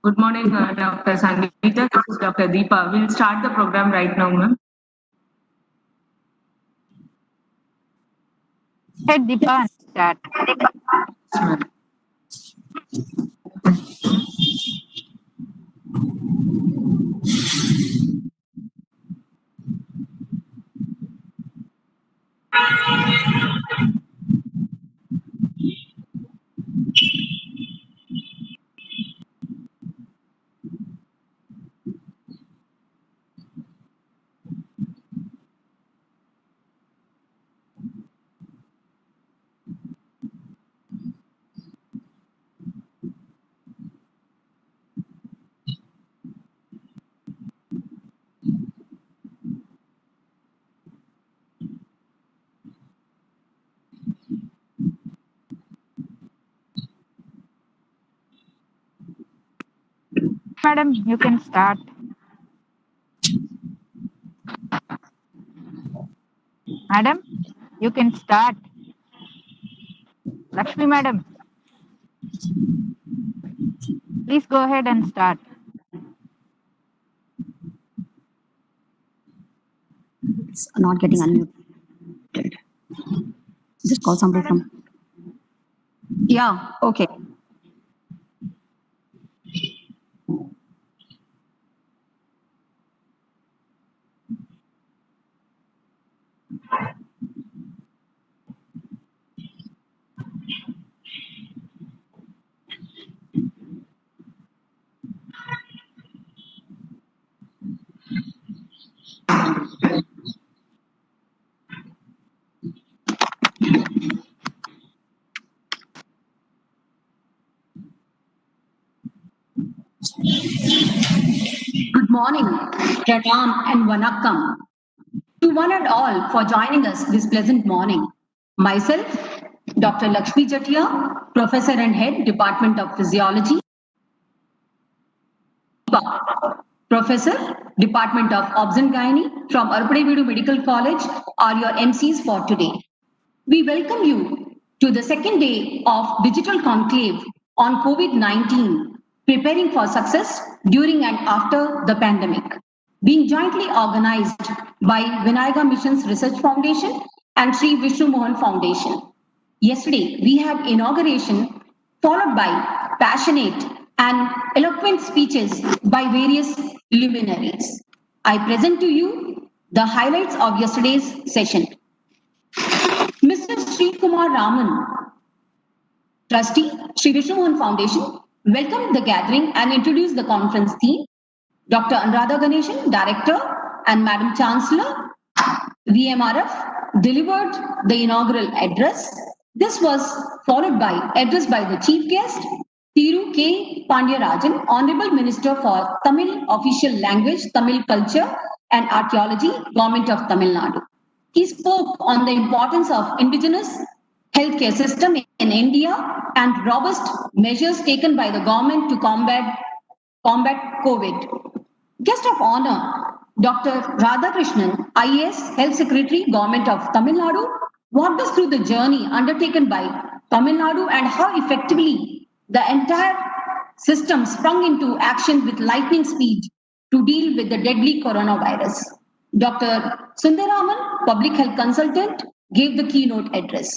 Good morning, Dr. Sangeeta. This is Dr. Deepa. We'll start the program right now, ma'am. Hey, Deepa, start. Yes, ma'am. Madam, you can start. Madam, you can start. Lakshmi, madam, please go ahead and start. It's not getting unmuted. Just call somebody from. Yeah, okay. Good morning, Pranam and Vanakkam to one and all for joining us this pleasant morning. Myself, Dr. Lakshmi Jatia, Professor and Head, Department of Physiology. Professor, Department of Obs and Gynae from Arpadevidu Medical College are your MCs for today. We welcome you to the second day of Digital Conclave on COVID-19, preparing for success during and after the pandemic, being jointly organized by Vinayaga Missions Research Foundation and Sri Vishnu Mohan Foundation. Yesterday, we had inauguration followed by passionate and eloquent speeches by various luminaries. I present to you the highlights of yesterday's session. Mr. Sri Kumar Raman, Trustee, Sri Vishnu Mohan Foundation, welcomed the gathering and introduced the conference theme. Dr. Anuradha Ganeshan, Director, and Madam Chancellor, VMRF, delivered the inaugural address. This was followed by address by the Chief Guest, Thiru K. Pandyarajan, Honorable Minister for Tamil Official Language, Tamil Culture and Archaeology, Government of Tamil Nadu. He spoke on the importance of indigenous healthcare system in India and robust measures taken by the government to combat COVID. Guest of honor, Dr. Radhakrishnan, IAS, Health Secretary, Government of Tamil Nadu, walked us through the journey undertaken by Tamil Nadu and how effectively the entire system sprung into action with lightning speed to deal with the deadly coronavirus. Dr. Sundaraman, Public Health Consultant, gave the keynote address.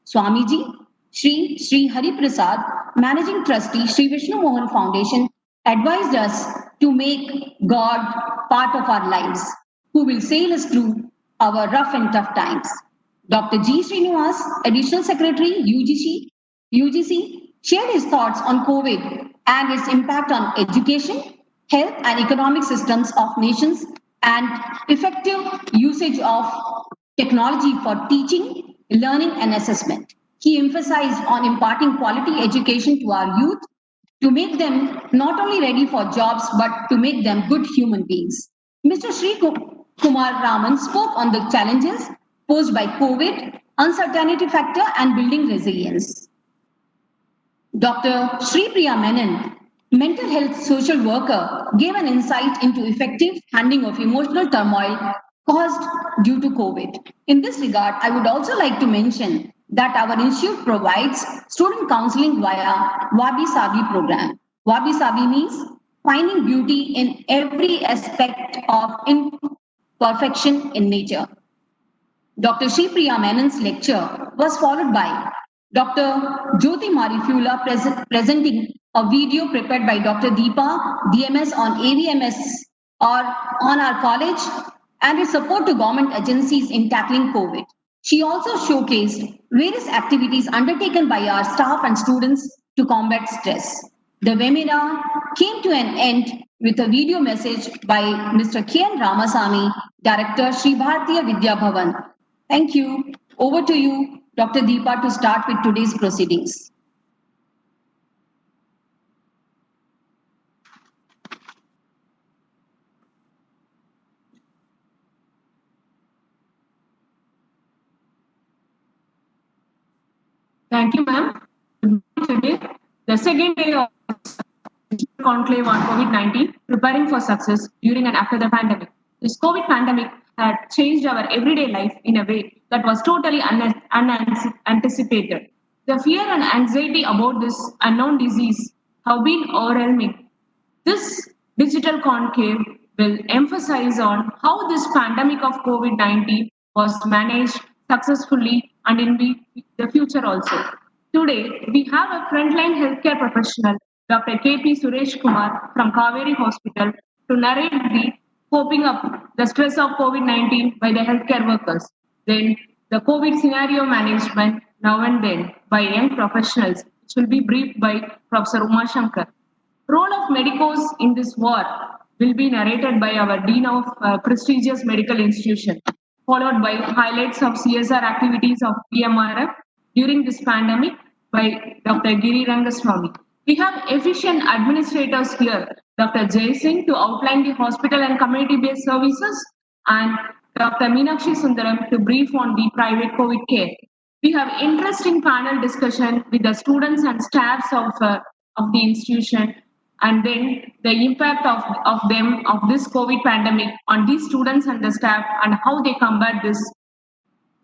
Swamiji, Sri Hari Prasad, Managing Trustee, Sri Vishnu Mohan Foundation, advised us to make God part of our lives, who will sail us through our rough and tough times. Dr. G. Srinivas, Additional Secretary, UGC, shared his thoughts on COVID and its impact on education, health and economic systems of nations and effective usage of technology for teaching, learning and assessment. He emphasized on imparting quality education to our youth to make them not only ready for jobs, but to make them good human beings. Mr. Sri Kumar Raman spoke on the challenges posed by COVID, uncertainty factor, and building resilience. Dr. Sri Priya Menon, mental health social worker, gave an insight into effective handling of emotional turmoil caused due to COVID. In this regard, I would also like to mention that our institute provides student counseling via Wabi Sabi program. Wabi Sabi means finding beauty in every aspect of imperfection in nature. Dr. Sri Priya Menon's lecture was followed by Dr. Jyoti Marifula presenting a video prepared by Dr. Deepa, DMS on AVMS or on our college and its support to government agencies in tackling COVID. She also showcased various activities undertaken by our staff and students to combat stress. The webinar came to an end with a video message by Mr. K.N. Ramasamy, Director, Sri Bharatiya Vidya Bhavan. Thank you. Over to you, Dr. Deepa, to start with today's proceedings. Thank you, ma'am. Today, the second day of conclave on COVID-19, preparing for success during and after the pandemic. This COVID pandemic had changed our everyday life in a way that was totally unanticipated. The fear and anxiety about this unknown disease have been overwhelming. This digital conclave will emphasize on how this pandemic of COVID-19 was managed successfully and in the future also. Today, we have a frontline healthcare professional, Dr. K.P. Suresh Kumar from Kaveri Hospital, to narrate the coping up the stress of COVID-19 by the healthcare workers. Then, the COVID scenario management now and then by young professionals, which will be briefed by Professor Uma Shankar. Role of medicos in this war will be narrated by our Dean of prestigious medical institution, followed by highlights of CSR activities of PMRF during this pandemic by Dr. Giri Rangaswamy. We have efficient administrators here, Dr. Jay Singh to outline the hospital and community-based services, and Dr. Meenakshi Sundaram to brief on the private COVID care. We have interesting panel discussion with the students and staffs of the institution, and then the impact of this COVID pandemic on these students and the staff and how they combat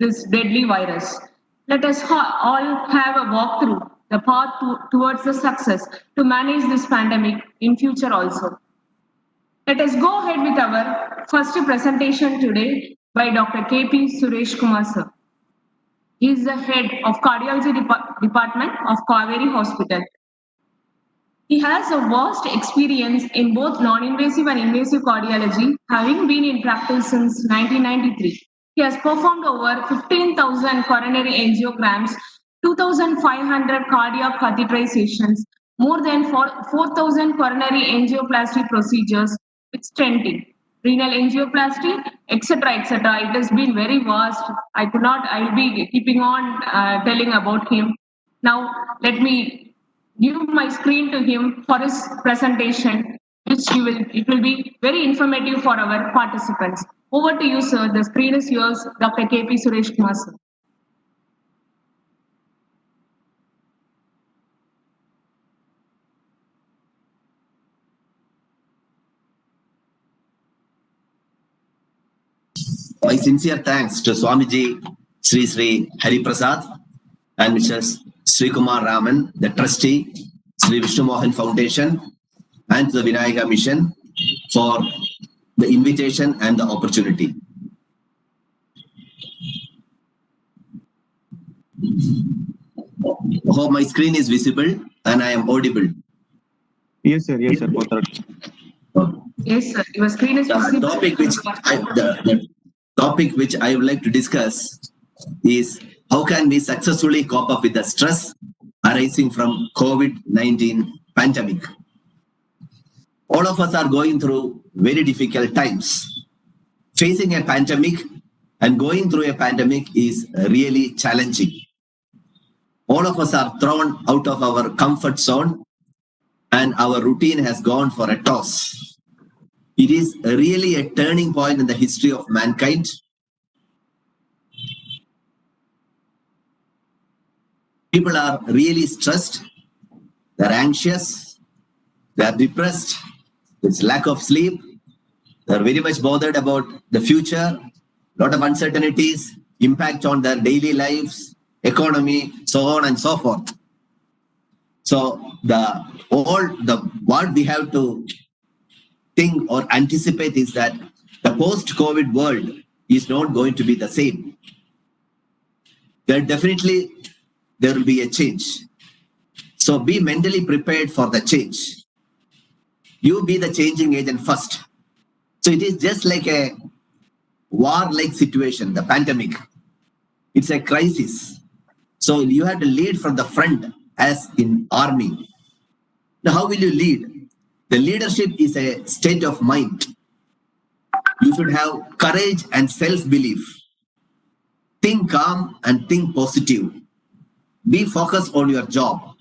this deadly virus. Let us all have a walkthrough the path towards the success to manage this pandemic in future also. Let us go ahead with our first presentation today by Dr. K.P. Suresh Kumar sir. He is the head of cardiology department of Kaveri Hospital. He has a vast experience in both non-invasive and invasive cardiology, having been in practice since 1993. He has performed over 15,000 coronary angiograms, 2,500 cardiac catheterizations, more than 4,000 coronary angioplasty procedures with stenting, renal angioplasty, etc., etc. It has been very vast. I'll be keeping on telling about him. Now, let me give my screen to him for his presentation, it will be very informative for our participants. Over to you, sir. The screen is yours, Dr. K.P. Suresh Kumar, sir. My sincere thanks to Swamiji Sri Sri Hari Prasad and Mrs. Sri Kumar Raman, the trustee, Sri Vishnu Mohan Foundation, and the Vinayaka Mission for the invitation and the opportunity. Hope my screen is visible and I am audible. Yes, sir. Yes, sir. Both are. Yes, sir. Your screen is visible. The topic which I would like to discuss is how can we successfully cope up with the stress arising from COVID-19 pandemic. All of us are going through very difficult times. Facing a pandemic and going through a pandemic is really challenging. All of us are thrown out of our comfort zone and our routine has gone for a toss. It is really a turning point in the history of mankind. People are really stressed they're anxious, they're depressed, there's lack of sleep, they're very much bothered about the future, lot of uncertainties, impact on their daily lives, economy, so on and so forth. So what we have to think or anticipate is that the post-COVID world is not going to be the same. There will be a change. So be mentally prepared for the change. You be the changing agent first. So it is just like a war-like situation, the pandemic. It's a crisis. So you have to lead from the front as in army. Now, how will you lead? The leadership is a state of mind. You should have courage and self-belief. Think calm and think positive. Be focused on your job.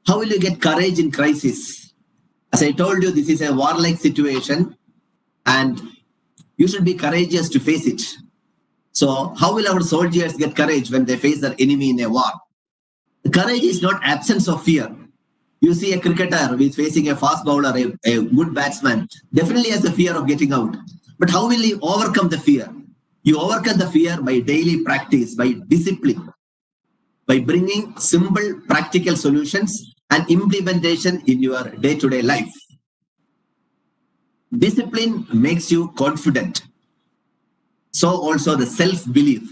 How will you get courage in crisis? As I told you, this is a warlike situation and you should be courageous to face it. So how will our soldiers get courage when they face their enemy in a war? Courage is not absence of fear. You see a cricketer who is facing a fast bowler, a good batsman, definitely has the fear of getting out. But how will you overcome the fear? You overcome the fear by daily practice, by discipline, by bringing simple practical solutions and implementation in your day-to-day life. Discipline makes you confident. So also the self-belief.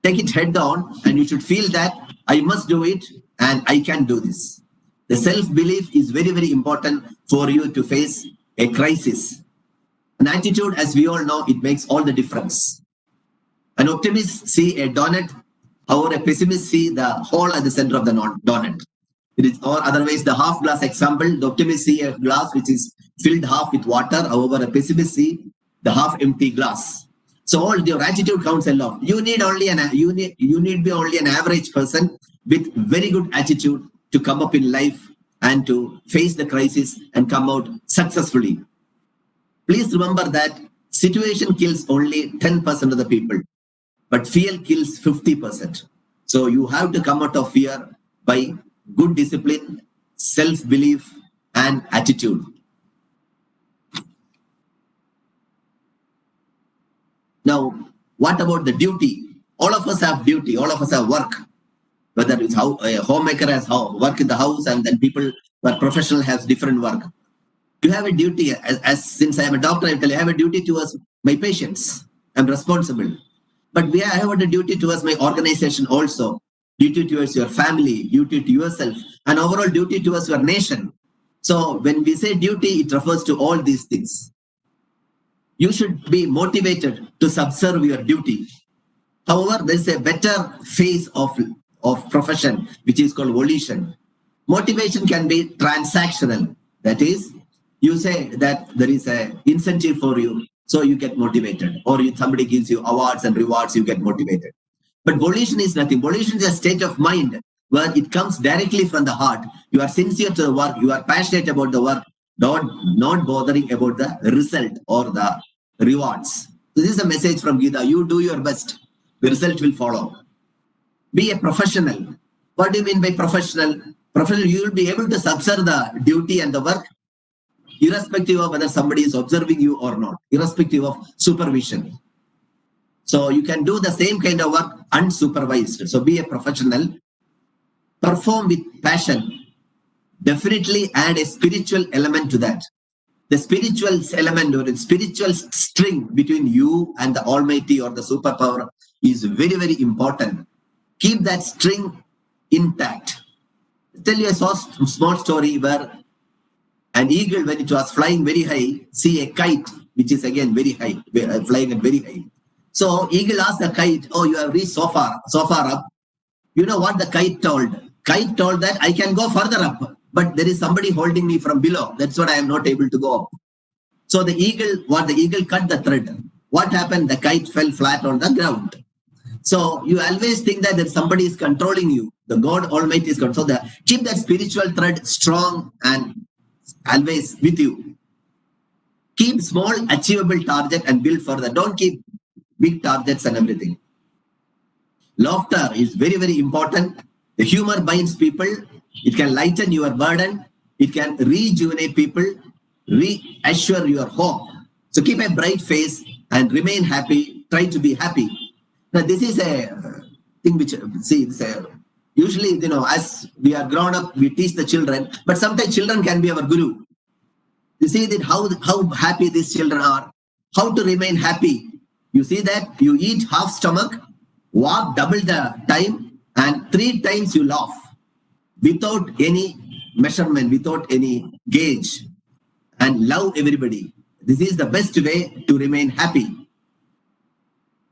Take it head on and you should feel that I must do it and I can do this. The self-belief is very, very important for you to face a crisis. An attitude, as we all know, it makes all the difference. An optimist see a donut, however, a pessimist see the hole at the center of the donut. It is, or otherwise, the half glass example, the optimist see a glass which is filled half with water, however, a pessimist see the half empty glass. So all your attitude counts a lot. You need be only an average person with very good attitude to come up in life and to face the crisis and come out successfully. Please remember that situation kills only 10% of the people, but fear kills 50%. So you have to come out of fear by good discipline, self-belief, and attitude. Now, what about the duty? All of us have duty, all of us have work. Whether it's a homemaker has work in the house, and then people who are professional has different work. You have a duty, as since I am a doctor, I have a duty towards my patients. I'm responsible. But I have a duty towards my organization also. Duty towards your family, duty to yourself, and overall duty towards your nation. So when we say duty, it refers to all these things. You should be motivated to subserve your duty. However, there is a better phase of profession, which is called volition. Motivation can be transactional. That is, you say that there is an incentive for you, so you get motivated. Or somebody gives you awards and rewards, you get motivated. But volition is nothing. Volition is a state of mind where it comes directly from the heart. You are sincere to the work. You are passionate about the work, not bothering about the result or the rewards. So this is a message from Gita. You do your best. The result will follow. Be a professional. What do you mean by professional? Professional, you will be able to subserve the duty and the work, irrespective of whether somebody is observing you or not, irrespective of supervision. So you can do the same kind of work unsupervised. So be a professional. Perform with passion. Definitely add a spiritual element to that. The spiritual element or the spiritual string between you and the Almighty or the superpower is very, very important. Keep that string intact. I'll tell you a small story where an eagle, when it was flying very high, see a kite, which is again very high, flying at very high. So eagle asked the kite, oh, you have reached so far up. You know what the kite told? Kite told that I can go further up, but there is somebody holding me from below. That's what I am not able to go up. So the eagle cut the thread. What happened? The kite fell flat on the ground. So you always think that somebody is controlling you. The God Almighty is controlling. So keep that spiritual thread strong and always with you. Keep small, achievable target and build further. Don't keep big targets and everything. Laughter is very, very important. The humor binds people. It can lighten your burden. It can rejuvenate people, reassure your hope. So keep a bright face and remain happy. Try to be happy. Now, this is a thing which, see, usually, as we are grown up, we teach the children, but sometimes children can be our guru. You see that how happy these children are, how to remain happy. You see that you eat half stomach, walk double the time, and 3 times you laugh without any measurement, without any gauge, and love everybody. This is the best way to remain happy.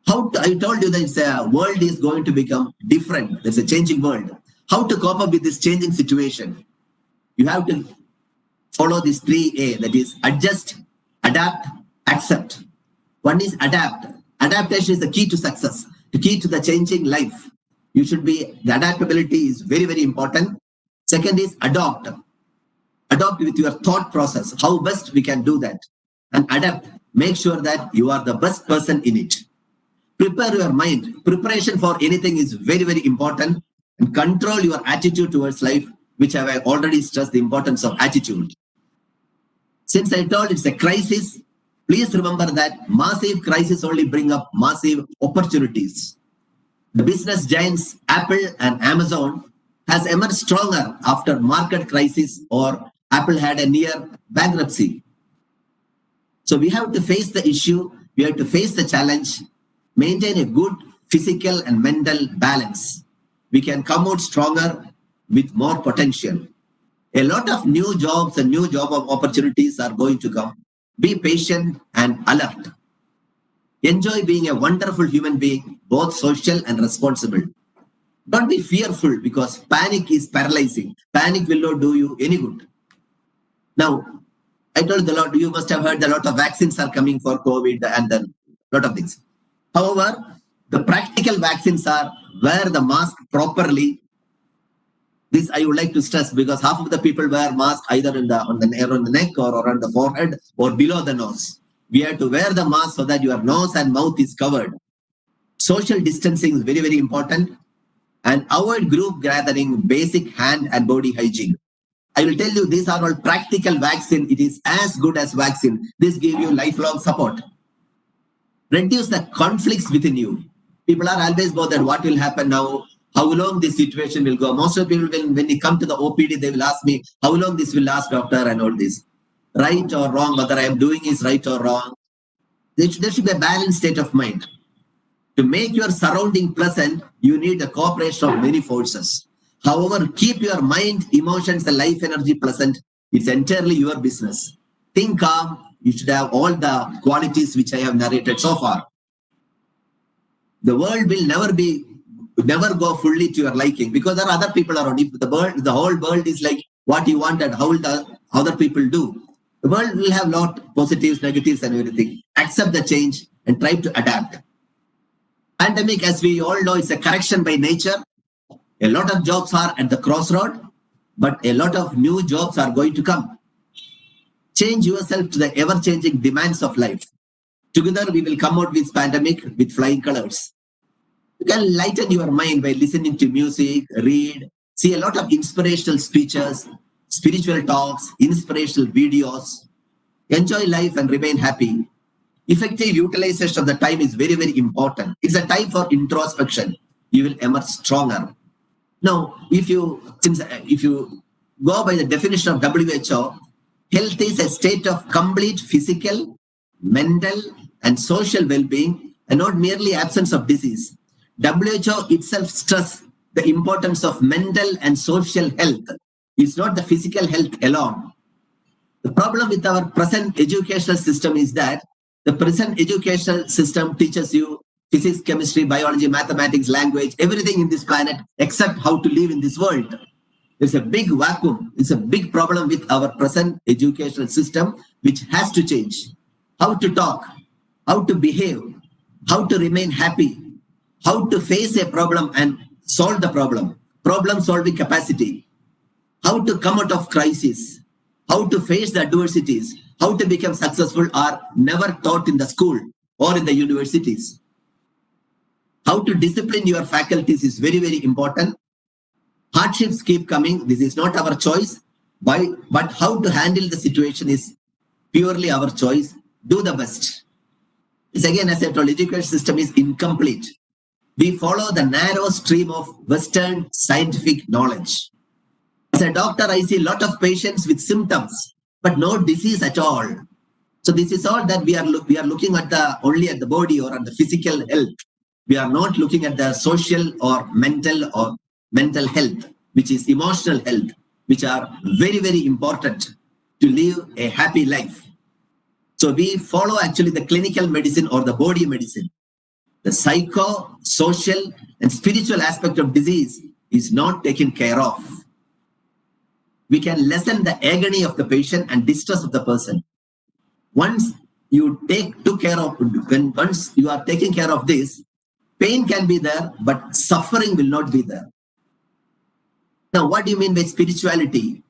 I told you that the world is going to become different. There's a changing world. How to cope up with this changing situation? You have to follow these 3A, that is adjust, adapt, accept. One is adapt. Adaptation is the key to success, the key to the changing life. The adaptability is very, very important. Second is adopt. Adopt with your thought process, how best we can do that. And adapt. Make sure that you are the best person in it. Prepare your mind. Preparation for anything is very, very important. And control your attitude towards life, which I have already stressed the importance of attitude. Since I told it's a crisis, please remember that massive crises only bring up massive opportunities. The business giants Apple and Amazon has emerged stronger after market crisis, or Apple had a near bankruptcy. So we have to face the issue, we have to face the challenge, maintain a good physical and mental balance. We can come out stronger with more potential. A lot of new jobs and new job opportunities are going to come. Be patient and alert. Enjoy being a wonderful human being, both social and responsible. Don't be fearful, because panic is paralyzing. Panic will not do you any good. Now, I told you must have heard a lot of vaccines are coming for COVID and then a lot of things. However, the practical vaccines are wear the mask properly. This I would like to stress, because half of the people wear mask either on the neck or around the forehead or below the nose. We have to wear the mask so that your nose and mouth is covered. Social distancing is very, very important. And avoid group gathering, basic hand and body hygiene. I will tell you, these are all practical vaccine. It is as good as vaccine. This gives you lifelong support. Reduce the conflicts within you. People are always bothered what will happen now, how long this situation will go. Most of the people, when they come to the OPD, they will ask me, how long this will last, doctor, and all this. Right or wrong, whether I am doing is right or wrong. There should be a balanced state of mind. To make your surrounding pleasant, you need the cooperation of many forces. However, keep your mind, emotions, and life energy pleasant. It's entirely your business. Think calm. You should have all the qualities which I have narrated so far. The world will never go fully to your liking, because there are other people around. If the whole world is like what you want, and how will the other people do? The world will have lot positives, negatives, and everything. Accept the change and try to adapt. Pandemic, as we all know, is a correction by nature. A lot of jobs are at the crossroad, but a lot of new jobs are going to come. Change yourself to the ever-changing demands of life. Together, we will come out with pandemic with flying colors. You can lighten your mind by listening to music, read, see a lot of inspirational speeches, spiritual talks, inspirational videos. Enjoy life and remain happy. Effective utilization of the time is very, very important. It's a time for introspection. You will emerge stronger. Now, if you go by the definition of WHO, health is a state of complete physical, mental, and social well-being, and not merely absence of disease. WHO itself stresses the importance of mental and social health. It's not the physical health alone. The problem with our present educational system is that the present educational system teaches you physics, chemistry, biology, mathematics, language, everything in this planet except how to live in this world. There's a big vacuum. It's a big problem with our present educational system, which has to change. How to talk, how to behave, how to remain happy, how to face a problem and solve the problem, problem-solving capacity, how to come out of crisis, how to face the adversities, how to become successful are never taught in the school or in the universities. How to discipline your faculties is very, very important. Hardships keep coming. This is not our choice. But how to handle the situation is purely our choice. Do the best. It's again, as I told, education system is incomplete. We follow the narrow stream of Western scientific knowledge. As a doctor, I see a lot of patients with symptoms, but no disease at all. So this is all that we are looking at only at the body or at the physical health. We are not looking at the social or mental health, which is emotional health, which are very, very important to live a happy life. So we follow actually the clinical medicine or the body medicine. The psycho, social, and spiritual aspect of disease is not taken care of. We can lessen the agony of the patient and distress of the person. Once you once you are taking care of this, pain can be there, but suffering will not be there. Now, what do you mean by spirituality?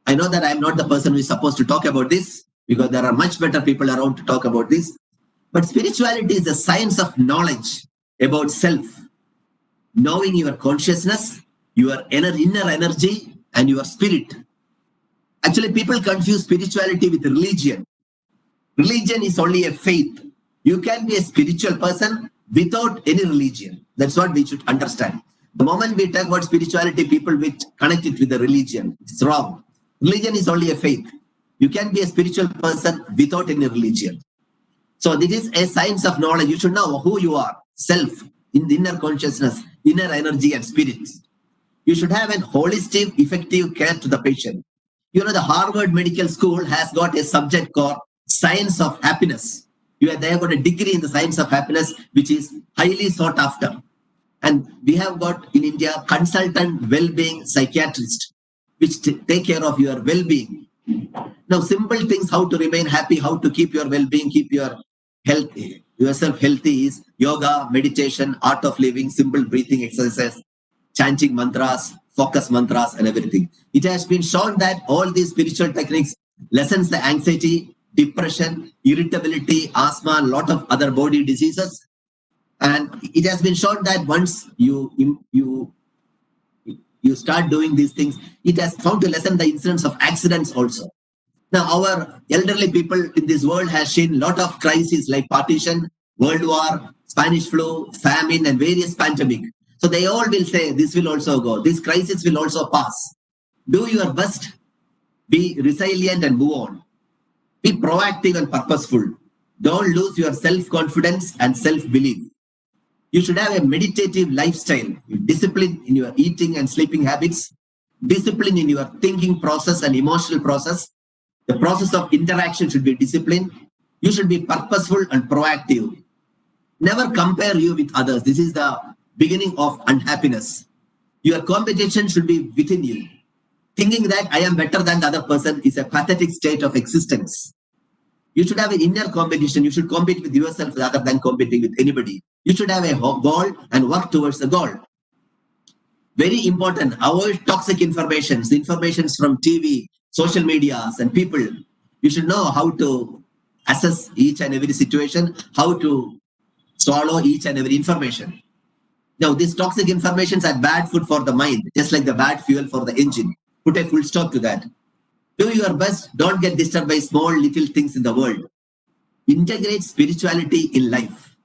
I know that I am not the person who is supposed to talk about this because there are much better people around to talk about this. But spirituality is the science of knowledge about self, knowing your consciousness, your inner energy, and your spirit. Actually, people confuse spirituality with religion. Religion is only a faith. You can be a spiritual person without any religion. That's what we should understand. The moment we talk about spirituality, people will connect it with the religion. It's wrong. Religion is only a faith. You can be a spiritual person without any religion. So this is a science of knowledge. You should know who you are, self, in the inner consciousness, inner energy and spirit. You should have an holistic, effective care to the patient. You know, the Harvard Medical School has got a subject called Science of Happiness. They have got a degree in the science of happiness, which is highly sought after. And we have got in India consultant well-being psychiatrists, which take care of your well-being. Now, simple things, how to remain happy, how to keep your well-being, keep your health, yourself healthy is yoga, meditation, art of living, simple breathing exercises, chanting mantras, focus mantras, and everything. It has been shown that all these spiritual techniques lessens the anxiety, depression, irritability, asthma, and a lot of other body diseases. And it has been shown that once you start doing these things, it has found to lessen the incidence of accidents also. Now, our elderly people in this world has seen a lot of crises like partition, World War, Spanish flu, famine, and various pandemic. So they all will say, this will also go. This crisis will also pass. Do your best. Be resilient and move on. Be proactive and purposeful. Don't lose your self-confidence and self-belief. You should have a meditative lifestyle, discipline in your eating and sleeping habits, discipline in your thinking process and emotional process. The process of interaction should be disciplined. You should be purposeful and proactive. Never compare you with others. This is the beginning of unhappiness. Your competition should be within you. Thinking that I am better than the other person is a pathetic state of existence. You should have an inner competition. You should compete with yourself rather than competing with anybody. You should have a goal and work towards the goal. Very important. Avoid toxic information. The informations from TV, social medias, and people. You should know how to assess each and every situation, how to swallow each and every information. Now, these toxic informations are bad food for the mind, just like the bad fuel for the engine. Put a full stop to that. Do your best. Don't get disturbed by small little things in the world. Integrate spirituality in life.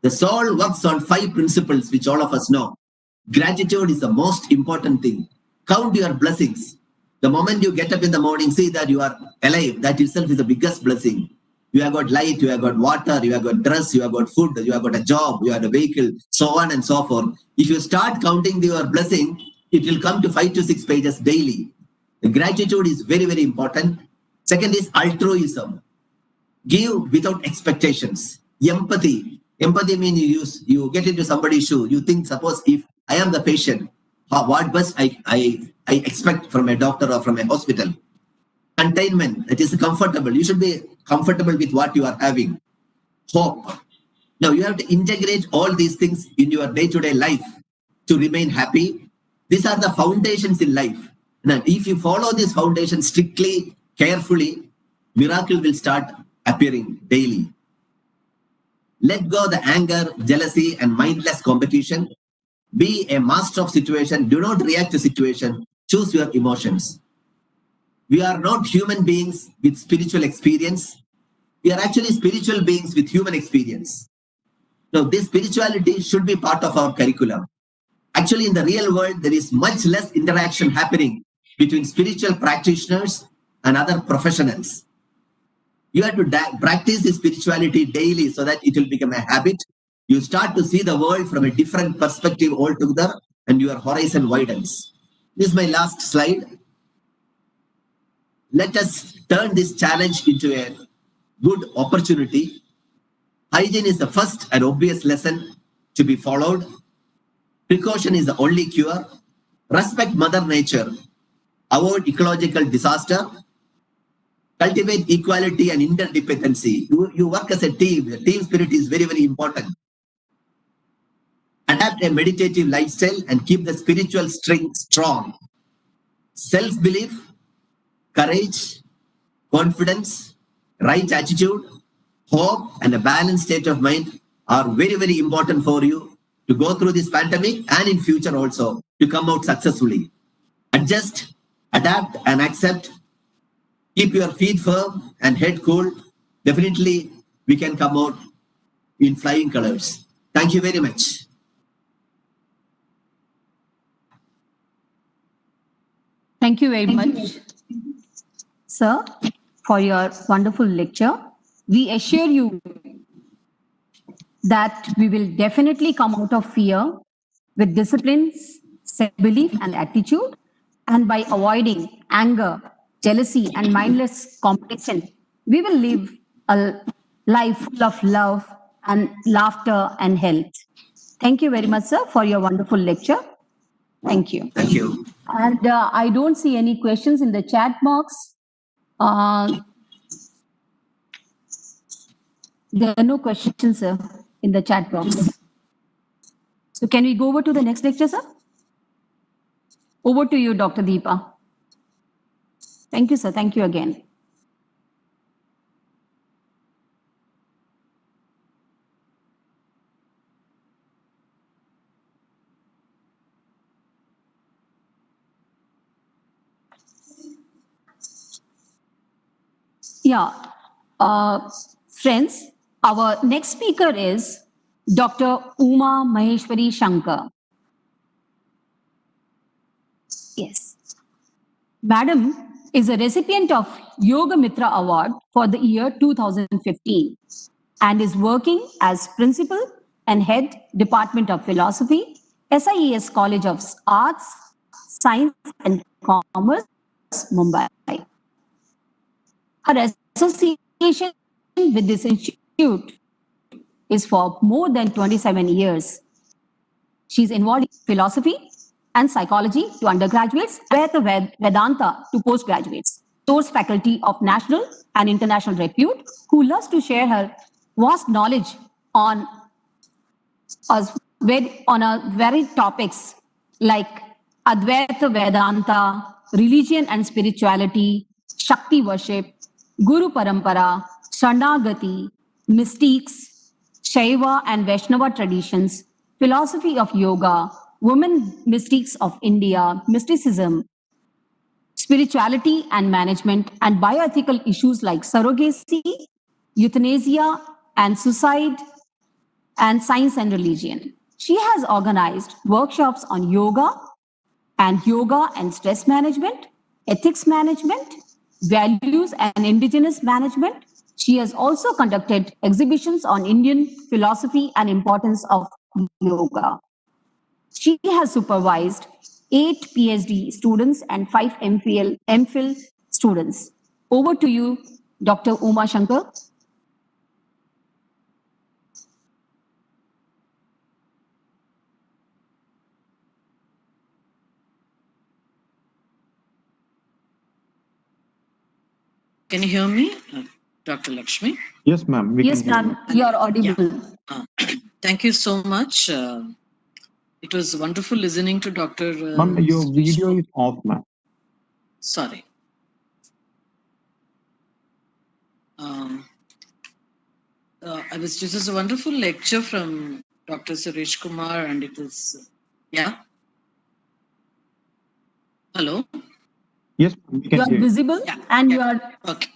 The soul works on 5 principles, which all of us know. Gratitude is the most important thing. Count your blessings. The moment you get up in the morning, see that you are alive. That itself is the biggest blessing. You have got light, you have got water, you have got dress, you have got food, you have got a job, you have a vehicle, so on and so forth. If you start counting your blessing, it will come to 5 to 6 pages daily. The gratitude is very, very important. Second is altruism. Give without expectations. Empathy. Empathy means you get into somebody's shoe. You think, suppose if I am the patient, what must I expect from a doctor or from a hospital? Containment. That is comfortable. You should be comfortable with what you are having. Hope. Now you have to integrate all these things in your day-to-day life to remain happy. These are the foundations in life. Now, if you follow these foundations strictly, carefully, Miracle will start appearing daily. Let go the anger, jealousy, and mindless competition. Be a master of situation. Do not react to situation. Choose your emotions. We are not human beings with spiritual experience. We are actually spiritual beings with human experience. Now, this spirituality should be part of our curriculum. Actually, in the real world, there is much less interaction happening between spiritual practitioners and other professionals. You have to practice the spirituality daily so that it will become a habit. You start to see the world from a different perspective altogether, and your horizon widens. This is my last slide. Let us turn this challenge into a good opportunity. Hygiene is the first and obvious lesson to be followed. Precaution is the only cure. Respect Mother Nature. Avoid ecological disaster. Cultivate equality and interdependency. You work as a team. The team spirit is very, very important. Adapt a meditative lifestyle and keep the spiritual strength strong. Self-belief, courage, confidence, right attitude, hope, and a balanced state of mind are very, very important for you to go through this pandemic and in future also to come out successfully. Adjust, adapt, and accept. Keep your feet firm and head cool. Definitely, we can come out in flying colors. Thank you very much. Thank you very much, sir, for your wonderful lecture. We assure you that we will definitely come out of fear with discipline, self-belief, and attitude, and by avoiding anger, jealousy, and mindless competition, we will live a life full of love and laughter and health. Thank you very much, sir, for your wonderful lecture. Thank you. Thank you. And I don't see any questions in the chat box. There are no questions, sir, in the chat box. So can we go over to the next lecture, sir? Over to you, Dr. Deepa. Thank you, sir. Thank you again. Yeah. Friends, our next speaker is Dr. Uma Maheshwari Shankar. Yes. Madam is a recipient of Yoga Mitra Award for the year 2015 and is working as principal and head Department of Philosophy, SIES College of Arts, Science and Commerce, Mumbai. Her association with this institute is for more than 27 years. She's involved in philosophy and psychology to undergraduates, Advaita Vedanta to postgraduates, source faculty of national and international repute who loves to share her vast knowledge on very topics like Advaita Vedanta, religion and spirituality, Shakti worship, Guru Parampara, Sharnagati, mystics, Shaiva and Vaishnava traditions, philosophy of yoga, women mystics of India, mysticism, spirituality and management, and bioethical issues like surrogacy, euthanasia, and suicide, and science and religion. She has organized workshops on yoga and stress management, ethics management, values and indigenous management. She has also conducted exhibitions on Indian philosophy and importance of yoga. She has supervised 8 PhD students and 5 MPhil students. Over to you, Dr. Uma Shankar. Can you hear me, Dr. Lakshmi? Yes, ma'am. Yes, ma'am. You're audible. Yeah. Thank you so much. It was wonderful listening to Dr. Ma'am, your video is off, ma'am. Sorry. Um, this is a wonderful lecture from Dr. Suresh Kumar, and it is, yeah. Hello. Yes, we You can are hear you. visible Yeah. and Yeah. you are Okay.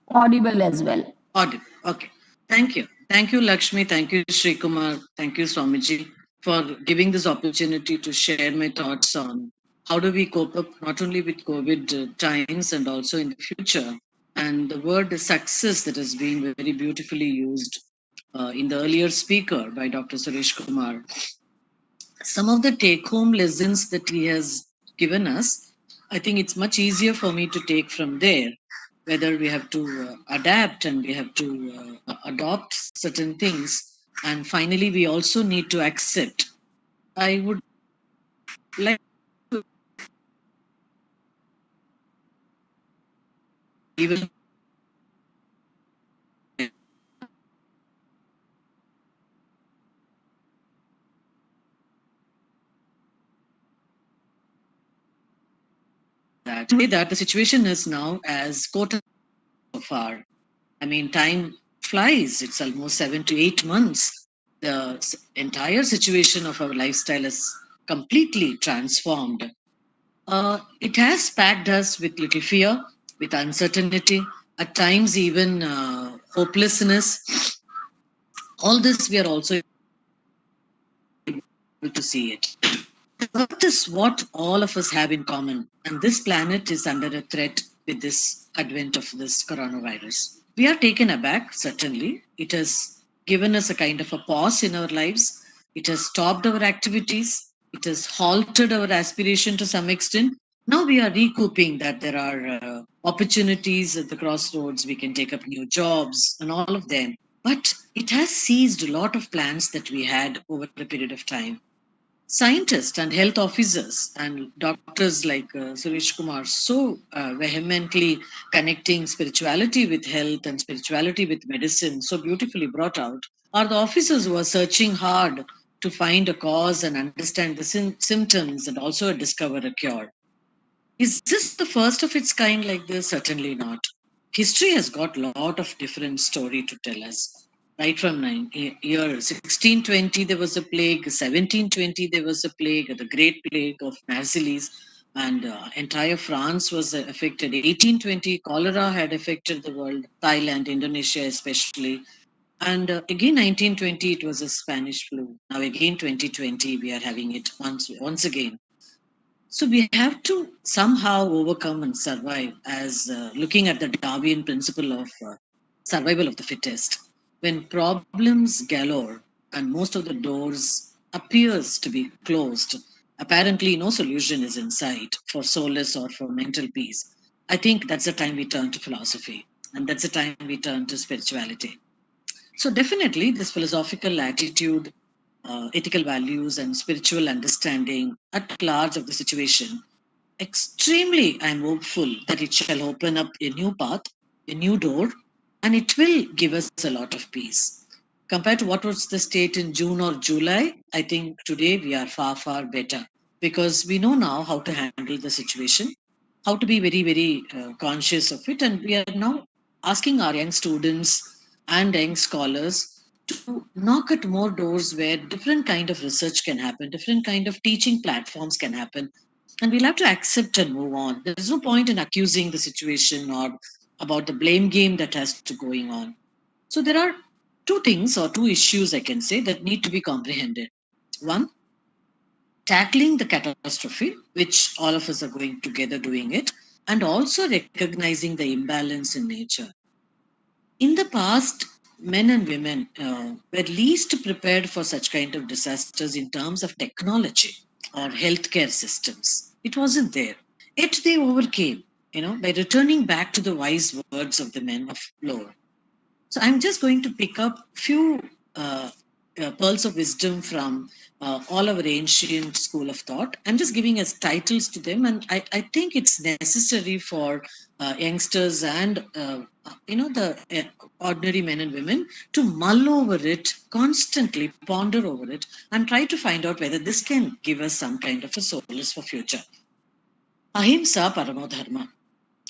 audible as well. Audible. Okay. Thank you. Thank you, Lakshmi. Thank you, Sri Kumar. Thank you, Swamiji, for giving this opportunity to share my thoughts on how do we cope up not only with COVID times and also in the future. And the word success that has been very beautifully used in the earlier speaker by Dr. Suresh Kumar. Some of the take home lessons that he has given us, I think it's much easier for me to take from there, whether we have to adapt and we have to adopt certain things. And finally, we also need to accept. I would like to even that the situation is now as quote so far. I mean, time flies. It's almost 7 to 8 months. The entire situation of our lifestyle is completely transformed. It has packed us with little fear, with uncertainty, at times even hopelessness. All this we are also able to see it. What is what all of us have in common? And this planet is under a threat with this advent of this coronavirus. We are taken aback, certainly. It has given us a kind of a pause in our lives. It has stopped our activities. It has halted our aspiration to some extent. Now we are recouping that there are opportunities at the crossroads. We can take up new jobs and all of them. But it has seized a lot of plans that we had over a period of time. Scientists and health officers and doctors like Suresh Kumar so vehemently connecting spirituality with health and spirituality with medicine, so beautifully brought out, are the officers who are searching hard to find a cause and understand the symptoms and also discover a cure. Is this the first of its kind like this? Certainly not. History has got a lot of different story to tell us. Right from year 1620 there was a plague, 1720 there was a plague, the Great Plague of Marseilles, and entire France was affected. 1820 cholera had affected the world, Thailand, Indonesia especially, and again 1920 it was a Spanish flu. Now again 2020 we are having it once again. So we have to somehow overcome and survive, as looking at the Darwinian principle of survival of the fittest. When problems galore and most of the doors appears to be closed, apparently no solution is in sight for solace or for mental peace. I think that's the time we turn to philosophy, and that's the time we turn to spirituality. So definitely this philosophical attitude, ethical values and spiritual understanding at large of the situation, extremely I'm hopeful that it shall open up a new path, a new door, and it will give us a lot of peace. Compared to what was the state in June or July, I think today we are far, far better because we know now how to handle the situation, how to be very, very conscious of it. And we are now asking our young students and young scholars to knock at more doors where different kind of research can happen, different kind of teaching platforms can happen, and we'll have to accept and move on. There's no point in accusing the situation or about the blame game that has to going on. So there are two things or two issues I can say that need to be comprehended. One, tackling the catastrophe, which all of us are going together doing it, and also recognizing the imbalance in nature. In the past, men and women were least prepared for such kind of disasters in terms of technology or healthcare systems. It wasn't there. Yet they overcame, by returning back to the wise words of the men of lore. So I'm just going to pick up few pearls of wisdom from all our ancient school of thought. I'm just giving us titles to them, and I think it's necessary for youngsters and the ordinary men and women to mull over it constantly, ponder over it, and try to find out whether this can give us some kind of a solace for future. Ahimsa Paramo Dharma.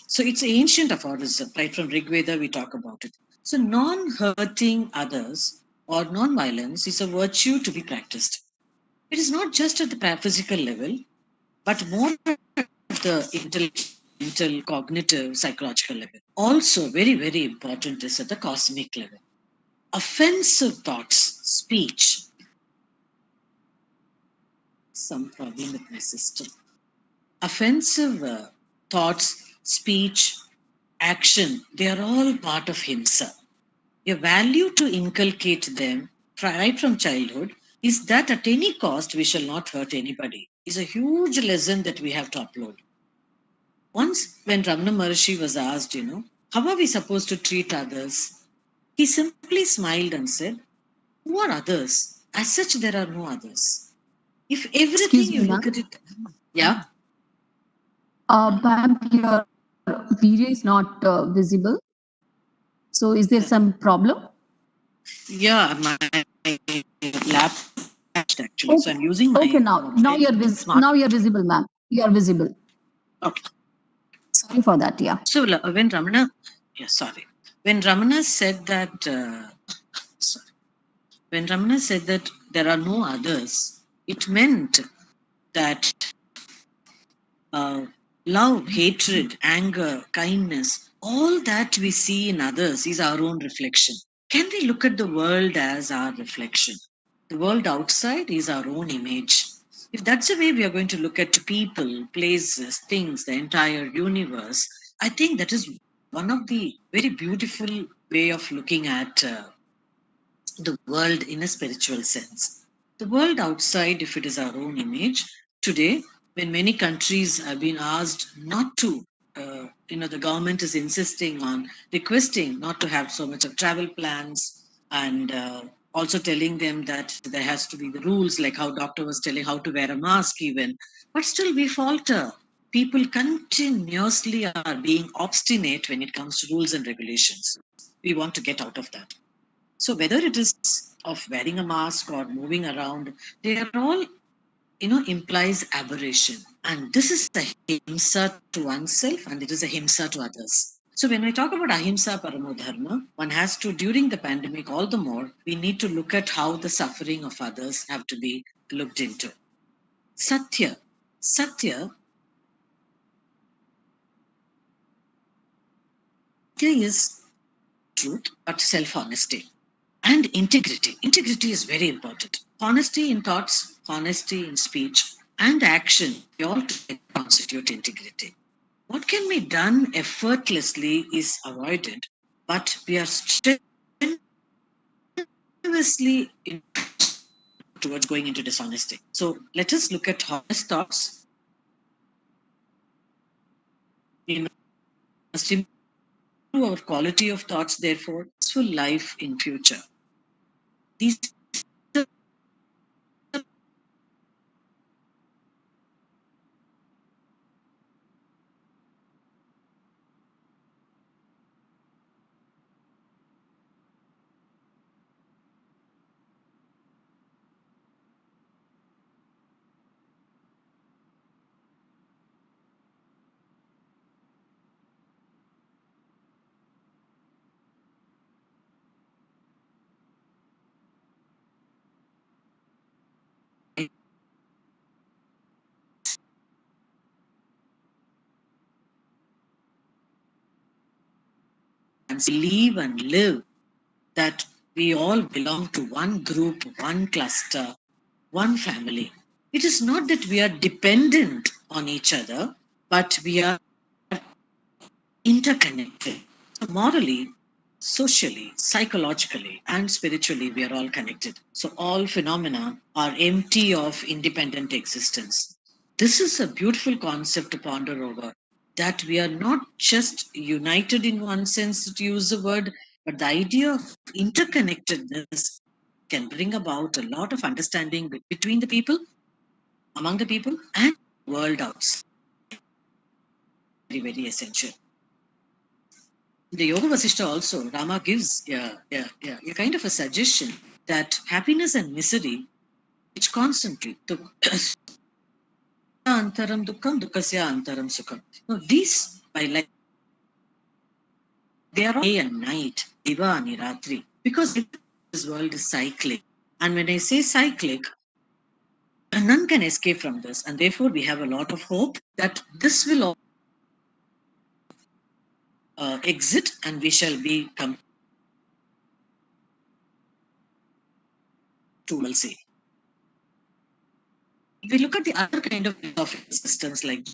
So it's ancient aphorism, right from Rig Veda we talk about it. So non-hurting others or non-violence is a virtue to be practiced. It is not just at the physical level, but more at the intellectual, cognitive, psychological level. Also, very, very important is at the cosmic level. Offensive thoughts, speech. Some problem with my system. Offensive thoughts, speech, action, they are all part of himsa. A value to inculcate them right from childhood is that at any cost we shall not hurt anybody. Is a huge lesson that we have to upload. Once, when Ramana Maharshi was asked, how are we supposed to treat others? He simply smiled and said, who are others? As such, there are no others. If everything Excuse you me, look ma'am. at it, yeah. Ma'am, your video is not visible. So is there some problem? Yeah, my laptop actually. So Okay. I'm using my Okay, now smart. now you're visible, ma'am. You are visible. Okay. Sorry for that. Yeah. So when Ramana, when Ramana said that, when Ramana said that there are no others, it meant that love, hatred, anger, kindness, all that we see in others is our own reflection. Can we look at the world as our reflection? The world outside is our own image. If that's the way we are going to look at people, places, things, the entire universe, I think that is one of the very beautiful way of looking at the world in a spiritual sense. The world outside, if it is our own image, today, when many countries have been asked not to, the government is insisting on requesting not to have so much of travel plans and also telling them that there has to be the rules, like how doctor was telling how to wear a mask even. But still we falter. People continuously are being obstinate when it comes to rules and regulations. We want to get out of that. So whether it is of wearing a mask or moving around, they are all, implies aberration. And this is a himsa to oneself and it is a himsa to others. So when we talk about ahimsa paramo dharma, one has to, during the pandemic, all the more, we need to look at how the suffering of others have to be looked into. Satya. Satya is truth, but self-honesty. And integrity. Integrity is very important. Honesty in thoughts, honesty in speech, and action, they all constitute integrity. What can be done effortlessly is avoided, but we are strenuously towards going into dishonesty. So let us look at honest thoughts. We must improve our quality of thoughts, therefore, peaceful life in future. These believe and live that we all belong to one group, one cluster, one family. It is not that we are dependent on each other, but we are interconnected. So morally, socially, psychologically, and spiritually, we are all connected. So all phenomena are empty of independent existence. This is a beautiful concept to ponder over, that we are not just united in one sense to use the word, but the idea of interconnectedness can bring about a lot of understanding between the people, among the people, and the world outside. Very, very essential. The Yoga Vasishta also, Rama gives a kind of a suggestion that happiness and misery, which constantly, antaram dukkam, dukkasya antaram sukham. Now, these, by like They are all day and night, Diva and Ratri, because this world is cyclic. And when I say cyclic, none can escape from this. And therefore, we have a lot of hope that this will exit and we shall be to will say. If we look at the other kind of systems like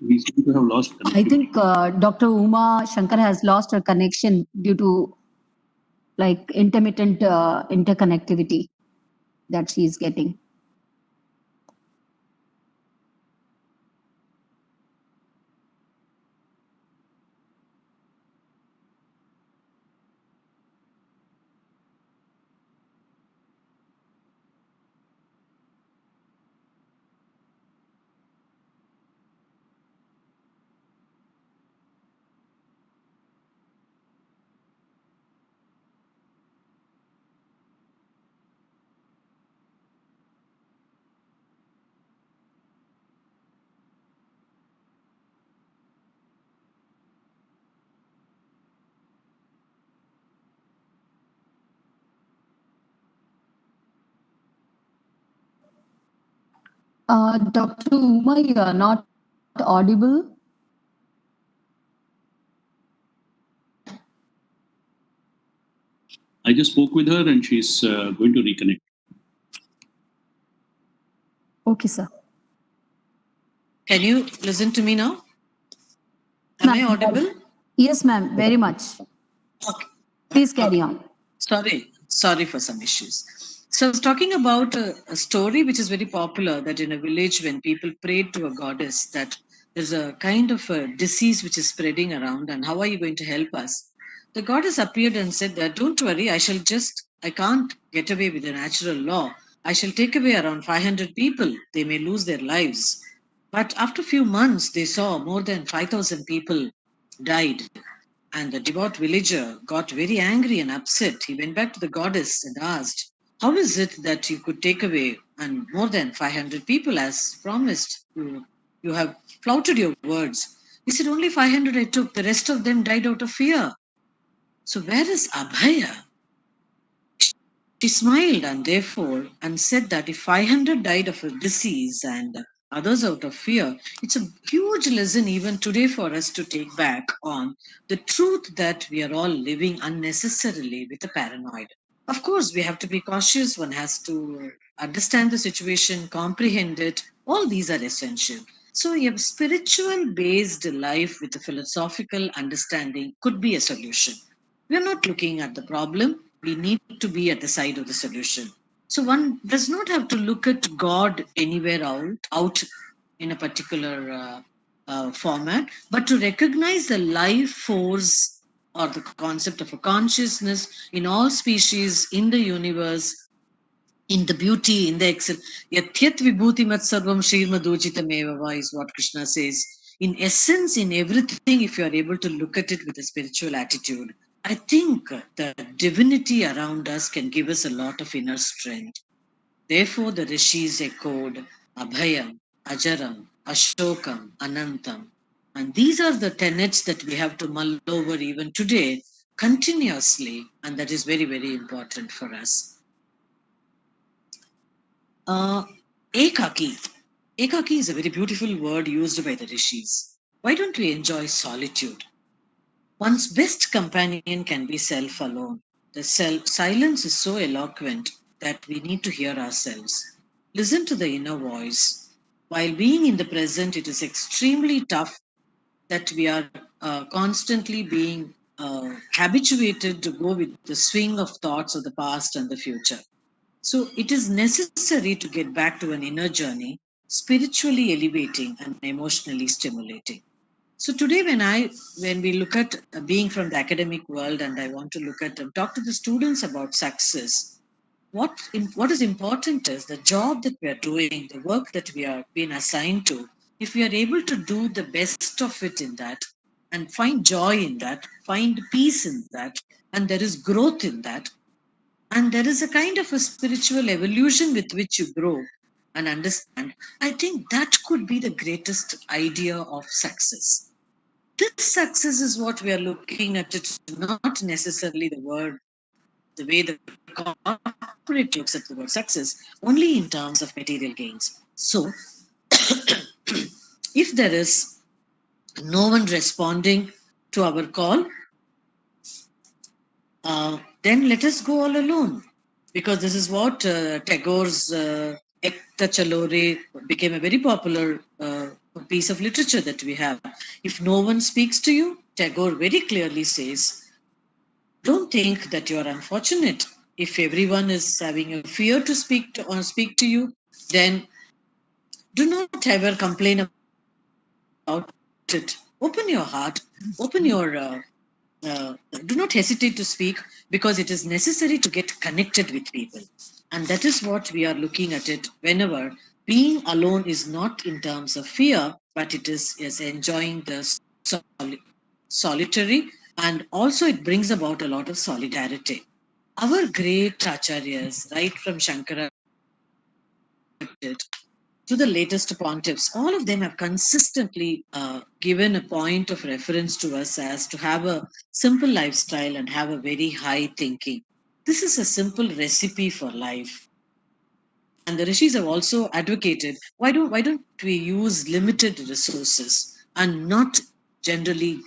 We seem to have lost I think Dr. Uma Shankar has lost her connection due to like intermittent interconnectivity that she is getting. Dr. Uma, you are not audible. I just spoke with her and she's going to reconnect. Okay, sir. Can you listen to me now? Am I audible? Yes, ma'am, very much. Okay. Please carry on. Sorry for some issues. So I was talking about a story which is very popular, that in a village when people prayed to a goddess that there's a kind of a disease which is spreading around and how are you going to help us? The goddess appeared and said that don't worry, I can't get away with the natural law. I shall take away around 500 people. They may lose their lives. But after a few months, they saw more than 5,000 people died. And the devout villager got very angry and upset. He went back to the goddess and asked, how is it that you could take away and more than 500 people as promised? You have flouted your words. He said, only 500 I took. The rest of them died out of fear. So where is Abhaya? She smiled and said that if 500 died of a disease and others out of fear, it's a huge lesson even today for us to take back on the truth that we are all living unnecessarily with a paranoid. Of course, we have to be cautious. One has to understand the situation, comprehend it. All these are essential. So, a spiritual based life with a philosophical understanding could be a solution. We are not looking at the problem. We need to be at the side of the solution. So one does not have to look at God anywhere out in a particular format, but to recognize the life force or the concept of a consciousness in all species, in the universe, in the beauty, in the excellence. Yatyat vibhuti mat sarvam shirmadujitameva is what Krishna says. In essence, in everything, if you are able to look at it with a spiritual attitude, I think the divinity around us can give us a lot of inner strength. Therefore, the rishis echoed Abhayam, Ajaram, Ashokam, Anantam. And these are the tenets that we have to mull over even today continuously, and that is very, very important for us. Ekaki. Ekaki is a very beautiful word used by the rishis. Why don't we enjoy solitude? One's best companion can be self alone. the silence is so eloquent that we need to hear ourselves. Listen to the inner voice. While being in the present, it is extremely tough that we are constantly being habituated to go with the swing of thoughts of the past and the future. So it is necessary to get back to an inner journey, spiritually elevating and emotionally stimulating. So today, when we look at being from the academic world, and I want to look at and talk to the students about success, what is important is the job that we are doing, the work that we are being assigned to. If we are able to do the best of it in that, and find joy in that, find peace in that, and there is growth in that, and there is a kind of a spiritual evolution with which you grow and understand, I think that could be the greatest idea of success. This success is what we are looking at it, not necessarily the way the corporate looks at the word success, only in terms of material gains. So, if there is no one responding to our call, then let us go all alone. Because this is what Tagore's Ekta Chalore became a very popular piece of literature that we have. If no one speaks to you, Tagore very clearly says, don't think that you are unfortunate. If everyone is having a fear to speak to you, then do not ever complain about it. Open your heart, open your do not hesitate to speak, because it is necessary to get connected with people. And that is what we are looking at it whenever being alone is not in terms of fear, but it is enjoying the solitary, and also it brings about a lot of solidarity. Our great acharyas, right from Shankara to the latest pontiffs, all of them have consistently given a point of reference to us as to have a simple lifestyle and have a very high thinking. This is a simple recipe for life. And the rishis have also advocated, why don't we use limited resources and not generally,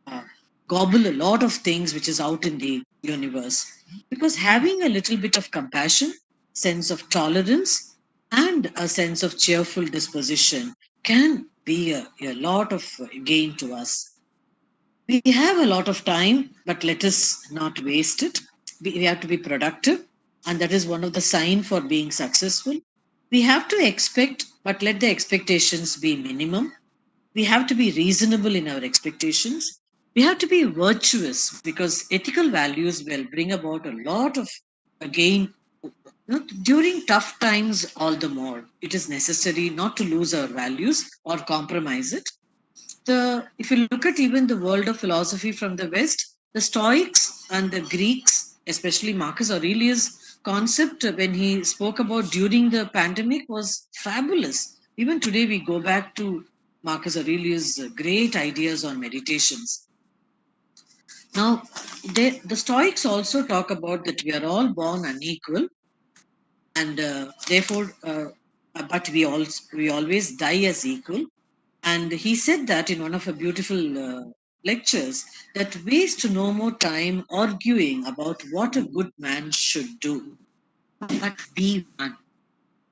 uh, gobble a lot of things which is out in the universe? Because having a little bit of compassion, sense of tolerance, and a sense of cheerful disposition can be a lot of gain to us. We have a lot of time, but let us not waste it. We have to be productive, and that is one of the sign for being successful. We have to expect, but let the expectations be minimum. We have to be reasonable in our expectations. We have to be virtuous, because ethical values will bring about a lot of gain. During tough times, all the more, it is necessary not to lose our values or compromise it. If you look at even the world of philosophy from the West, the Stoics and the Greeks, especially Marcus Aurelius' concept when he spoke about during the pandemic was fabulous. Even today, we go back to Marcus Aurelius' great ideas on meditations. Now, the Stoics also talk about that we are all born unequal, and therefore, but we always die as equal. And he said that in one of her beautiful lectures, that waste no more time arguing about what a good man should do, but be one,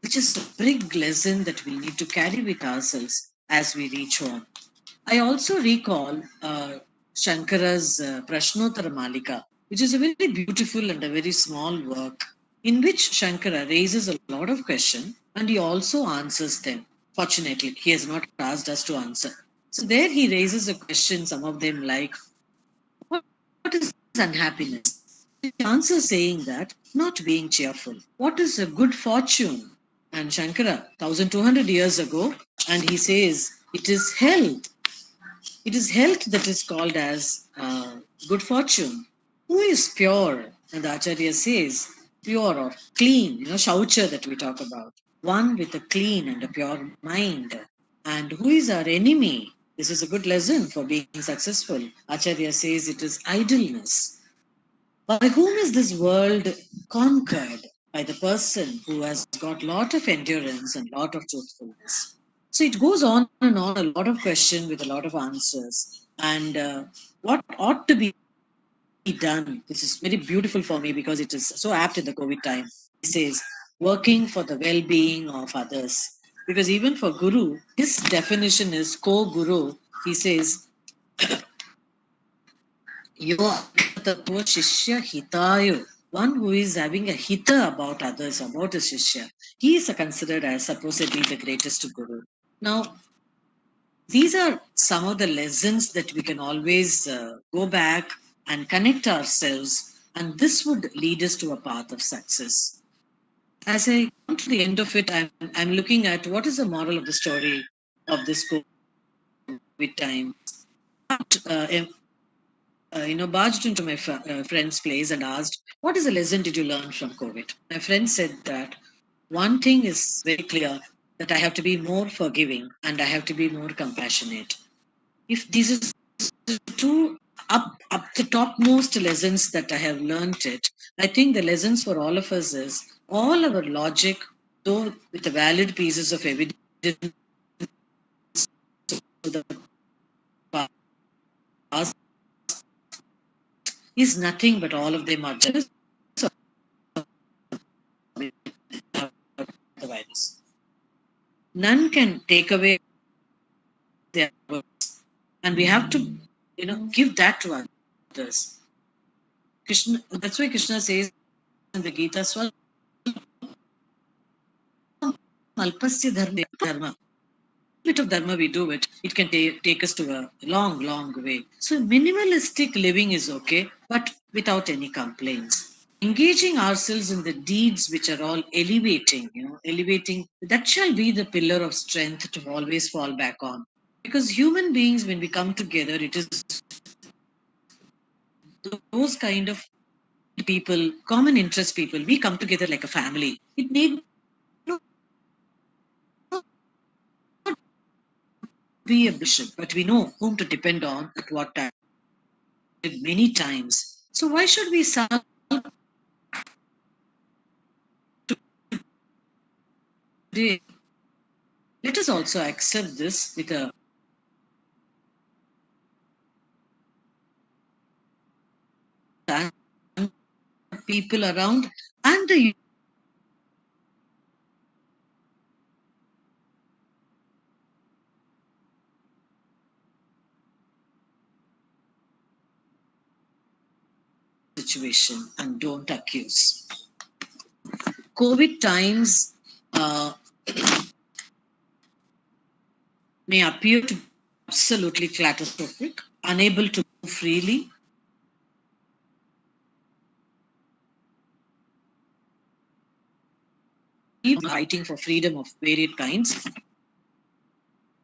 which is a big lesson that we need to carry with ourselves as we reach home. I also recall Shankara's Prashnottara Malika, which is a very beautiful and a very small work in which Shankara raises a lot of questions and he also answers them. Fortunately, he has not asked us to answer. So there he raises a question, some of them like, what is unhappiness? He answers saying that not being cheerful. What is a good fortune? And Shankara, 1200 years ago, and he says, it is health. It is health that is called as good fortune. Who is pure? And the Acharya says, pure or clean, shaucha that we talk about. One with a clean and a pure mind. And who is our enemy? This is a good lesson for being successful. Acharya says it is idleness. By whom is this world conquered? By the person who has got lot of endurance and lot of truthfulness. So it goes on and on, a lot of questions with a lot of answers. And what ought to be done, which is very beautiful for me because it is so apt in the COVID time. He says, working for the well being of others. Because even for Guru, his definition is co Guru. He says, you are the poor Shishya Hitayu, one who is having a hita about others, about his Shishya. He is considered as supposedly the greatest Guru. Now, these are some of the lessons that we can always go back and connect ourselves, and this would lead us to a path of success. As I come to the end of it, I'm looking at what is the moral of the story of this COVID time. Barged into my friend's place and asked, "What is the lesson did you learn from COVID?" My friend said that one thing is very clear, that I have to be more forgiving and I have to be more compassionate. If these are two up the topmost lessons that I have learned it, I think the lessons for all of us is all our logic, though with the valid pieces of evidence of the past, is nothing but all of them are just the virus. None can take away their words, and we have to, give that to others. Krishna, that's why Krishna says in the Gita, Alpasya dharma. Bit of dharma we do it, it can take us to a long, long way. So minimalistic living is okay, but without any complaints. Engaging ourselves in the deeds which are all elevating, that shall be the pillar of strength to always fall back on. Because human beings, when we come together, it is those kind of people, common interest people, we come together like a family. It need not be a bishop, but we know whom to depend on at what time, many times. So why should we start today? Let us also accept this with a people around and the situation, and don't accuse. COVID times may appear to be absolutely catastrophic, unable to move freely. Fighting for freedom of varied kinds.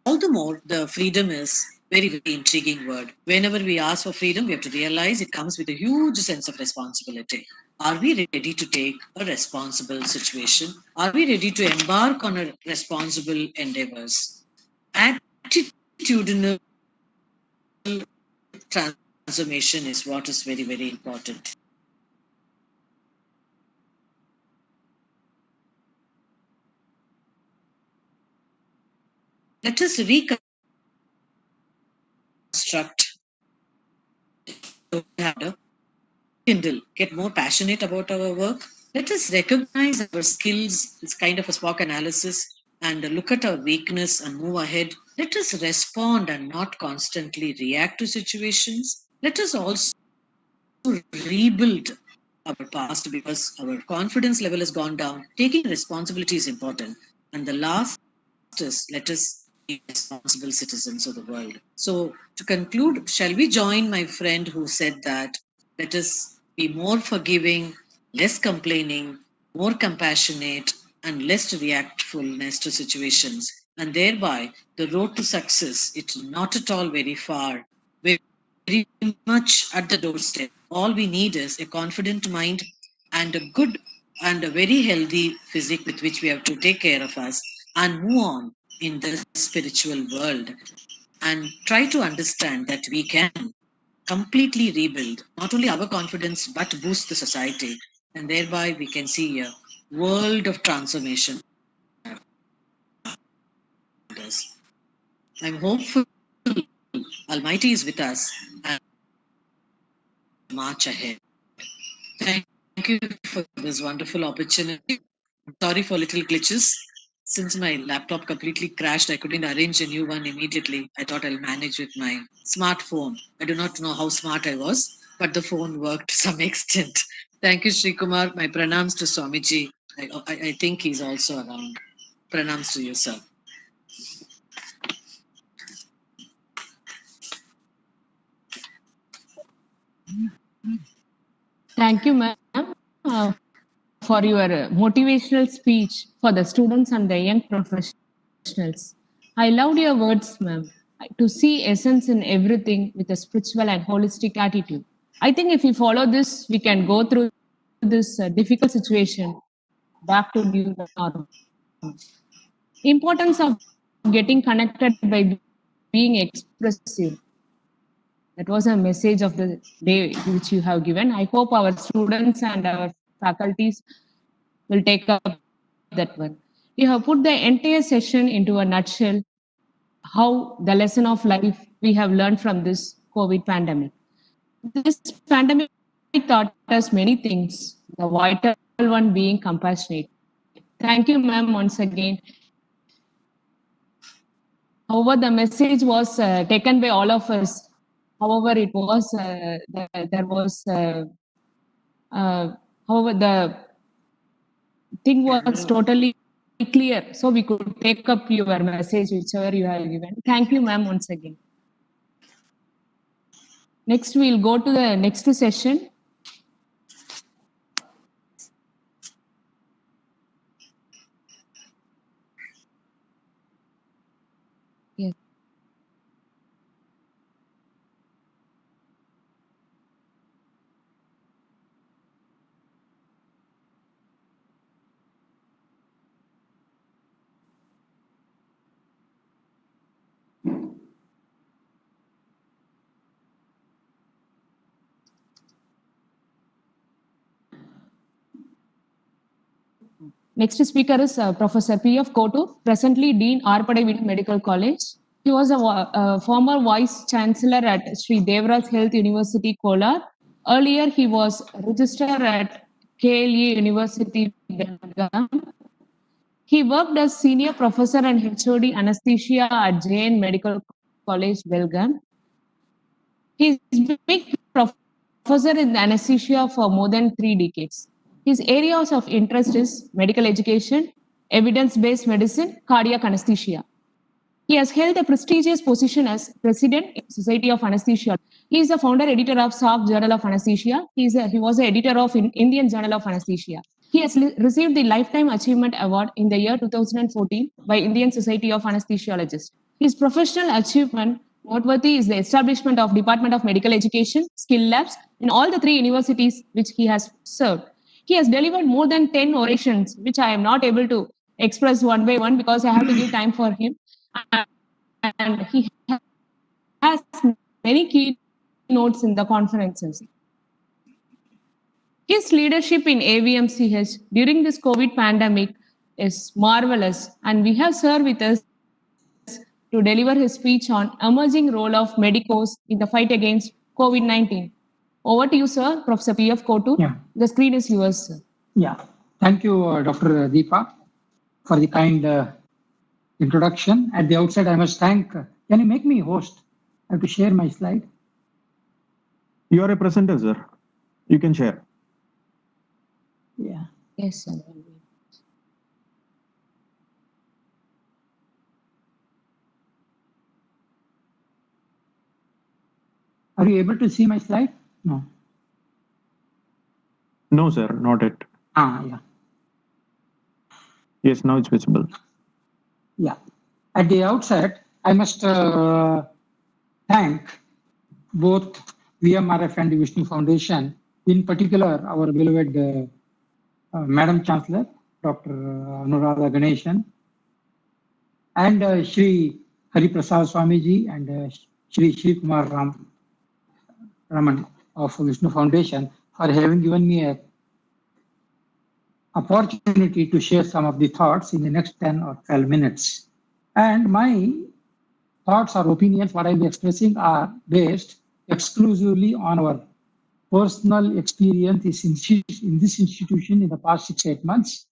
All the more, the freedom is very, very intriguing word. Whenever we ask for freedom, we have to realize it comes with a huge sense of responsibility. Are we ready to take a responsible situation? Are we ready to embark on a responsible endeavors? Attitudinal transformation is what is very, very important. Let us reconstruct, kindle, get more passionate about our work. Let us recognize our skills. It's kind of a SWOT analysis, and look at our weakness and move ahead. Let us respond and not constantly react to situations. Let us also rebuild our past because our confidence level has gone down. Taking responsibility is important. And the last is, let us be responsible citizens of the world. So, to conclude, shall we join my friend who said that let us be more forgiving, less complaining, more compassionate, and less reactfulness to situations. And thereby, the road to success, it's not at all very far, very much at the doorstep. All we need is a confident mind and a good and a very healthy physique with which we have to take care of us and move on in the spiritual world and try to understand that we can completely rebuild not only our confidence but boost the society, and thereby we can see a world of transformation. I'm hopeful Almighty is with us and march ahead. Thank you for this wonderful opportunity. Sorry for little glitches. Since my laptop completely crashed, I couldn't arrange a new one immediately. I thought I'll manage with my smartphone. I do not know how smart I was, but the phone worked to some extent. Thank you, Sri Kumar. My pranams to Swamiji. I think he's also around. Pranams to you, sir. Thank you, ma'am, for your motivational speech for the students and the young professionals. I loved your words, ma'am, to see essence in everything with a spiritual and holistic attitude. I think if we follow this, we can go through this difficult situation back to new normal. Importance of getting connected by being expressive. That was a message of the day which you have given. I hope our students and our faculties will take up that one. You have put the entire session into a nutshell, how the lesson of life we have learned from this COVID pandemic. This pandemic taught us many things, the vital one being compassionate. Thank you, ma'am, once again. However, the message was taken by all of us. However, it was there was however the thing was totally clear, so we could take up your message whichever you have given. Thank you, ma'am, once again. Next, we'll go to the next session. Yes. Next speaker is Professor P.F. Kotu, presently Dean Arpadavid Medical College. He was a former Vice Chancellor at Sri Devraj Health University, Kolar. Earlier, he was Registrar at KLE University, Belgaum. He worked as Senior Professor and HOD Anesthesia at Jain Medical College, Belgaum. He has been professor in anesthesia for more than 3 decades. His areas of interest is medical education, evidence-based medicine, cardiac anesthesia. He has held a prestigious position as president in Society of Anesthesia. He is the founder editor of SARC Journal of Anesthesia. He was the editor of Indian Journal of Anesthesia. He has received the Lifetime Achievement Award in the year 2014 by Indian Society of Anesthesiologists. His professional achievement noteworthy is the establishment of Department of Medical Education, skill labs in all the 3 universities which he has served. He has delivered more than 10 orations, which I am not able to express one by one because I have to give time for him. And he has many keynotes in the conferences. His leadership in AVMCH during this COVID pandemic is marvelous, and we have sir with us to deliver his speech on emerging role of medicos in the fight against COVID-19. Over to you, sir, Professor P.F. Kotu. Yeah. The screen is yours, sir. Yeah. Thank you, Dr. Deepa, for the kind introduction. At the outset, I must thank, can you make me host? I have to share my slide. You are a presenter, sir. You can share. Yeah. Yes, sir. Are you able to see my slide? No. No, sir, not yet. Yeah. Yes, now it's visible. Yeah. At the outset, I must thank both VMRF and the Vishnu Foundation, in particular our beloved Madam Chancellor, Dr. Anuradha Ganeshan, and Shri Hari Prasad Swamiji and Shri Kumar Raman of Vishnu Foundation for having given me a opportunity to share some of the thoughts in the next 10 or 12 minutes. And my thoughts or opinions, what I'll be expressing, are based exclusively on our personal experience in this institution in the past 6-8 months.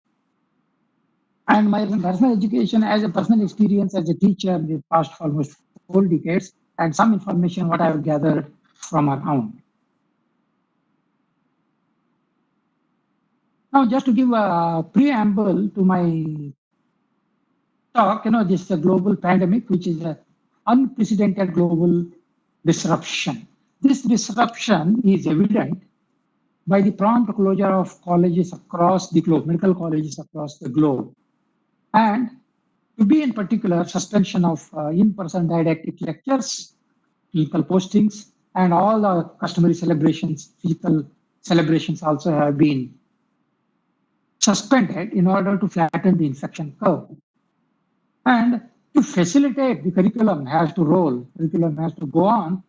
And my personal education as a personal experience as a teacher in the past almost 4 decades, and some information what I have gathered from around. Now, just to give a preamble to my talk, this is a global pandemic, which is an unprecedented global disruption. This disruption is evident by the prompt closure of colleges across the globe, medical colleges across the globe, and to be in particular, suspension of in-person didactic lectures, clinical postings, and all the customary celebrations, physical celebrations also have been suspended in order to flatten the infection curve. And to facilitate, the curriculum has to roll, curriculum has to go on.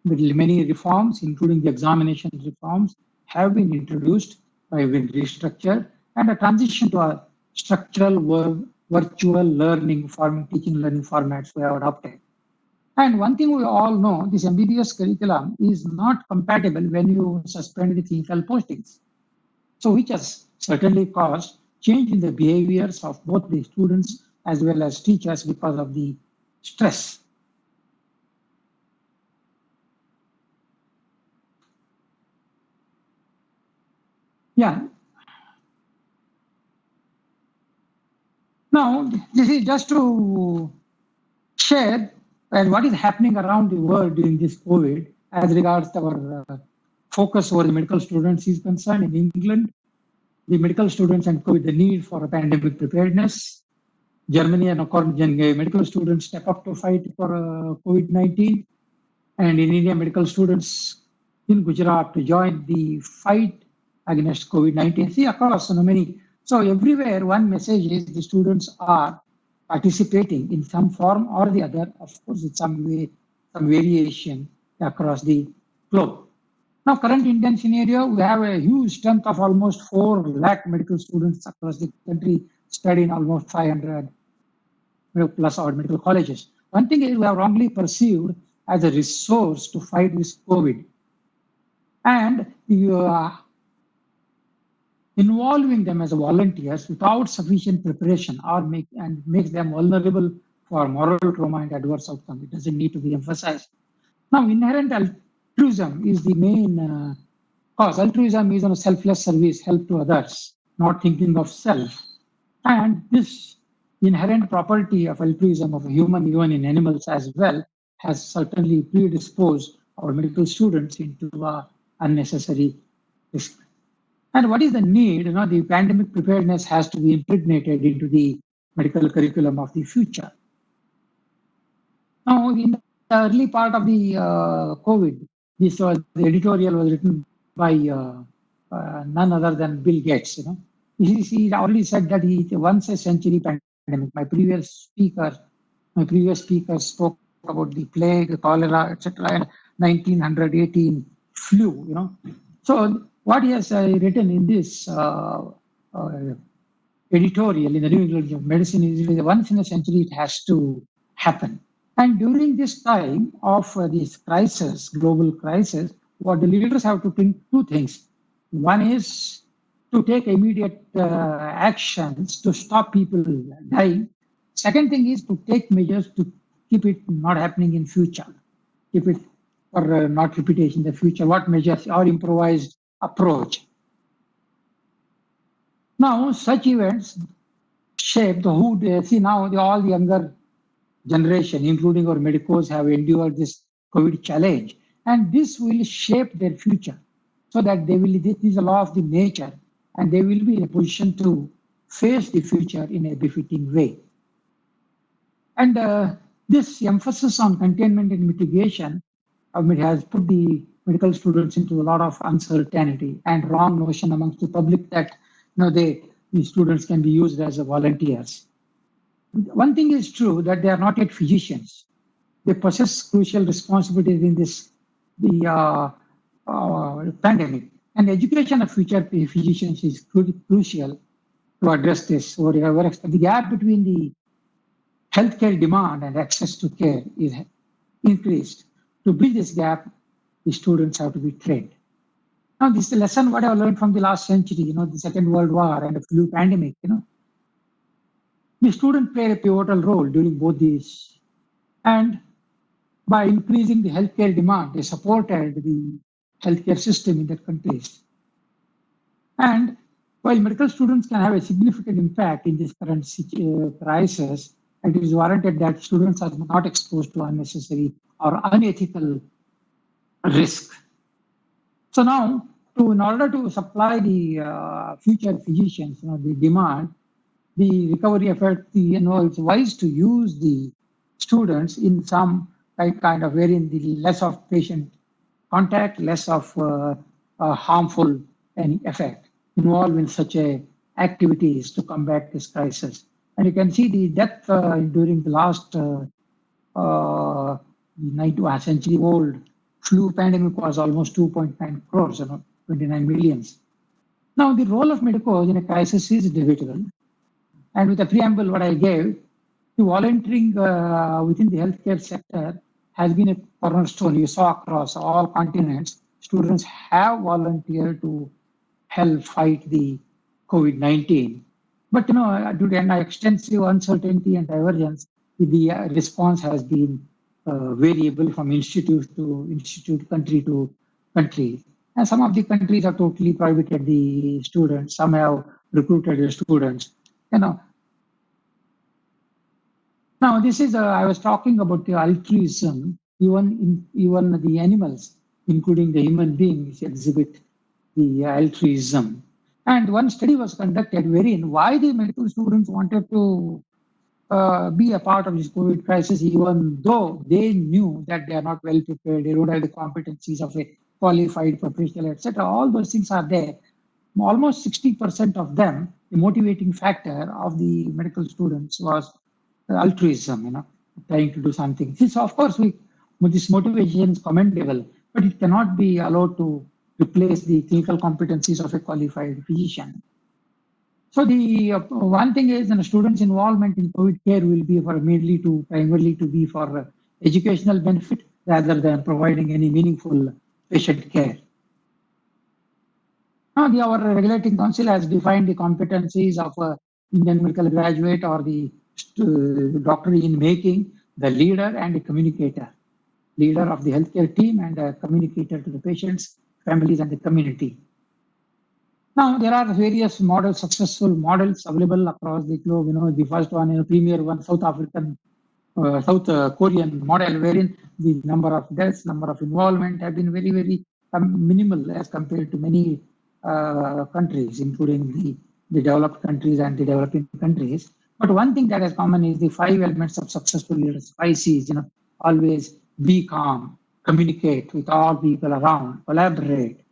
With many reforms, including the examination reforms, have been introduced by being restructured, and a transition to a structural virtual learning teaching learning formats we have adopted. And one thing we all know, this MBBS curriculum is not compatible when you suspend the clinical postings. So which has certainly caused change in the behaviors of both the students as well as teachers because of the stress. Yeah. Now, this is just to share what is happening around the world during this COVID as regards our focus over the medical students is concerned. In England, the medical students and COVID, the need for a pandemic preparedness. Germany and medical students step up to fight for COVID-19. And in India, medical students in Gujarat to join the fight against COVID-19. See, across many. So everywhere, one message is the students are participating in some form or the other, of course, in some way, some variation across the globe. Now, current Indian scenario, we have a huge strength of almost 4 lakh medical students across the country studying almost 500 plus our medical colleges. One thing is we are wrongly perceived as a resource to fight with COVID. And involving them as volunteers without sufficient preparation makes them vulnerable for moral trauma and adverse outcome. It doesn't need to be emphasized. Now, inherent altruism is the main cause. Altruism is a selfless service, help to others, not thinking of self. And this inherent property of altruism of a human, even in animals as well, has certainly predisposed our medical students into unnecessary risk. And what is the need? The pandemic preparedness has to be impregnated into the medical curriculum of the future. Now, in the early part of the COVID, the editorial was written by none other than Bill Gates. He already said that it's a once a century pandemic. My previous speaker spoke about the plague, cholera, etc., and 1918 flu. So what he has written in this editorial in the New England Journal of Medicine is once in a century it has to happen. And during this time of this crisis, global crisis, what the leaders have to think 2 things. One is to take immediate actions to stop people dying. Second thing is to take measures to keep it not happening in future, keep it for not repetition in the future. What measures or improvised approach? Now, such events shape all the younger generation, including our medicos, have endured this COVID challenge, and this will shape their future so that this is a law of the nature, and they will be in a position to face the future in a befitting way. And this emphasis on containment and mitigation has put the medical students into a lot of uncertainty and wrong notion amongst the public that the students can be used as volunteers. One thing is true that they are not yet physicians. They possess crucial responsibilities in the pandemic. And education of future physicians is crucial to address this. The gap between the healthcare demand and access to care is increased. To bridge this gap, the students have to be trained. Now, this is a lesson what I learned from the last century, the Second World War and the flu pandemic, The student played a pivotal role during both these. And by increasing the healthcare demand, they supported the healthcare system in their countries. And while medical students can have a significant impact in this current crisis, it is warranted that students are not exposed to unnecessary or unethical risk. So now, in order to supply the future physicians, the demand, the recovery effort, it's wise to use the students in some kind of wherein the less of patient contact, less of harmful any effect involved in such activities to combat this crisis. And you can see the death during the last 19th century old flu pandemic was almost 2.9 crores, 29 millions. Now, the role of medicos in a crisis is debatable. And with the preamble what I gave, the volunteering within the healthcare sector has been a cornerstone. You saw across all continents, students have volunteered to help fight the COVID-19. But due to an extensive uncertainty and divergence, the response has been variable from institute to institute, country to country. And some of the countries have totally prohibited the students. Some have recruited the students. Now this is I was talking about the altruism. Even the animals, including the human beings, exhibit the altruism. And one study was conducted wherein why the medical students wanted to be a part of this COVID crisis, even though they knew that they are not well prepared, they don't have the competencies of a qualified professional, etc. All those things are there. Almost 60% of them, the motivating factor of the medical students was altruism, trying to do something. This, of course, this motivation is commendable, but it cannot be allowed to replace the clinical competencies of a qualified physician. So the one thing is, students' involvement in COVID care will be primarily to be for educational benefit rather than providing any meaningful patient care. Now, our regulating council has defined the competencies of an Indian medical graduate or the doctor in making, the leader and the communicator, leader of the healthcare team and a communicator to the patients, families, and the community. Now, there are various successful models available across the globe. The first one, premier one, South Korean model, wherein the number of deaths, number of involvement have been very, very minimal as compared to many countries, including the developed countries and the developing countries. But one thing that is common is the 5 elements of successful leaders, 5 C's, always be calm, communicate with all people around, collaborate,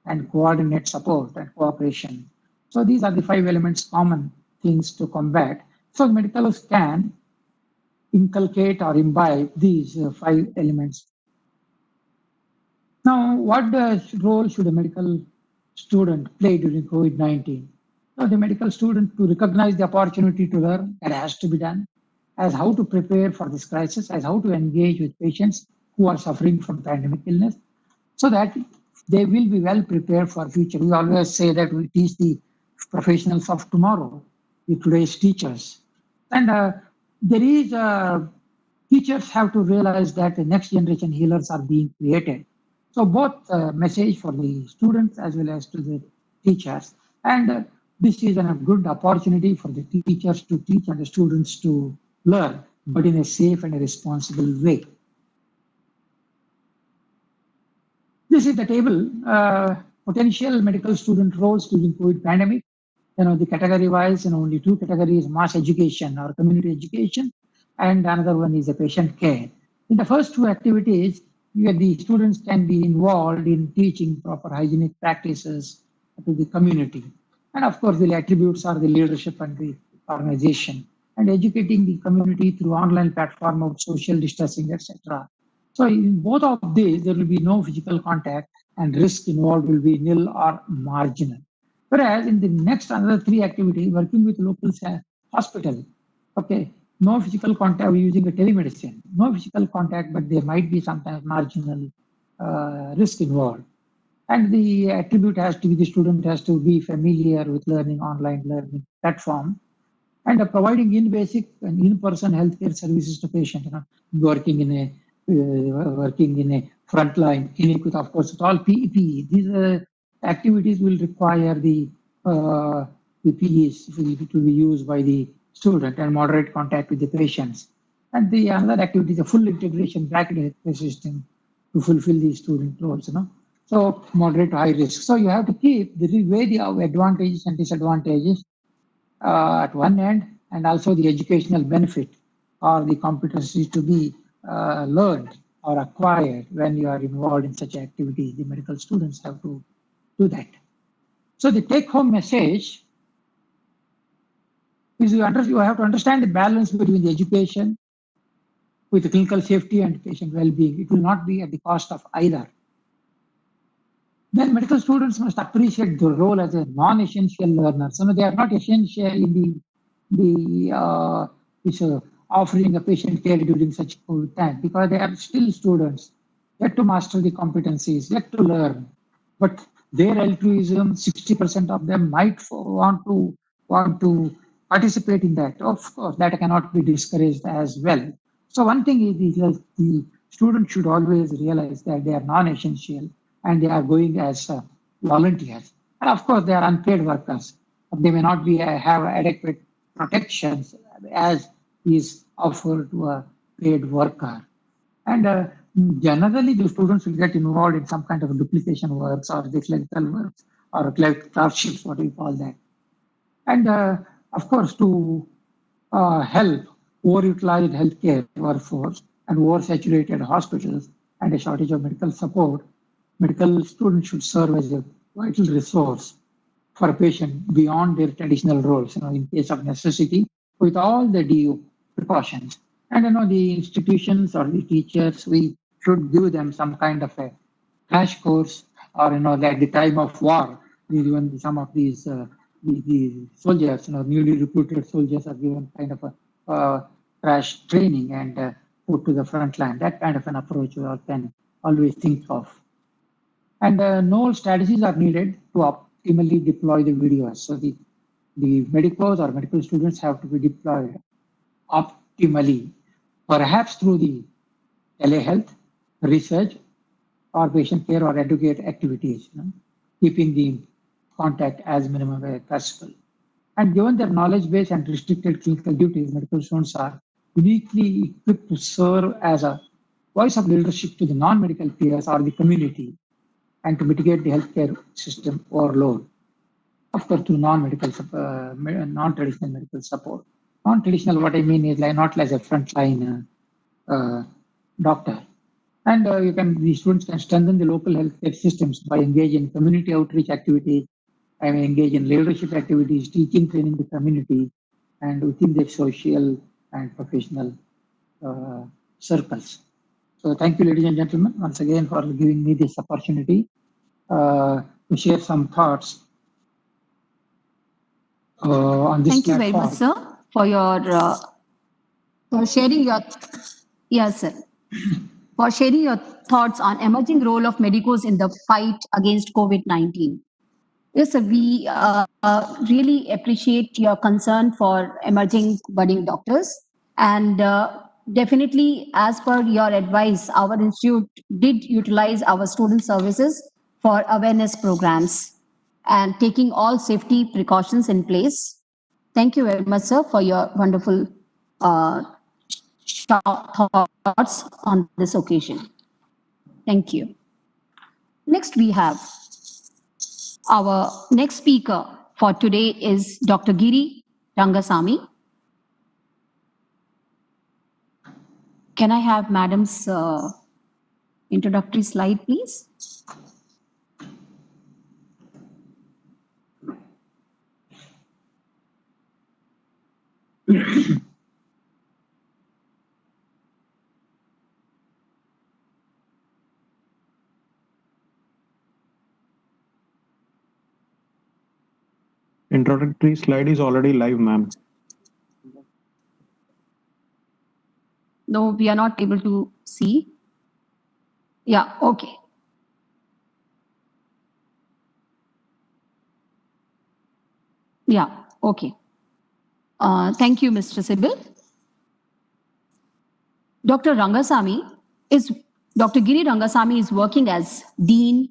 and coordinate support and cooperation. So these are the 5 elements, common things to combat. So medicals can inculcate or imbibe these 5 elements. Now, what role should a medical student play during COVID-19? So the medical student, to recognize the opportunity to learn, that has to be done, as how to prepare for this crisis, as how to engage with patients who are suffering from pandemic illness, so that they will be well prepared for future. We always say that we teach the professionals of tomorrow, the today's teachers. And teachers have to realize that the next generation healers are being created. So both message for the students as well as to the teachers. And this is a good opportunity for the teachers to teach and the students to learn, but in a safe and a responsible way. This is the table, potential medical student roles during COVID pandemic. The category wise, only 2 categories, mass education or community education, and another one is a patient care. In the first 2 activities, the students can be involved in teaching proper hygienic practices to the community. And of course, the attributes are the leadership and the organization, and educating the community through online platform of social distancing, etc. So in both of these, there will be no physical contact and risk involved will be nil or marginal. Whereas in the next another 3 activities, working with local hospital, okay, no physical contact, we're using a telemedicine, no physical contact, but there might be sometimes marginal risk involved. And the attribute has to be the student has to be familiar with learning online learning platform and providing in basic and in-person healthcare services to patients. Working in a frontline clinic with, of course, with all PPE. These activities will require the PPEs to be used by the student and moderate contact with the patients. And the another activity is a full integration back into the healthcare system to fulfill the student roles. So moderate to high risk. So you have to keep the way the advantages and disadvantages at one end, and also the educational benefit or the competencies to be learned or acquired when you are involved in such activities. The medical students have to do that. So the take-home message is you have to understand the balance between the education with the clinical safety and patient well-being. It will not be at the cost of either. Then medical students must appreciate their role as a non-essential learner. So they are not essential in offering a patient care during such COVID time because they are still students, yet to master the competencies, yet to learn. But their altruism, 60% of them might want to participate in that. Of course, that cannot be discouraged as well. So one thing is the student should always realize that they are non-essential and they are going as volunteers. And of course, they are unpaid workers. They may not have adequate protections as is offered to a paid worker. And generally, the students will get involved in some kind of duplication works or the clerical works or clerkships, what we call that. And of course, to help overutilized healthcare workforce and oversaturated hospitals and a shortage of medical support, medical students should serve as a vital resource for a patient beyond their traditional roles, in case of necessity, with all the due precautions. And the institutions or the teachers, we should give them some kind of a crash course, or at the time of war, even some of these the soldiers, newly recruited soldiers are given kind of a crash training and put to the front line. That kind of an approach we all can always think of. And no strategies are needed to optimally deploy the videos. So the medicos or medical students have to be deployed optimally, perhaps through the telehealth, research, or patient care or educate activities, keeping the contact as minimum as possible. And given their knowledge base and restricted clinical duties, medical students are uniquely equipped to serve as a voice of leadership to the non-medical peers or the community and to mitigate the healthcare system overload. Of course, through non-traditional medical support. Non-traditional, what I mean is not like a frontline doctor. And the students can strengthen the local healthcare systems by engaging in community outreach activities, engage in leadership activities, teaching, training the community, and within their social and professional circles. So thank you, ladies and gentlemen, once again for giving me this opportunity to share some thoughts on this Thank you platform. very much, sir, for sharing your for sharing your thoughts on emerging role of medicos in the fight against COVID-19. Yes, sir, we really appreciate your concern for emerging budding doctors. And definitely, as per your advice, our institute did utilize our student services for awareness programs and taking all safety precautions in place. Thank you very much, sir, for your wonderful thoughts on this occasion. Thank you. Next, we have our next speaker for today is Dr. Giri Rangasamy. Can I have Madam's introductory slide, please? Introductory slide is already live, ma'am. No, we are not able to see. Yeah, okay. Yeah, okay. Thank you, Mr. Sibyl. Dr. Rangasamy is Dr. Giri Rangasamy is working as Dean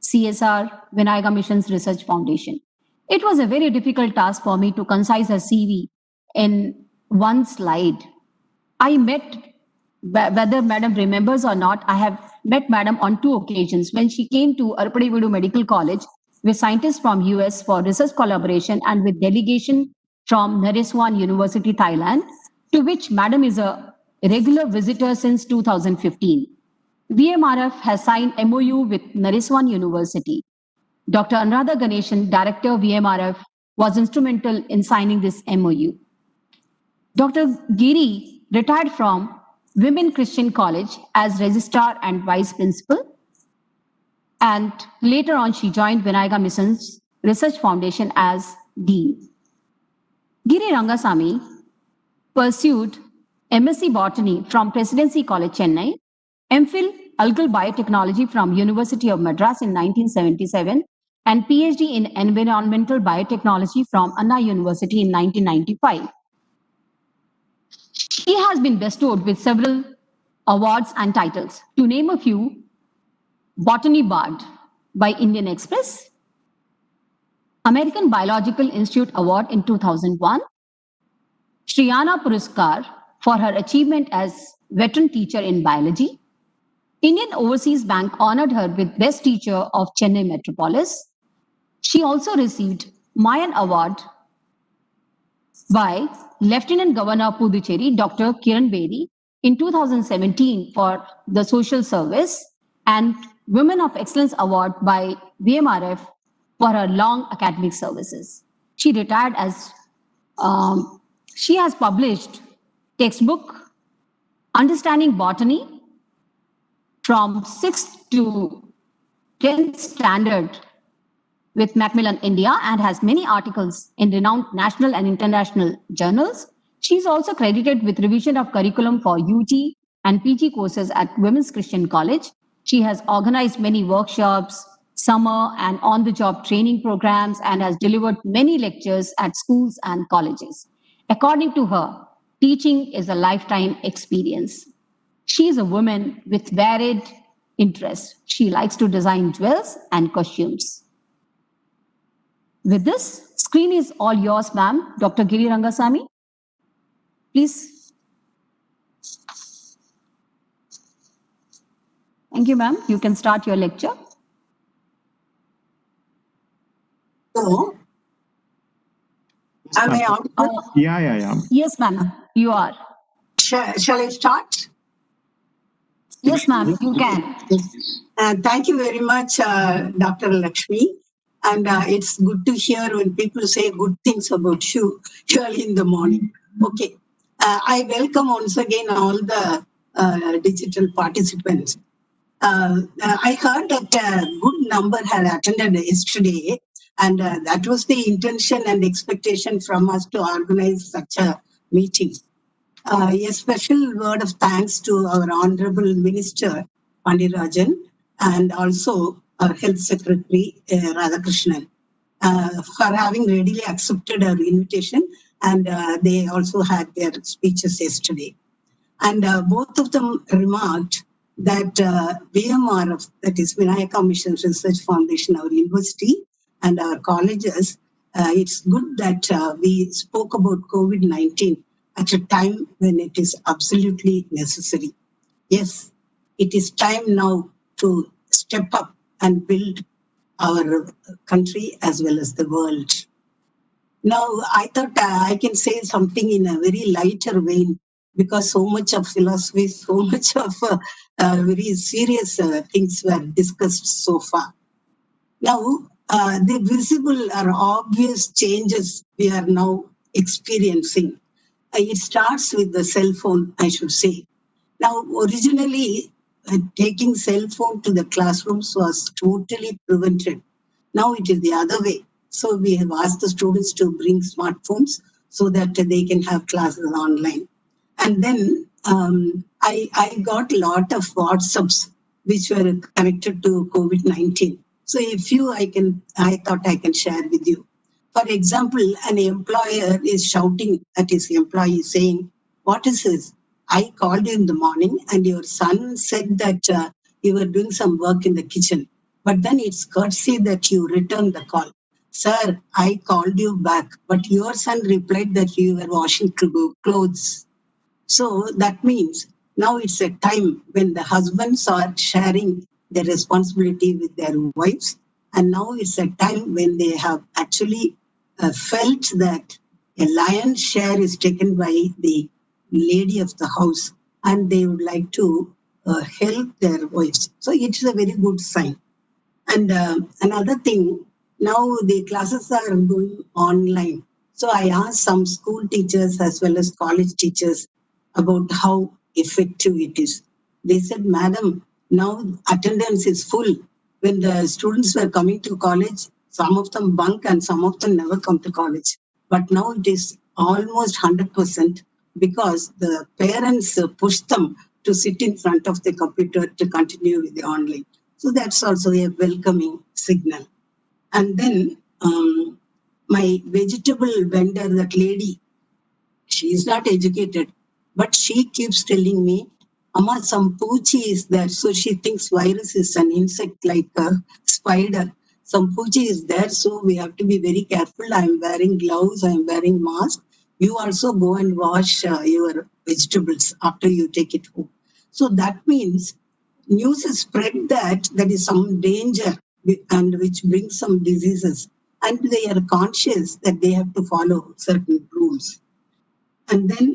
CSR Vinayaga Missions Research Foundation. It was a very difficult task for me to concise her CV in one slide. I met, whether Madam remembers or not, I have met Madam on 2 occasions when she came to Arpadevidu Medical College with scientists from US for research collaboration and with delegation from Naresuan University, Thailand, to which Madam is a regular visitor since 2015. VMRF has signed MOU with Naresuan University. Dr. Anuradha Ganeshan, Director VMRF, was instrumental in signing this MOU. Dr. Giri retired from Women Christian College as Registrar and Vice Principal. And later on, she joined Vinayaga Missions Research Foundation as Dean. Giri Rangasamy pursued MSc Botany from Presidency College, Chennai, MPhil Algal Biotechnology from University of Madras in 1977, and PhD in Environmental Biotechnology from Anna University in 1995. She has been bestowed with several awards and titles. To name a few, Botany Bard by Indian Express, American Biological Institute Award in 2001, Shriyana Puraskar for her achievement as veteran teacher in biology. Indian Overseas Bank honored her with Best Teacher of Chennai Metropolis. She also received Mayan Award by Lieutenant Governor Puducherry, Dr. Kiran Bedi, in 2017 for the social service, and Women of Excellence Award by VMRF for her long academic services. She retired as she has published textbook Understanding Botany from 6th to 10th standard with Macmillan India and has many articles in renowned national and international journals. She is also credited with revision of curriculum for UG and PG courses at Women's Christian College. She has organized many workshops, summer and on-the-job training programs, and has delivered many lectures at schools and colleges. According to her, teaching is a lifetime experience. She is a woman with varied interests. She likes to design jewels and costumes. With this, screen is all yours, ma'am. Dr. Giri Rangasamy, please. Thank you, ma'am. You can start your lecture. So, am I audible? Yeah. Yes, ma'am, you are. Shall I start? Yes, ma'am, you can. Thank you very much, Dr. Lakshmi. And it's good to hear when people say good things about you early in the morning. Okay. I welcome once again all the digital participants. I heard that a good number had attended yesterday, and that was the intention and expectation from us to organize such a meeting. A special word of thanks to our Honorable Minister Pandirajan and also our Health Secretary Radhakrishnan for having readily accepted our invitation, and they also had their speeches yesterday. And both of them remarked that VMRF, that is Vinayaka Missions Research Foundation, our university and our colleges, it's good that we spoke about COVID-19 at a time when it is absolutely necessary. Yes, it is time now to step up and build our country as well as the world. Now, I thought I can say something in a very lighter vein because so much of philosophy, so much of very serious things were discussed so far. Now, the visible or obvious changes we are now experiencing. It starts with the cell phone, I should say. Now, originally, taking cell phone to the classrooms was totally prevented. Now it is the other way. So we have asked the students to bring smartphones so that they can have classes online. And then I got a lot of WhatsApps which were connected to COVID-19. So a few I thought I can share with you. For example, an employer is shouting at his employee saying, "What is this? I called you in the morning and your son said that you were doing some work in the kitchen. But then it's courtesy that you returned the call. Sir, I called you back, but your son replied that you were washing clothes." So that means now it's a time when the husbands are sharing their responsibility with their wives. And now it's a time when they have actually felt that a lion's share is taken by the lady of the house and they would like to help their wives. So it's a very good sign. And another thing, now the classes are going online. So I asked some school teachers as well as college teachers about how effective it is. They said, "Madam, now attendance is full. When the students were coming to college, some of them bunk and some of them never come to college. But now it is almost 100% because the parents push them to sit in front of the computer to continue with the online." So that's also a welcoming signal. And then my vegetable vendor, that lady, she is not educated, but she keeps telling me, "Amma, some poochie is there." So she thinks virus is an insect like a spider. Some poochie is there, so we have to be very careful. I'm wearing gloves, I'm wearing mask. You also go and wash your vegetables after you take it home. So that means news is spread that there is some danger and which brings some diseases, and they are conscious that they have to follow certain rules. And then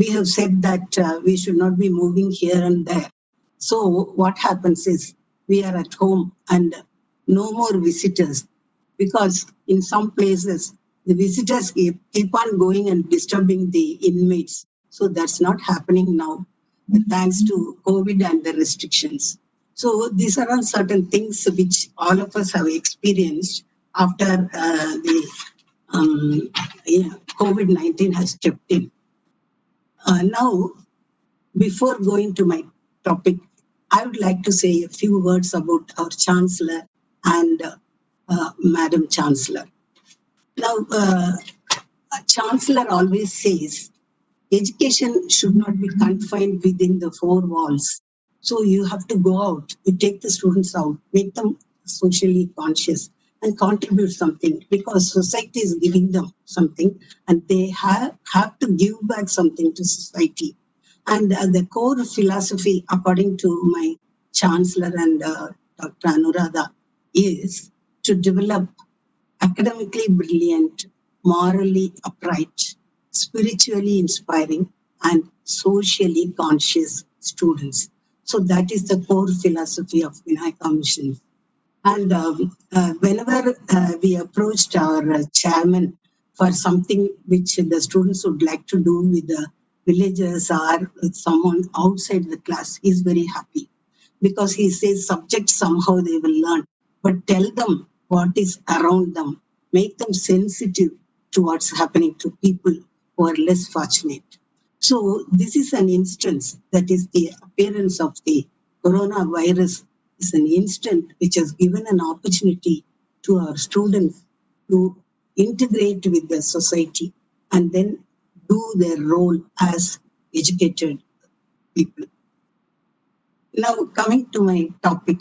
we have said that we should not be moving here and there. So what happens is we are at home and no more visitors, because in some places the visitors keep on going and disturbing the inmates. So that's not happening now, thanks to COVID and the restrictions. So these are all certain things which all of us have experienced after the COVID-19 has stepped in. Now, before going to my topic, I would like to say a few words about our Chancellor and Madam Chancellor. Now, Chancellor always says education should not be confined within the four walls. So you have to go out, you take the students out, make them socially conscious and contribute something, because society is giving them something and they have to give back something to society. And the core philosophy, according to my Chancellor and Dr. Anuradha, is to develop academically brilliant, morally upright, spiritually inspiring, and socially conscious students. So that is the core philosophy of Vinayaka Mission. And whenever we approached our chairman for something which the students would like to do with the villagers or with someone outside the class, he's very happy, because he says subject somehow they will learn, but tell them what is around them, make them sensitive to what's happening to people who are less fortunate. So this is an instance, that is the appearance of the coronavirus is an instant which has given an opportunity to our students to integrate with the society and then do their role as educated people. Now, coming to my topic,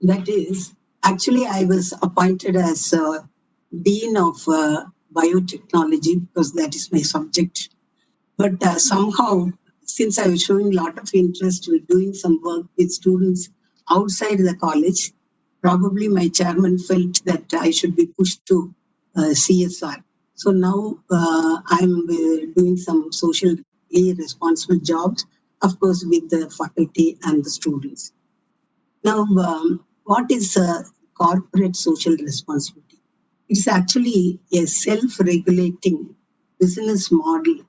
that is, actually I was appointed as Dean of Biotechnology because that is my subject. But somehow, since I was showing a lot of interest with doing some work with students outside the college, probably my chairman felt that I should be pushed to CSR. So now I'm doing some socially responsible jobs, of course, with the faculty and the students. Now, what is corporate social responsibility? It's actually a self-regulating business model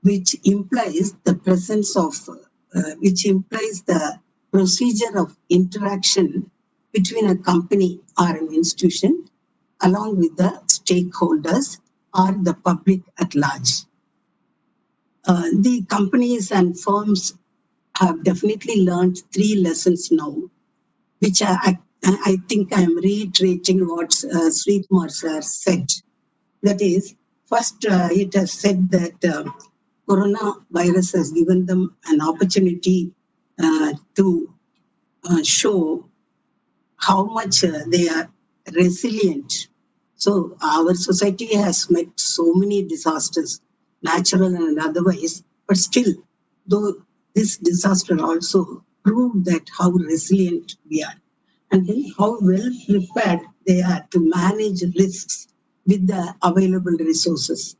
which implies the presence of, which implies the procedure of interaction between a company or an institution along with the stakeholders or the public at large. The companies and firms have definitely learned three lessons now, which I think I am reiterating what Sri Kumar sir said. That is, first it has said that coronavirus has given them an opportunity to show how much they are resilient. So our society has met so many disasters, natural and otherwise, but still, though this disaster also proved that how resilient we are, and then how well prepared they are to manage risks with the available resources.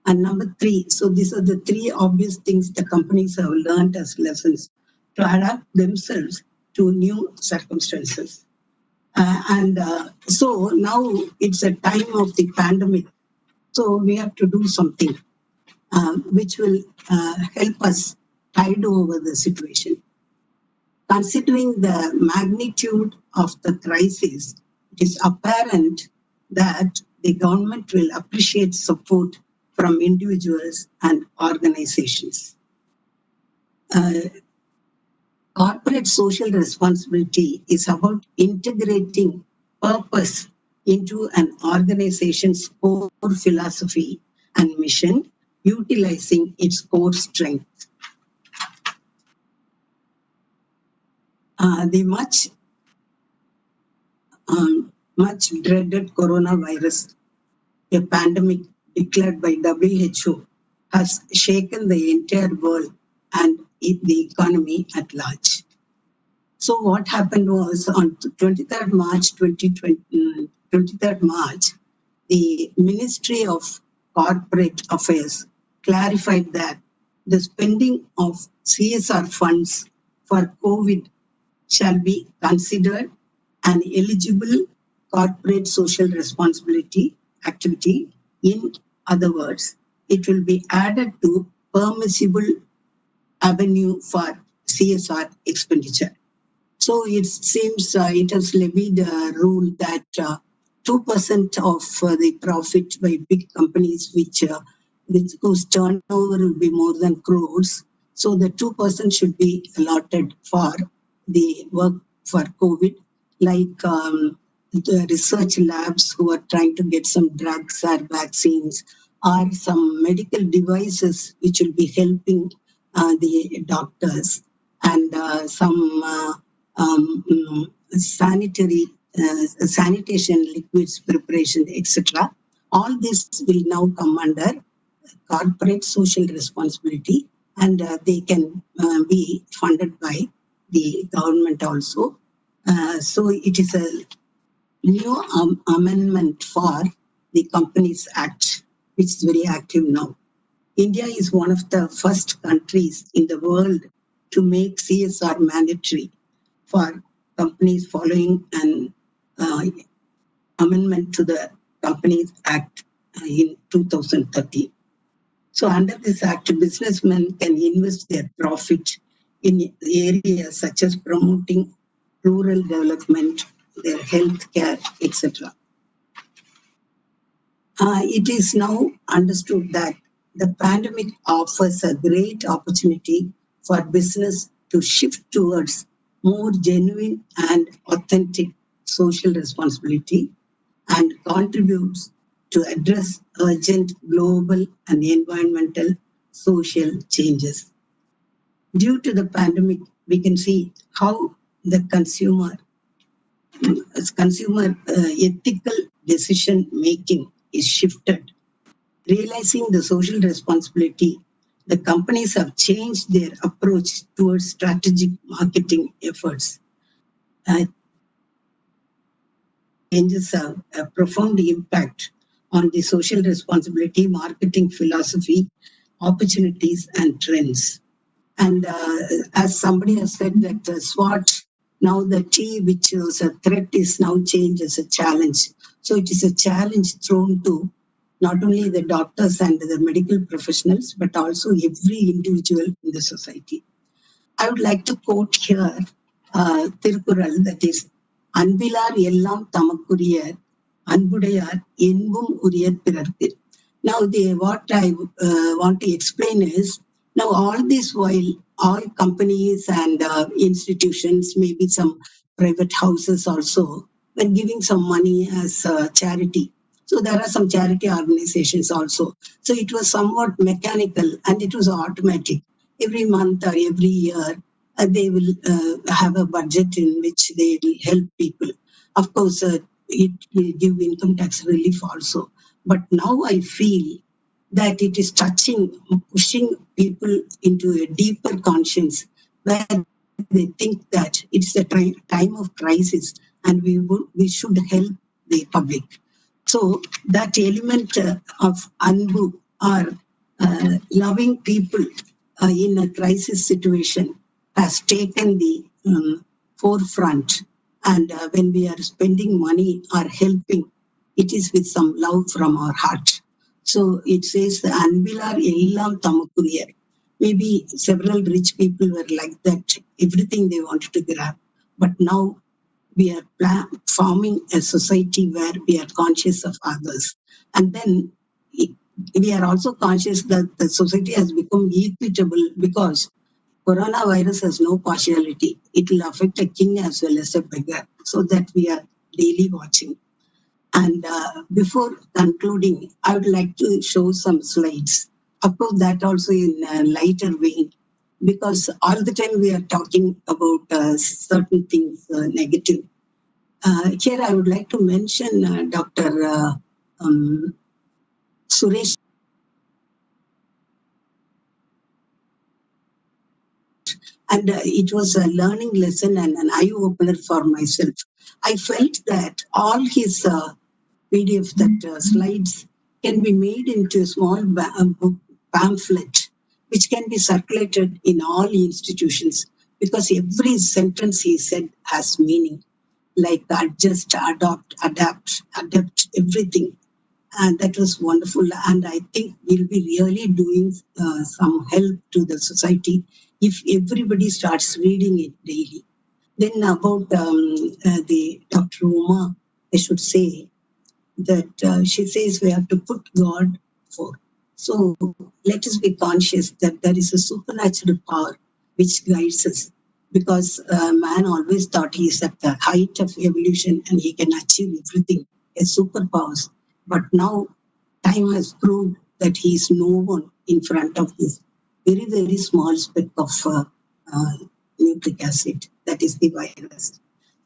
And number three, so these are the three obvious things the companies have learned as lessons to adapt themselves to new circumstances. So now it's a time of the pandemic. So we have to do something which will help us tide over the situation. Considering the magnitude of the crisis, it is apparent that the government will appreciate support from individuals and organizations. Corporate social responsibility is about integrating purpose into an organization's core philosophy and mission, utilizing its core strength. The much dreaded coronavirus, a pandemic declared by WHO, has shaken the entire world and the economy at large. So what happened was on 23rd March 2020, 23rd March, the Ministry of Corporate Affairs clarified that the spending of CSR funds for COVID shall be considered an eligible corporate social responsibility activity. In other words, it will be added to permissible avenue for CSR expenditure. So it seems it has levied a rule that 2% of the profit by big companies whose turnover will be more than crores. So the 2% should be allotted for the work for COVID, like the research labs who are trying to get some drugs or vaccines, or some medical devices which will be helping the doctors, and some sanitation liquids preparation, etc. All this will now come under corporate social responsibility, and they can be funded by the government also. So it is a new amendment for the Companies Act, which is very active now. India is one of the first countries in the world to make CSR mandatory for companies following an amendment to the Companies Act in 2013. So under this act, businessmen can invest their profit in areas such as promoting rural development, their health care, etc. It is now understood that the pandemic offers a great opportunity for business to shift towards more genuine and authentic social responsibility and contributes to address urgent global and environmental social changes. Due to the pandemic, we can see how the consumer ethical decision making is shifted. Realizing the social responsibility, the companies have changed their approach towards strategic marketing efforts. Changes have a profound impact on the social responsibility, marketing philosophy, opportunities, and trends. And as somebody has said that SWOT, now the T, which was a threat, is now changed as a challenge. So it is a challenge thrown to not only the doctors and the medical professionals, but also every individual in the society. I would like to quote here Tirkural, that is, Anbilar Ellam Tamakuriyar, Anbudayar Envum Uriyar Pirarku. Now, what I want to explain is, now all this while all companies and institutions, maybe some private houses also were giving some money as charity. So there are some charity organizations also. So it was somewhat mechanical and it was automatic. Every month or every year, they will have a budget in which they will help people. Of course, it will give income tax relief also. But now I feel that it is pushing people into a deeper conscience where they think that it's a time of crisis and we should help the public. So that element of anbu or loving people in a crisis situation has taken the forefront. And when we are spending money or helping, it is with some love from our heart. So it says, Anbilar Ellam Tamakuriyar. Maybe several rich people were like that, everything they wanted to grab. But now we are forming a society where we are conscious of others. And then we are also conscious that the society has become equitable because coronavirus has no partiality. It will affect a king as well as a beggar. So that we are daily watching. And before concluding, I would like to show some slides. Of course, that also in a lighter vein, because all the time we are talking about certain things negative. Here, I would like to mention Dr. Suresh. And it was a learning lesson and an eye-opener for myself. I felt that all his PDF, that slides can be made into a small pamphlet, which can be circulated in all institutions, because every sentence he said has meaning, like adjust, adopt, adapt, everything. And that was wonderful. And I think we'll be really doing some help to the society if everybody starts reading it daily. Then about the Dr. Uma, I should say that she says we have to put God for. So let us be conscious that there is a supernatural power which guides us, because man always thought he is at the height of evolution and he can achieve everything, a superpowers. But now time has proved that he is no one in front of this very, very small speck of nucleic acid, that is the virus.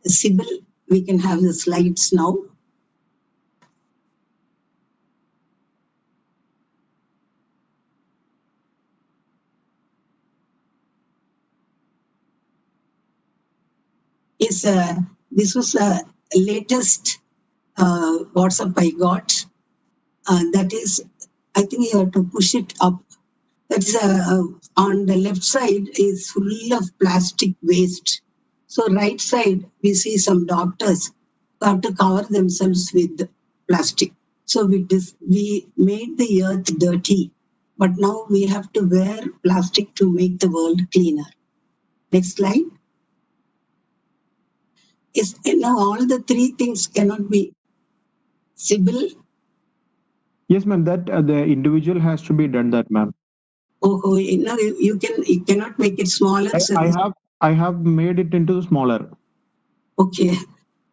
Sybil, we can have the slides now. Yes, this was the latest WhatsApp I got. That is, I think you have to push it up. That's on the left side is full of plastic waste. So right side, we see some doctors who have to cover themselves with plastic. So we made the earth dirty, but now we have to wear plastic to make the world cleaner. Next slide. Is now all the three things cannot be Sybil. Yes, ma'am. That the individual has to be done that, ma'am. Oh, you cannot make it smaller. I have made it into the smaller. Okay,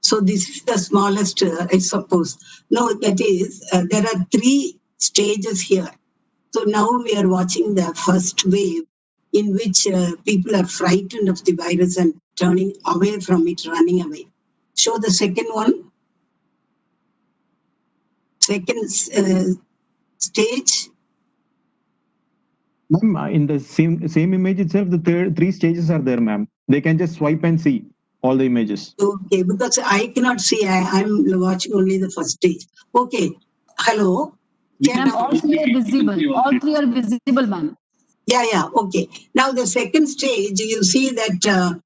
so this is the smallest, I suppose. No, that is there are three stages here. So now we are watching the first wave, in which people are frightened of the virus and turning away from it, running away. Show the second one. Second stage. Ma'am, in the same image itself, the three stages are there, ma'am. They can just swipe and see all the images. Okay, because I cannot see. I'm watching only the first stage. Okay. Hello. Ma'am, all three are visible. All three are visible, ma'am. Yeah. Okay. Now the second stage, you see that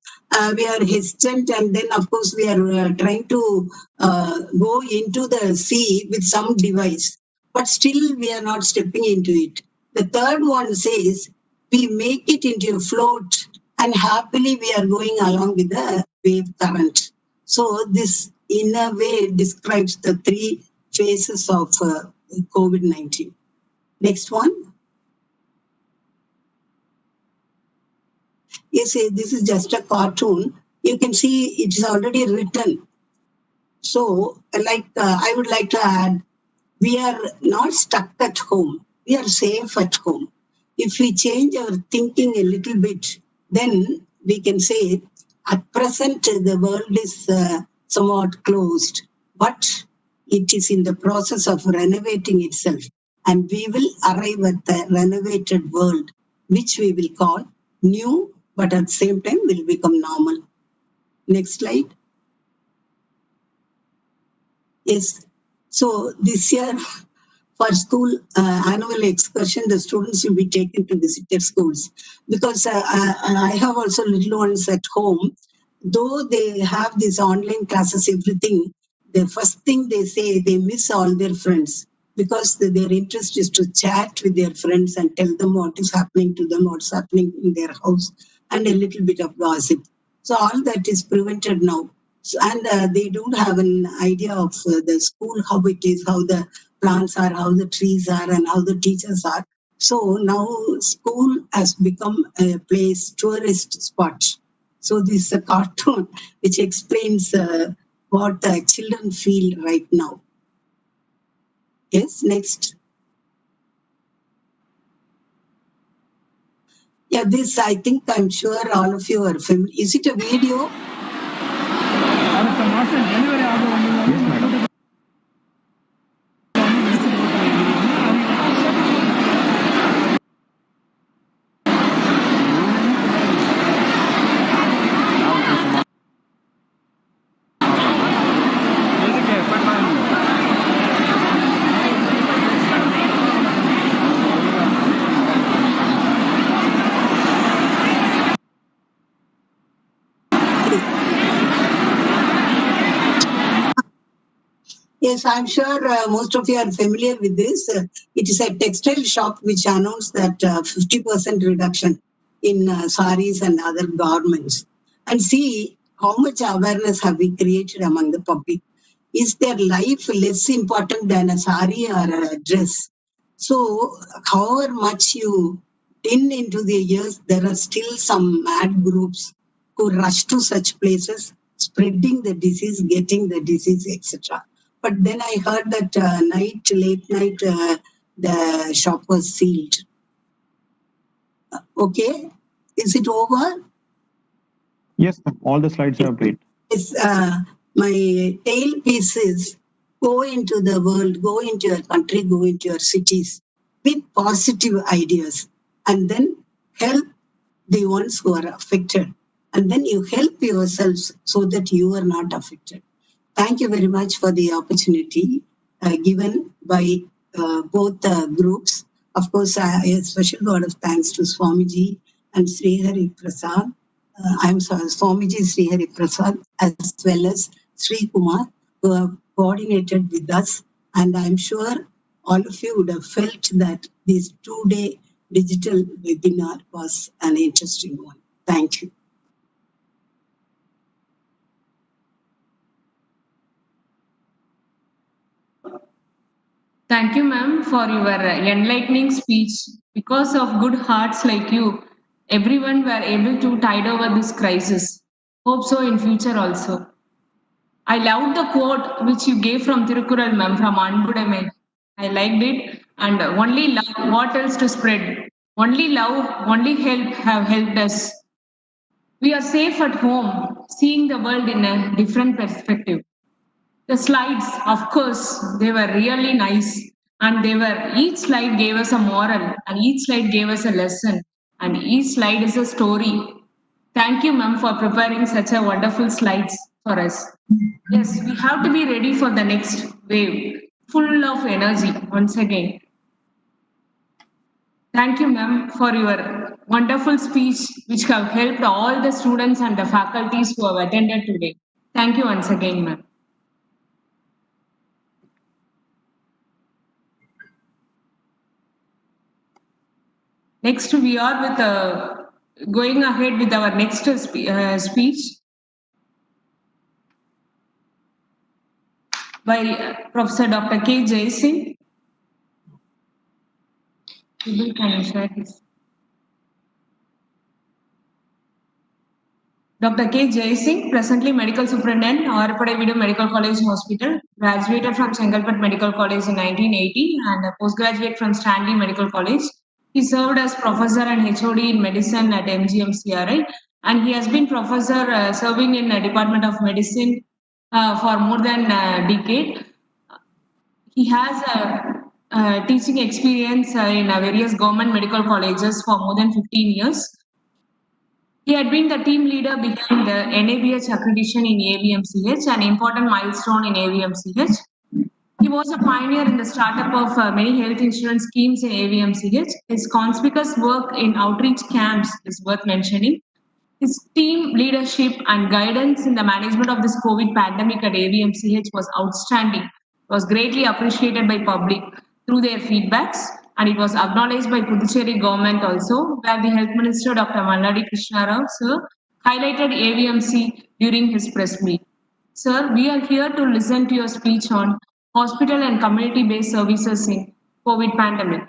we are hesitant, and then of course we are trying to go into the sea with some device, but still we are not stepping into it. The third one says we make it into a float, and happily we are going along with the wave current. So this, in a way, describes the three phases of COVID-19. Next one. Yes, this is just a cartoon. You can see it is already written. So, I would like to add, we are not stuck at home. We are safe at home. If we change our thinking a little bit, then we can say at present the world is somewhat closed, but it is in the process of renovating itself. And we will arrive at the renovated world, which we will call new, but at the same time will become normal. Next slide. Yes. So this year, for school annual excursion, the students will be taken to visit their schools because I have also little ones at home. Though they have these online classes, everything, the first thing they say, they miss all their friends because their interest is to chat with their friends and tell them what is happening to them, what's happening in their house, and a little bit of gossip. So all that is prevented now. So, and they don't have an idea of the school, how it is, how the plants are, how the trees are, and how the teachers are. So now school has become a place, tourist spot. So this is a cartoon which explains what the children feel right now. Yes, next. Yeah, this I think I'm sure all of you are familiar. Is it a video? Yes, madam. Yes, I'm sure most of you are familiar with this. It is a textile shop which announced that 50% reduction in saris and other garments. And see how much awareness have we created among the public. Is their life less important than a sari or a dress? So, however much you in into the years, there are still some mad groups who rush to such places, spreading the disease, getting the disease, etc. But then I heard that late night, the shop was sealed. Okay, is it over? Yes, ma'am. All the slides are played. Yes, my tail piece is go into the world, go into your country, go into your cities with positive ideas, and then help the ones who are affected. And then you help yourselves so that you are not affected. Thank you very much for the opportunity given by both groups. Of course, a special word of thanks to Swamiji and Sri Hari Prasad. I'm sorry, Swamiji Sri Hari Prasad, as well as Sri Kumar, who have coordinated with us. And I'm sure all of you would have felt that this 2-day digital webinar was an interesting one. Thank you. Thank you, ma'am, for your enlightening speech. Because of good hearts like you, everyone were able to tide over this crisis. Hope so in future also. I loved the quote which you gave from Tirukural, ma'am, from Anbudame. I liked it. And only love, what else to spread? Only love, only help have helped us. We are safe at home, seeing the world in a different perspective. The slides, of course, they were really nice. And they were, each slide gave us a moral, and each slide gave us a lesson, and each slide is a story. Thank you, ma'am, for preparing such a wonderful slides for us. Yes, we have to be ready for the next wave, full of energy once again. Thank you, ma'am, for your wonderful speech, which have helped all the students and the faculties who have attended today. Thank you once again, ma'am. Next, we are with going ahead with our next speech by Professor Dr. K. Jaisingh. Can you share this? Dr. K. Jay Singh, presently Medical Superintendent, Arpadevidu Medical College Hospital, graduated from Chengalpet Medical College in 1980 and a postgraduate from Stanley Medical College. He served as professor and HOD in medicine at MGM CRI, and he has been professor serving in the Department of Medicine for more than a decade. He has a teaching experience in various government medical colleges for more than 15 years. He had been the team leader behind the NABH accreditation in AVMCH, an important milestone in AVMCH. He was a pioneer in the startup of many health insurance schemes in AVMCH. His conspicuous work in outreach camps is worth mentioning. His team leadership and guidance in the management of this COVID pandemic at AVMCH was outstanding. It was greatly appreciated by public through their feedbacks, and it was acknowledged by Puducherry government also, where the Health Minister Dr. Malladi Krishna Rao sir highlighted AVMC during his press meet. Sir, we are here to listen to your speech on hospital and community-based services in COVID pandemic.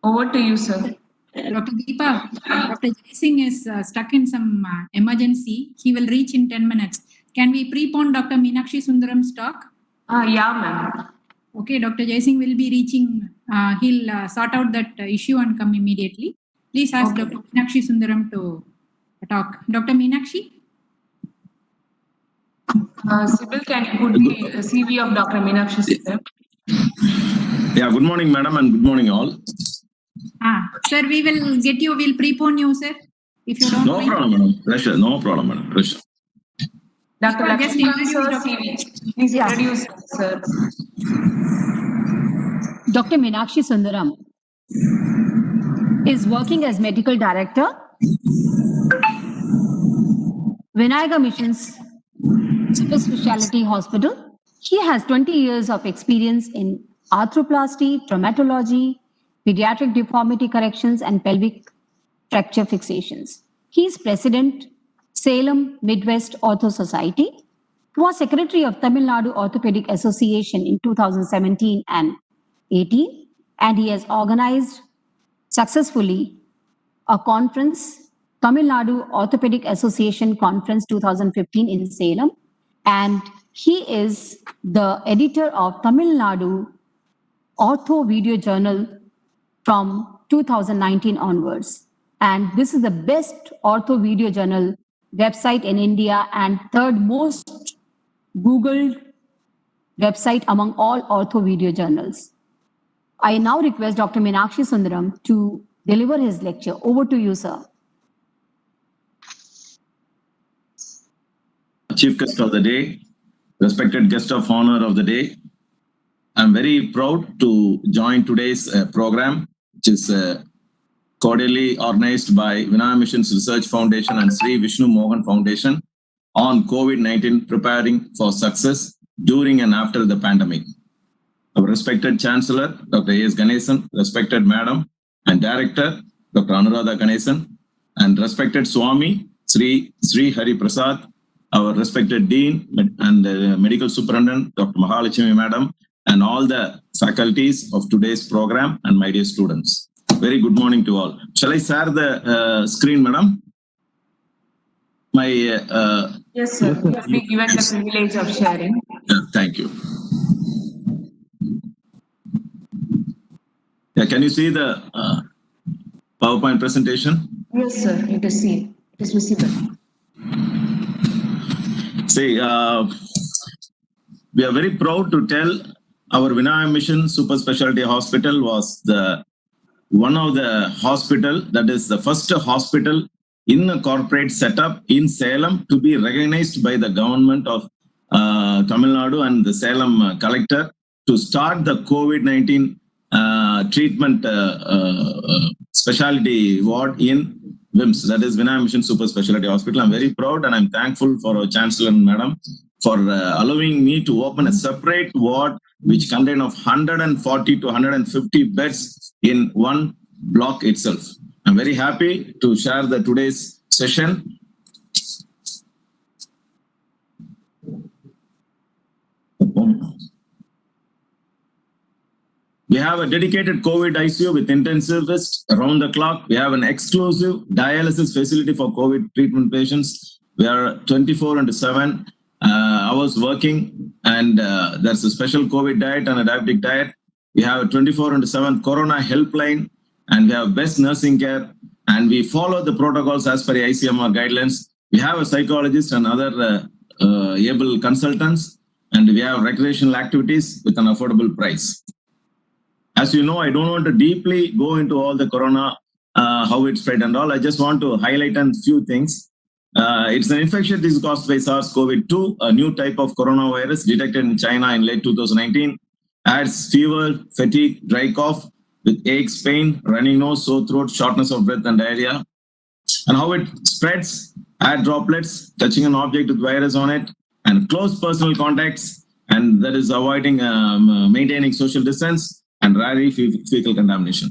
Over to you, sir. Dr. Deepa, Dr. Jai Singh is stuck in some emergency. He will reach in 10 minutes. Can we prepone Dr. Meenakshi Sundaram's talk? Yeah, ma'am. Okay, Dr. Jai Singh will be reaching. He'll sort out that issue and come immediately. Please ask Dr. Meenakshi Sundaram to talk. Dr. Meenakshi? Sibyl, can you put the CV of Dr. Meenakshi Sundaram? Yeah, good morning, madam, and good morning, all. Sir, we will get you, we'll prepone you, sir. If you don't No problem, madam. Pleasure. No problem, madam. Pleasure. Dr. Just Lakshmi, introduce sir, Dr. CV. Please introduce, sir. Dr. Meenakshi Sundaram is working as medical director, Vinayaga Missions Super Specialty Hospital. He has 20 years of experience in arthroplasty, traumatology, pediatric deformity corrections, and pelvic fracture fixations. He is president, Salem Midwest Ortho Society. He was secretary of Tamil Nadu Orthopedic Association in 2017 and 18, and he has organized successfully a conference, Tamil Nadu Orthopedic Association Conference 2015 in Salem, and he is the editor of Tamil Nadu Ortho Video Journal from 2019 onwards. And this is the best ortho video journal website in India and third most Googled website among all ortho video journals. I now request Dr. Meenakshi Sundaram to deliver his lecture. Over to you, sir. Chief guest of the day, respected guest of honor of the day, I'm very proud to join today's program, which is cordially organized by Vinaya Missions Research Foundation and Sri Vishnu Mohan Foundation on COVID-19 preparing for success during and after the pandemic. Our respected Chancellor, Dr. A.S. Ganesan, respected Madam and Director, Dr. Anuradha Ganesan, and respected Swami, Sri Hari Prasad, our respected Dean and Medical Superintendent, Dr. Mahalakshmi Madam, and all the faculties of today's program and my dear students. Very good morning to all. Shall I share the screen, Madam? My yes, sir. You have been given the privilege of sharing. Thank you. Yeah, can you see the PowerPoint presentation? Yes, sir. It is seen. It is visible. See, we are very proud to tell our Vinaya Mission Super Specialty Hospital was the one of the hospital, that is the first hospital in a corporate setup in Salem to be recognized by the government of Tamil Nadu and the Salem collector to start the COVID-19 treatment specialty ward in WIMS, that is Vinaya Mission Super Specialty Hospital. I'm very proud and I'm thankful for our Chancellor and Madam for allowing me to open a separate ward which contain of 140 to 150 beds in one block itself. I'm very happy to share the today's session. We have a dedicated COVID ICU with intensivists around the clock. We have an exclusive dialysis facility for COVID treatment patients. We are 24/7 hours working, and there's a special COVID diet and a diabetic diet. We have a 24/7 Corona helpline, and we have best nursing care, and we follow the protocols as per the ICMR guidelines. We have a psychologist and other able consultants, and we have recreational activities with an affordable price. As you know, I don't want to deeply go into all the corona, how it spread and all. I just want to highlight a few things. It's an infectious disease caused by SARS-CoV-2, a new type of coronavirus detected in China in late 2019. Adds fever, fatigue, dry cough with aches, pain, running nose, sore throat, shortness of breath, and diarrhea. And how it spreads: air droplets, touching an object with virus on it, and close personal contacts, and that is avoiding maintaining social distance, and rarely fecal contamination.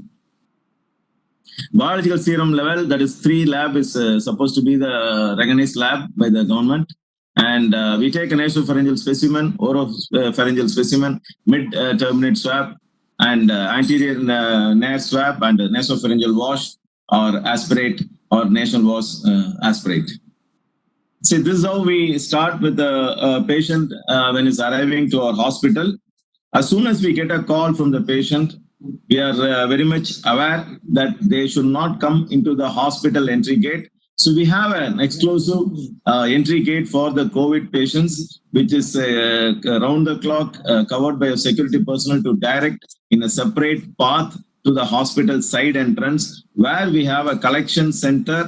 Biological serum level, that is 3 lab, is supposed to be the recognized lab by the government. And we take a nasopharyngeal specimen, oropharyngeal specimen, mid-terminate swab, and anterior nair swab, and nasopharyngeal wash, or aspirate, or nasal wash aspirate. See, this is how we start with the patient when he's arriving to our hospital. As soon as we get a call from the patient, we are very much aware that they should not come into the hospital entry gate. So we have an exclusive entry gate for the COVID patients, which is around the clock covered by a security personnel to direct in a separate path to the hospital side entrance, where we have a collection center.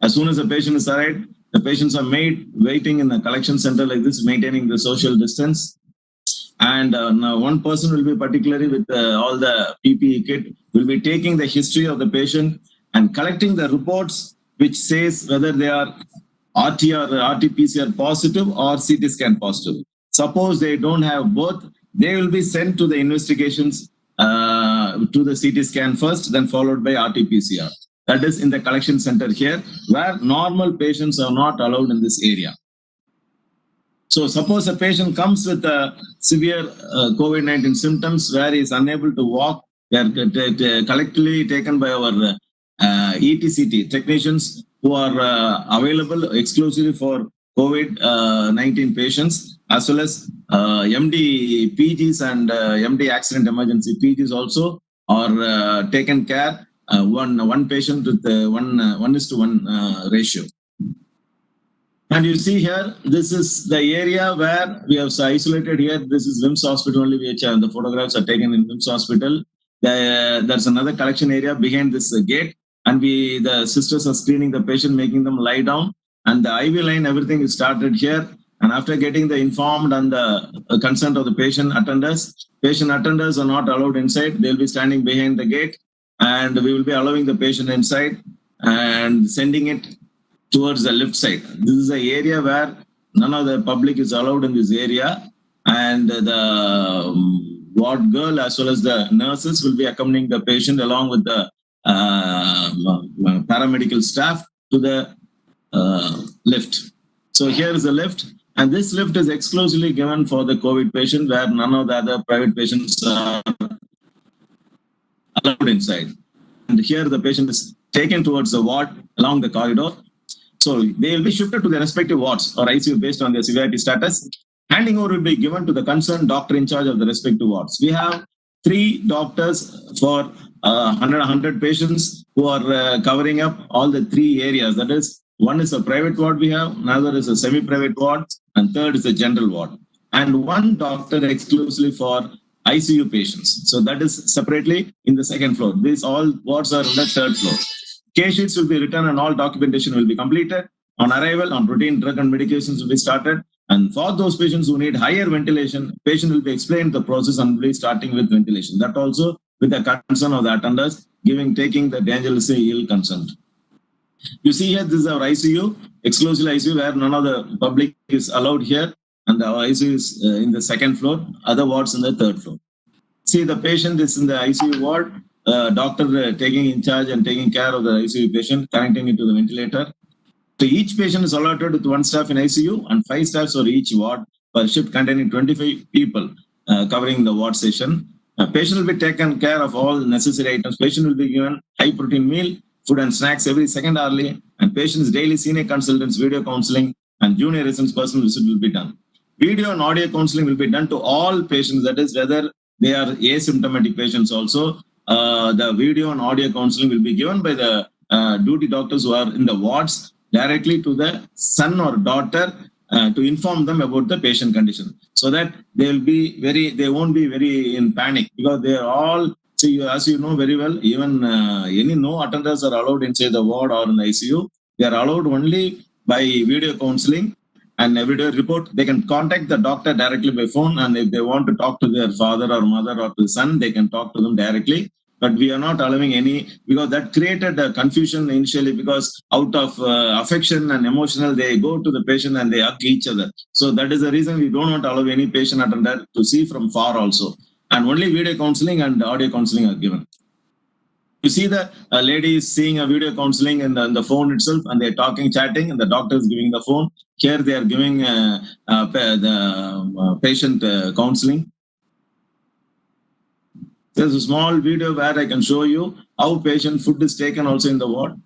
As soon as the patient is arrived, the patients are made waiting in a collection center like this, maintaining the social distance. And now one person will be particularly with all the PPE kit, will be taking the history of the patient and collecting the reports which says whether they are RT or RT-PCR positive or CT scan positive. Suppose they don't have both, they will be sent to the investigations to the CT scan first, then followed by RT-PCR. That is in the collection center here, where normal patients are not allowed in this area. So suppose a patient comes with severe COVID-19 symptoms where he is unable to walk, they are collectively taken by our ETCT technicians who are available exclusively for COVID-19 patients, as well as MD PGs and MD accident emergency PGs also are taken care, one patient with 1:1 ratio. And you see here, this is the area where we have isolated here. This is WIMS hospital only, which the photographs are taken in WIMS hospital. There's another collection area behind this gate, and the sisters are screening the patient, making them lie down. And the IV line, everything is started here. And after getting the informed and the consent of the patient attenders are not allowed inside. They'll be standing behind the gate, and we will be allowing the patient inside and sending it towards the left side. This is the area where none of the public is allowed in this area, and the ward girl as well as the nurses will be accompanying the patient along with the paramedical staff to the lift. So here is the lift, and this lift is exclusively given for the COVID patient, where none of the other private patients are allowed inside. And here the patient is taken towards the ward along the corridor. So they will be shifted to their respective wards or ICU based on their severity status. Handing over will be given to the concerned doctor in charge of the respective wards. We have 3 doctors for 100 patients who are covering up all the 3 areas. That is, one is a private ward we have, another is a semi-private ward, and third is a general ward. And 1 doctor exclusively for ICU patients. So that is separately in the 2nd floor. These all wards are on the 3rd floor. Case sheets will be written and all documentation will be completed. On arrival, on routine drug and medications will be started. And for those patients who need higher ventilation, patient will be explained the process and will be starting with ventilation. That also with the concern of the attenders, taking the dangerously ill consent. You see here, this is our ICU, exclusive ICU, where none of the public is allowed here. And our ICU is in the 2nd floor, other wards in the 3rd floor. See, the patient is in the ICU ward. Doctor taking in charge and taking care of the ICU patient, connecting it to the ventilator. So each patient is allotted with 1 staff in ICU and 5 staffs for each ward per shift containing 25 people covering the ward session. Patient will be taken care of all necessary items. Patient will be given high protein meal, food and snacks every second hourly, and patient's daily senior consultants, video counseling, and junior residents personal visit will be done. Video and audio counseling will be done to all patients, that is, whether they are asymptomatic patients also. The video and audio counseling will be given by the duty doctors who are in the wards directly to the son or daughter to inform them about the patient condition, so that they won't be very in panic, because they are all, see, as you know very well, even no attenders are allowed inside the ward or in the ICU. They are allowed only by video counseling and a video report. They can contact the doctor directly by phone, and if they want to talk to their father or mother or to son, they can talk to them directly. But we are not allowing any, because that created a confusion initially, because out of affection and emotional, they go to the patient and they hug each other. So that is the reason we do not allow any patient attender to see from far also. And only video counseling and audio counseling are given. You see the lady is seeing a video counseling in the phone itself, and they're talking, chatting, and the doctor is giving the phone. Here they are giving the patient counseling. There's a small video where I can show you how patient food is taken also in the ward.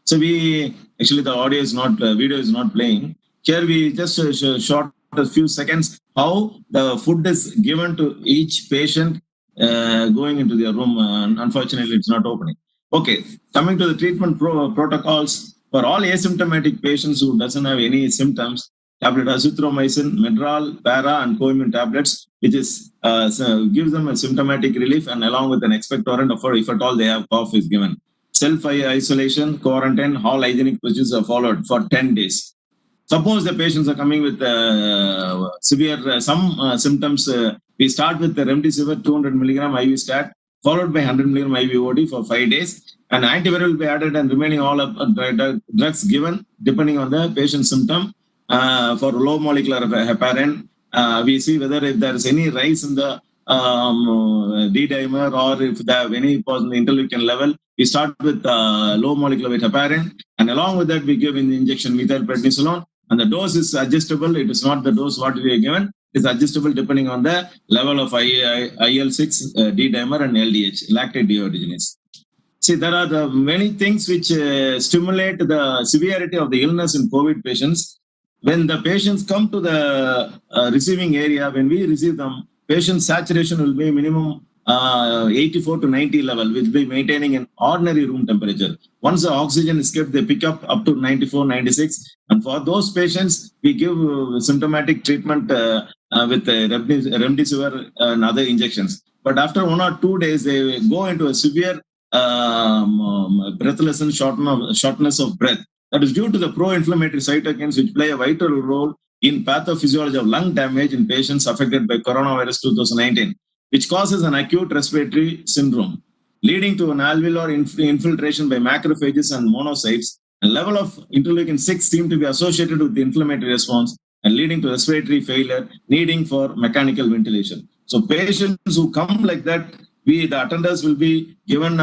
So actually the audio is not, video is not playing. Here we just short a few seconds how the food is given to each patient going into their room. Unfortunately, it's not opening. Okay, coming to the treatment protocols for all asymptomatic patients who doesn't have any symptoms. Tablet azithromycin, Medrol, Para, and Coimin tablets, which is gives them a symptomatic relief, and along with an expectorant, if at all they have cough, is given. Self-isolation, quarantine, all hygienic procedures are followed for 10 days. Suppose the patients are coming with severe symptoms, we start with the remdesivir 200 milligram IV stat, followed by 100 milligram IV OD for 5 days. And antiviral will be added, and remaining all drugs given depending on the patient's symptom. For low molecular heparin, we see whether if there is any rise in the D-dimer, or if they have any interleukin level, we start with low molecular weight heparin, and along with that we give in the injection methylprednisolone, and the dose is adjustable. It is not the dose what we are given. It is adjustable depending on the level of IL-6, D-dimer, and LDH, lactate dehydrogenase. See, there are many things which stimulate the severity of the illness in COVID patients. When the patients come to the receiving area, when we receive them, patient saturation will be minimum 84 to 90 level, which will be maintaining an ordinary room temperature. Once the oxygen is kept, they pick up to 94, 96. And for those patients, we give symptomatic treatment with remdesivir and other injections. But after 1 or 2 days, they go into a severe breathlessness, shortness of breath. That is due to the pro-inflammatory cytokines, which play a vital role in pathophysiology of lung damage in patients affected by coronavirus 2019, which causes an acute respiratory syndrome, leading to an alveolar infiltration by macrophages and monocytes. A level of interleukin-6 seem to be associated with the inflammatory response and leading to respiratory failure, needing for mechanical ventilation. So patients who come like that, the attenders will be given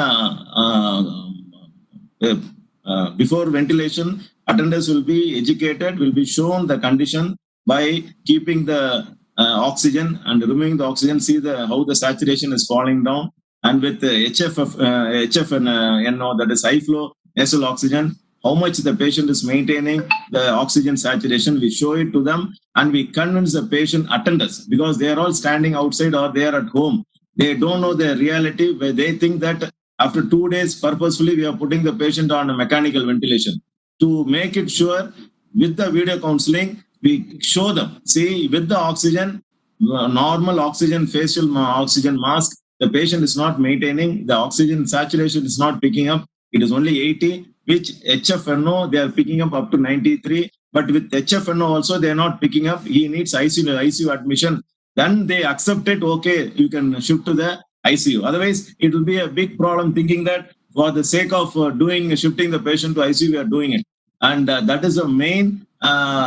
before ventilation, attenders will be educated, will be shown the condition by keeping the oxygen and removing the oxygen, see how the saturation is falling down, and with the HF and NO, that is high flow nasal oxygen, how much the patient is maintaining the oxygen saturation, we show it to them, and we convince the patient attenders, because they are all standing outside or they are at home. They don't know the reality, where they think that after 2 days, purposefully, we are putting the patient on a mechanical ventilation. To make it sure, with the video counseling, we show them, see, with the oxygen, normal oxygen, facial oxygen mask, the patient is not maintaining, the oxygen saturation is not picking up, it is only 80, which HFNO, they are picking up to 93, but with HFNO also, they are not picking up, he needs ICU admission. Then they accept it, okay, you can shift to the ICU. Otherwise, it will be a big problem thinking that for the sake of shifting the patient to ICU, we are doing it. And that is the main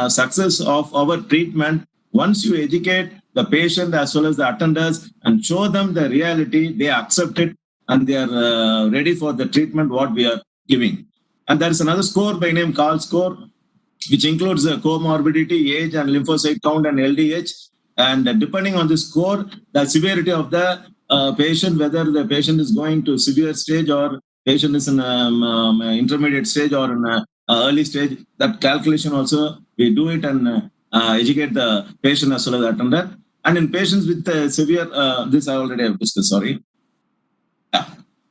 success of our treatment. Once you educate the patient as well as the attenders and show them the reality, they accept it and they are ready for the treatment what we are giving. And there is another score by name Carl score. which includes comorbidity, age, and lymphocyte count and LDH. And depending on the score, the severity of the patient, whether the patient is going to severe stage or patient is in intermediate stage or in early stage, that calculation also we do it and educate the patient as well as attendant. And in patients with severe, this I already have discussed, sorry.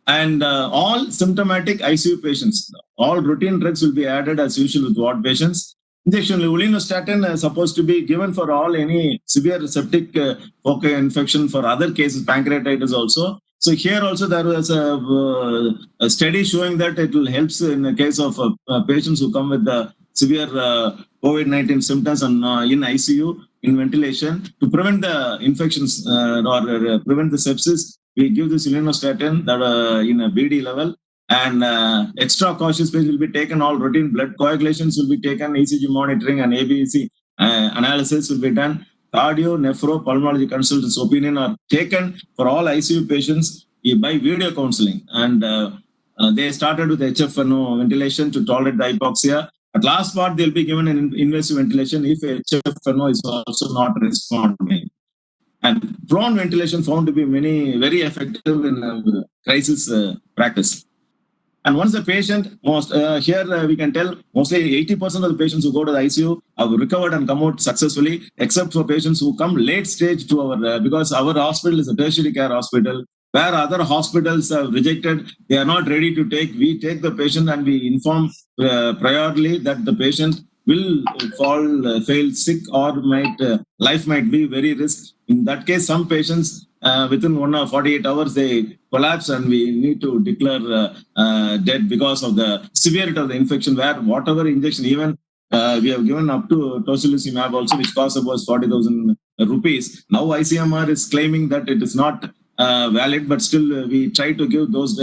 And all symptomatic ICU patients, all routine drugs will be added as usual with ward patients. Injection ulinostatin is supposed to be given for all any severe septic foci infection for other cases, pancreatitis also. So here also there was a study showing that it will help in the case of patients who come with the severe COVID-19 symptoms and in ICU, in ventilation, to prevent the infections or prevent the sepsis. We give this ulinostatin that in a BD level, and extra cautious measures will be taken. All routine blood coagulations will be taken, ECG monitoring and ABC analysis will be done. Cardio, nephro, pulmonology consultants' opinion are taken for all ICU patients by video counseling. And they started with HFNO ventilation to tolerate the hypoxia. At last part, they'll be given an invasive ventilation if HFNO is also not responding. And prone ventilation found to be very effective in crisis practice. And once the patient, here we can tell mostly 80% of the patients who go to the ICU have recovered and come out successfully, except for patients who come late stage to our, because our hospital is a tertiary care hospital, where other hospitals have rejected, they are not ready to take. We take the patient and we inform priorly that the patient will fail sick or life might be very risk. In that case, some patients within 48 hours they collapse and we need to declare dead because of the severity of the infection, where whatever injection, even we have given up to tocilizumab also, which costs about 40,000 rupees. Now ICMR is claiming that it is not valid, but still we try to give those.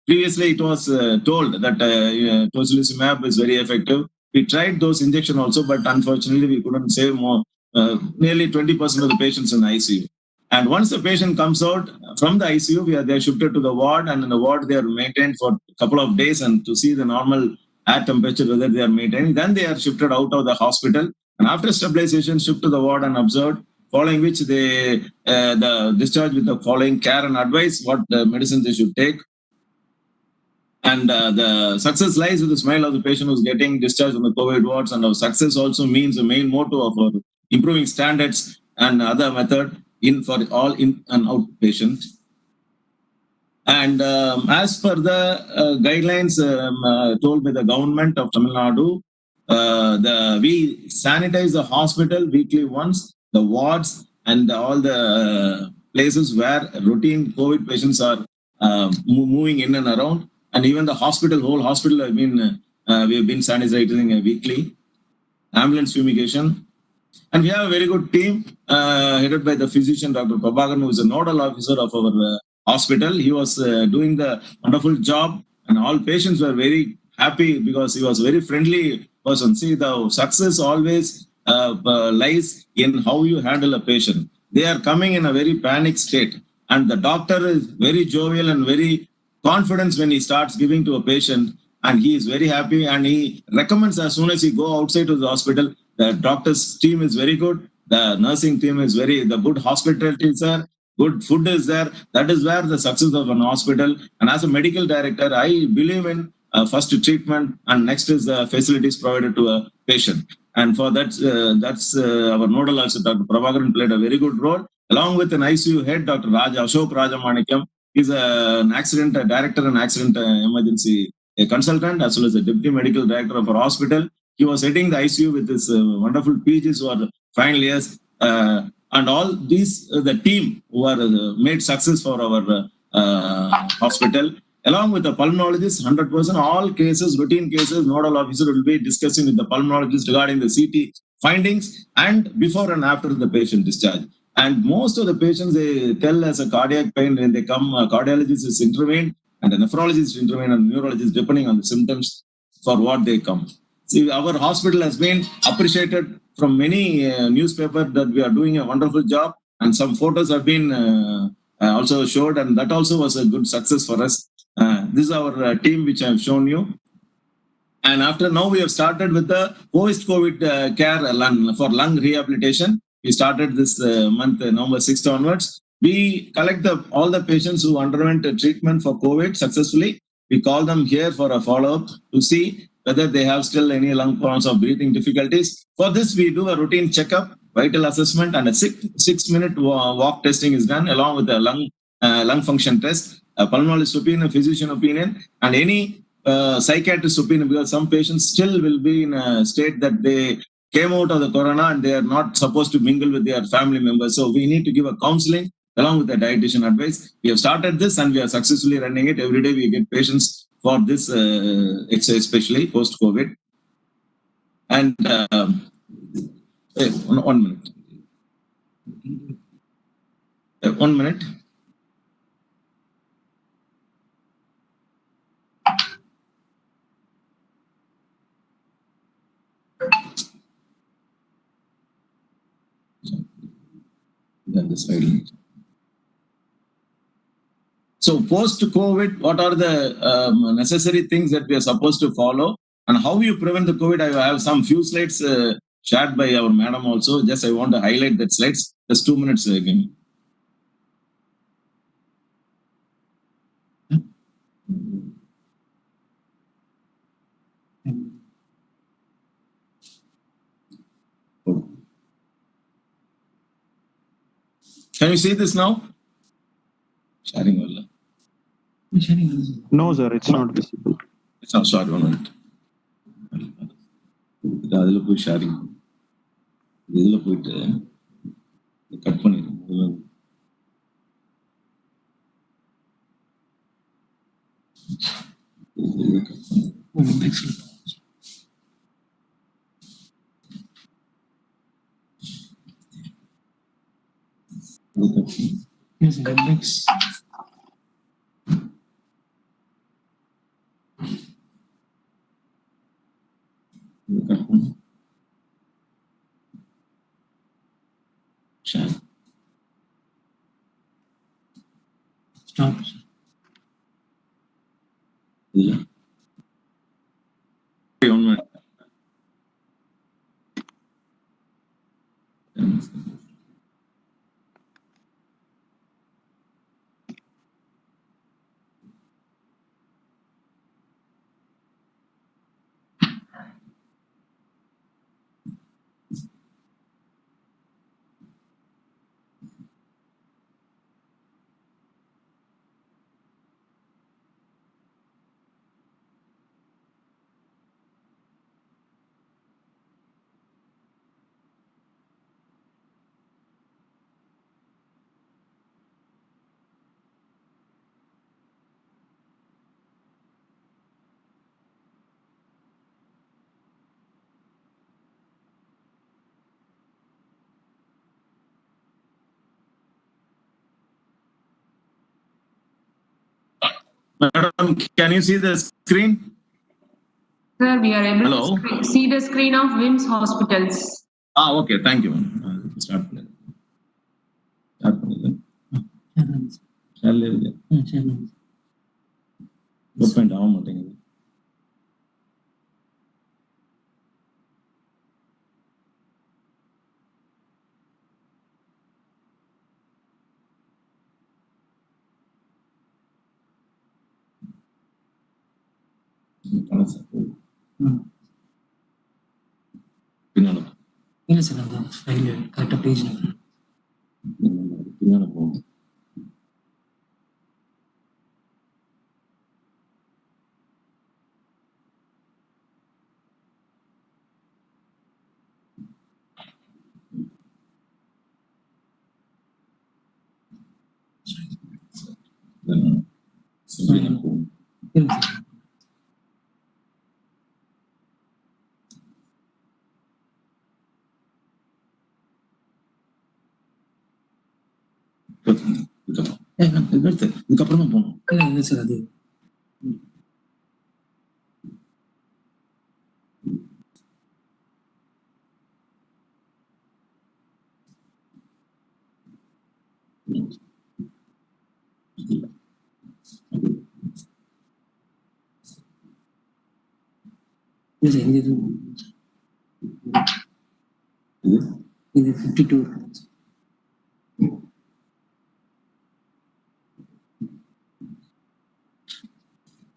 Previously it was told that tocilizumab is very effective. We tried those injection also, but unfortunately we couldn't save more. Nearly 20% of the patients in the ICU. And once the patient comes out from the ICU, they're shifted to the ward, and in the ward they are maintained for a couple of days and to see the normal air temperature whether they are maintained. Then they are shifted out of the hospital, and after stabilization, shift to the ward and observed. Following which they the discharge with the following care and advice what medicines they should take. And the success lies with the smile of the patient who's getting discharged from the COVID wards. And our success also means the main motto of our improving standards and other method in for all in and out patients. And as per the guidelines told by the government of Tamil Nadu, we sanitize the hospital weekly once, the wards and all the places where routine COVID patients are moving in and around. And even the hospital, whole hospital, we have been sanitizing weekly. Ambulance fumigation. And we have a very good team headed by the physician, Dr. Prabhakaran, who is a nodal officer of our hospital. He was doing the wonderful job, and all patients were very happy because he was a very friendly person. See, the success always lies in how you handle a patient. They are coming in a very panic state, and the doctor is very jovial and very confident when he starts giving to a patient, and he is very happy, and he recommends as soon as he go outside to the hospital. The doctor's team is very good. The nursing team is the good hospitality is there. Good food is there. That is where the success of an hospital. And as a medical director, I believe in first treatment and next is the facilities provided to a patient. And for that, that's our nodal officer, Dr. Prabhakaran, played a very good role. Along with an ICU head, Dr. Ashok Rajamanikam, is an accident director and accident emergency consultant, as well as the deputy medical director of our hospital. He was heading the ICU with his wonderful PGs who are final years. And all these, the team who are made success for our hospital, along with the pulmonologist, 100%, all cases, routine cases, nodal officer will be discussing with the pulmonologist regarding the CT findings and before and after the patient discharge. And most of the patients, they tell us a cardiac pain when they come, a cardiologist is intervened and a nephrologist intervened and a neurologist, depending on the symptoms for what they come. See, our hospital has been appreciated from many newspapers that we are doing a wonderful job, and some photos have been also showed, and that also was a good success for us. This is our team which I have shown you. And after now, we have started with the post-COVID care for lung rehabilitation. We started this month, November 6th onwards. We collect all the patients who underwent treatment for COVID successfully. We call them here for a follow-up to see whether they have still any lung problems or breathing difficulties. For this, we do a routine checkup, vital assessment, and a six-minute walk testing is done along with a lung function test, a pulmonologist opinion, a physician opinion, and any psychiatrist opinion, because some patients still will be in a state that they came out of the corona and they are not supposed to mingle with their family members. So we need to give a counseling along with the dietitian advice. We have started this and we are successfully running it. Every day we get patients for this exercise, especially post-COVID. And one minute. 1 minute. Then the slide. So post-COVID, what are the necessary things that we are supposed to follow, and how you prevent the COVID? I have some few slides shared by our madam also. Just I want to highlight that slides. Just 2 minutes again. Can you see this now? Sharing well. No, sir, it's not visible. It's not, sorry, 1 minute. அதில் போய் sharing இதில் போயிட்டு cut பண்ணிடுங்க. Stop. Yeah. 1 minute. Madam, can you see the screen? Sir, we are able Hello? to see the screen of WIMS hospitals. Okay, thank you. Start. Open ஆக மாட்டேங்குது. பின்னால இல்லை sir அந்த ஃபைல் கரெக்டாக பேஜ் பின்னால போகும். இதுக்கப்புறம் தான் போகணும். இல்லை சார் அது Yes, in the 52.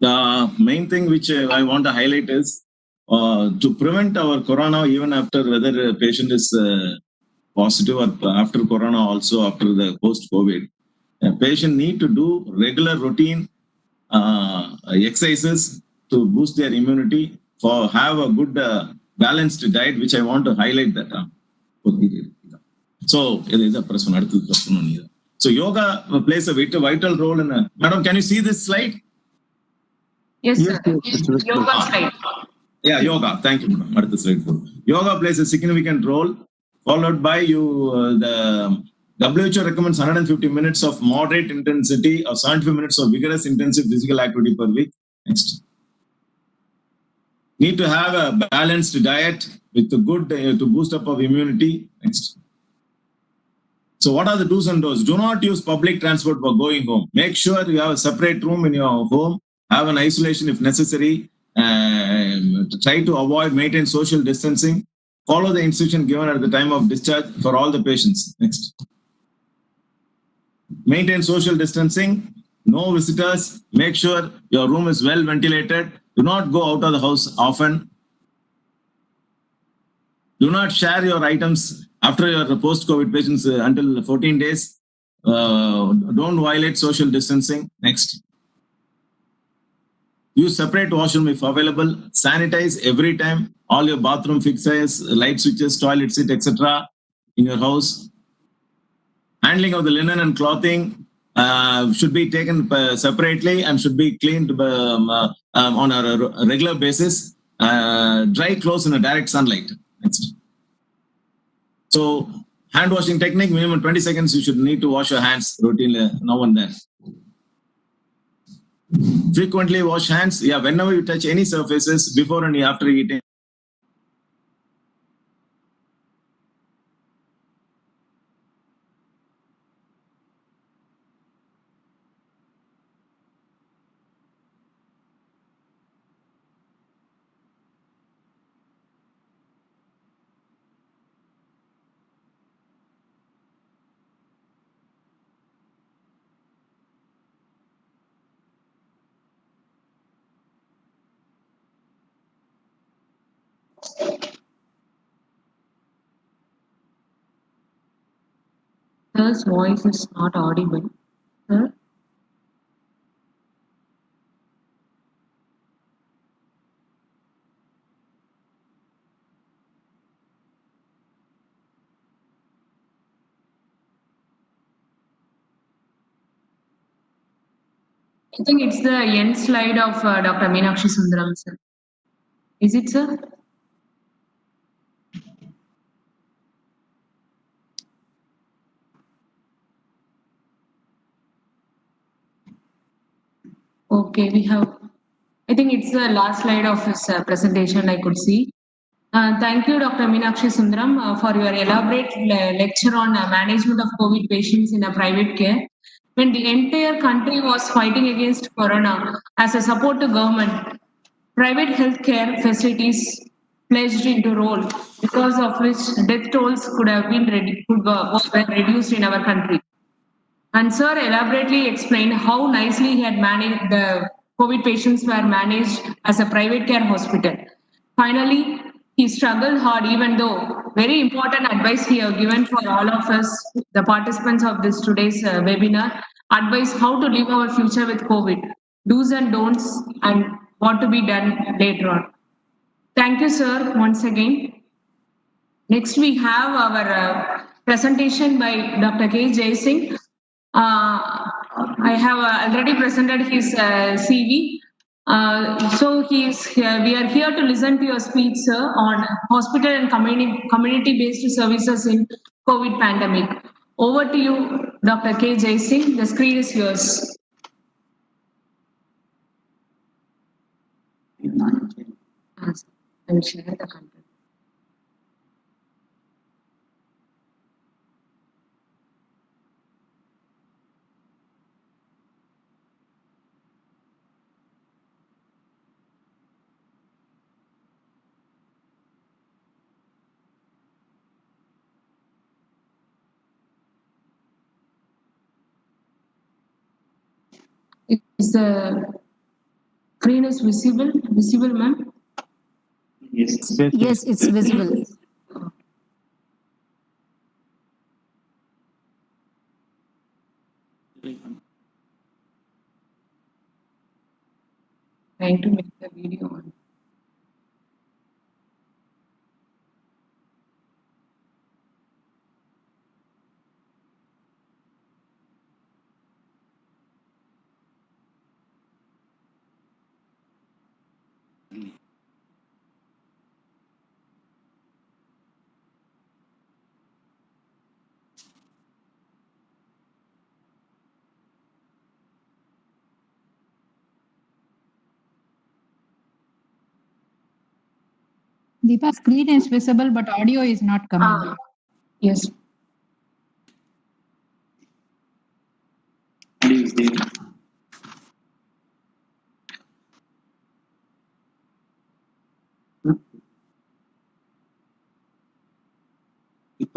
The main thing which I want to highlight is to prevent our corona even after whether a patient is positive or after corona, also after the post-COVID, a patient need to do regular routine exercises to boost their immunity, for have a good balanced diet, which I want to highlight that. So is a person. So yoga plays a vital role in a. Madam, can you see this slide? Yes, Yes, sir. yes, it's visible. Yoga slide. Yeah, yoga. Thank you, madam. At the slide 4. Yoga plays a significant role, followed by the WHO recommends 150 minutes of moderate intensity or 75 minutes of vigorous intensive physical activity per week. Next. Need to have a balanced diet with a good to boost up of immunity. Next. So what are the do's and don'ts? Do not use public transport for going home. Make sure you have a separate room in your home. Have an isolation if necessary. Try to avoid, maintain social distancing. Follow the instruction given at the time of discharge for all the patients. Next. Maintain social distancing. No visitors. Make sure your room is well ventilated. Do not go out of the house often. Do not share your items after your post-COVID patients until 14 days. Don't violate social distancing. Next. Use separate washroom if available. Sanitize every time all your bathroom fixtures, light switches, toilet seat, etc. in your house. Handling of the linen and clothing should be taken separately and should be cleaned on a regular basis. Dry clothes in a direct sunlight. Next. So hand washing technique, minimum 20 seconds, you should need to wash your hands routinely now and then. Frequently wash hands. Yeah, whenever you touch any surfaces before and after eating. Sir's voice is not audible. Sir? I think it's the end slide of Dr. Meenakshi Sundaram, sir. Is it, sir? Okay, we have. I think it's the last slide of his presentation I could see. Thank you, Dr. Meenakshi Sundaram, for your elaborate lecture on management of COVID patients in a private care. When the entire country was fighting against corona as a support to government, private healthcare facilities pledged into role, because of which death tolls could have been were reduced in our country. And Sir elaborately explained how nicely he had managed the COVID patients were managed as a private care hospital. Finally, he struggled hard, even though very important advice he have given for all of us, the participants of this today's webinar, advice how to live our future with COVID, do's and don'ts, and what to be done later on. Thank you, sir, once again. Next, we have our presentation by Dr. K. Jaisingh. I have already presented his CV. So we are here to listen to your speech, sir, on hospital and community-based services in COVID pandemic. Over to you, Dr. K. Jaisingh. The screen is yours. I will share the content. Is the screen is visible? Visible, ma'am? Yes. Yes, it's visible. Trying to make the video on. Deepa, screen is visible, but audio is not coming. Yes. Audio is there. இப்ப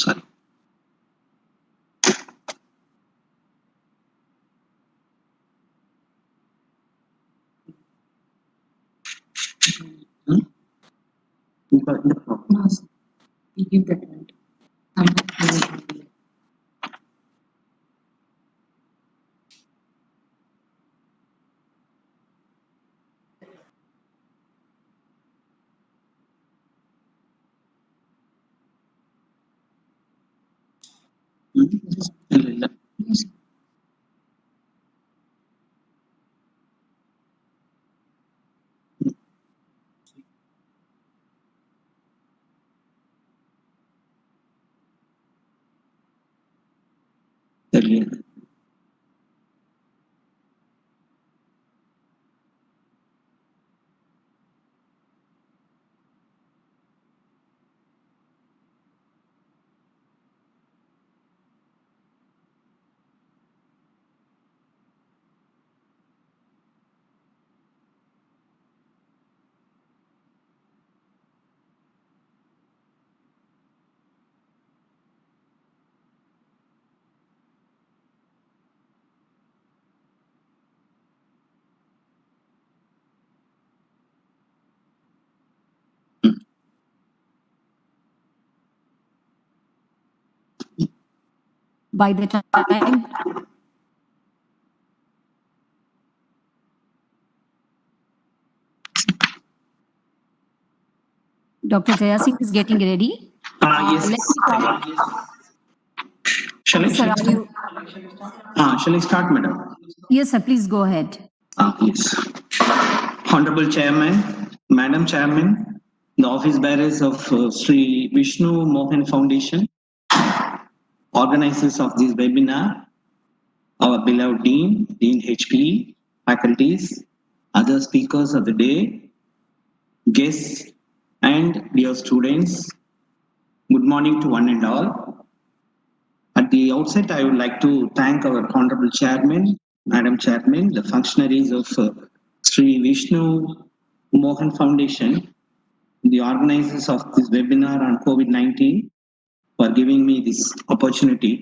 sorry. இந்த problem. We give that one. இல்ல இல்ல தெரியல. By the time Dr. Jaya Singh is getting ready, Yes. let me talk. Shall I, Sir, are you? shall I start, madam? Yes, sir, please go ahead. Yes. Honorable Chairman, Madam Chairman, the office bearers of Sri Vishnu Mohan Foundation, organizers of this webinar, our beloved Dean, Dean HP, faculties, other speakers of the day, guests, and dear students, good morning to one and all. At the outset, I would like to thank our Honorable Chairman, Madam Chairman, the functionaries of Sri Vishnu Mohan Foundation, the organizers of this webinar on COVID-19 for giving me this opportunity.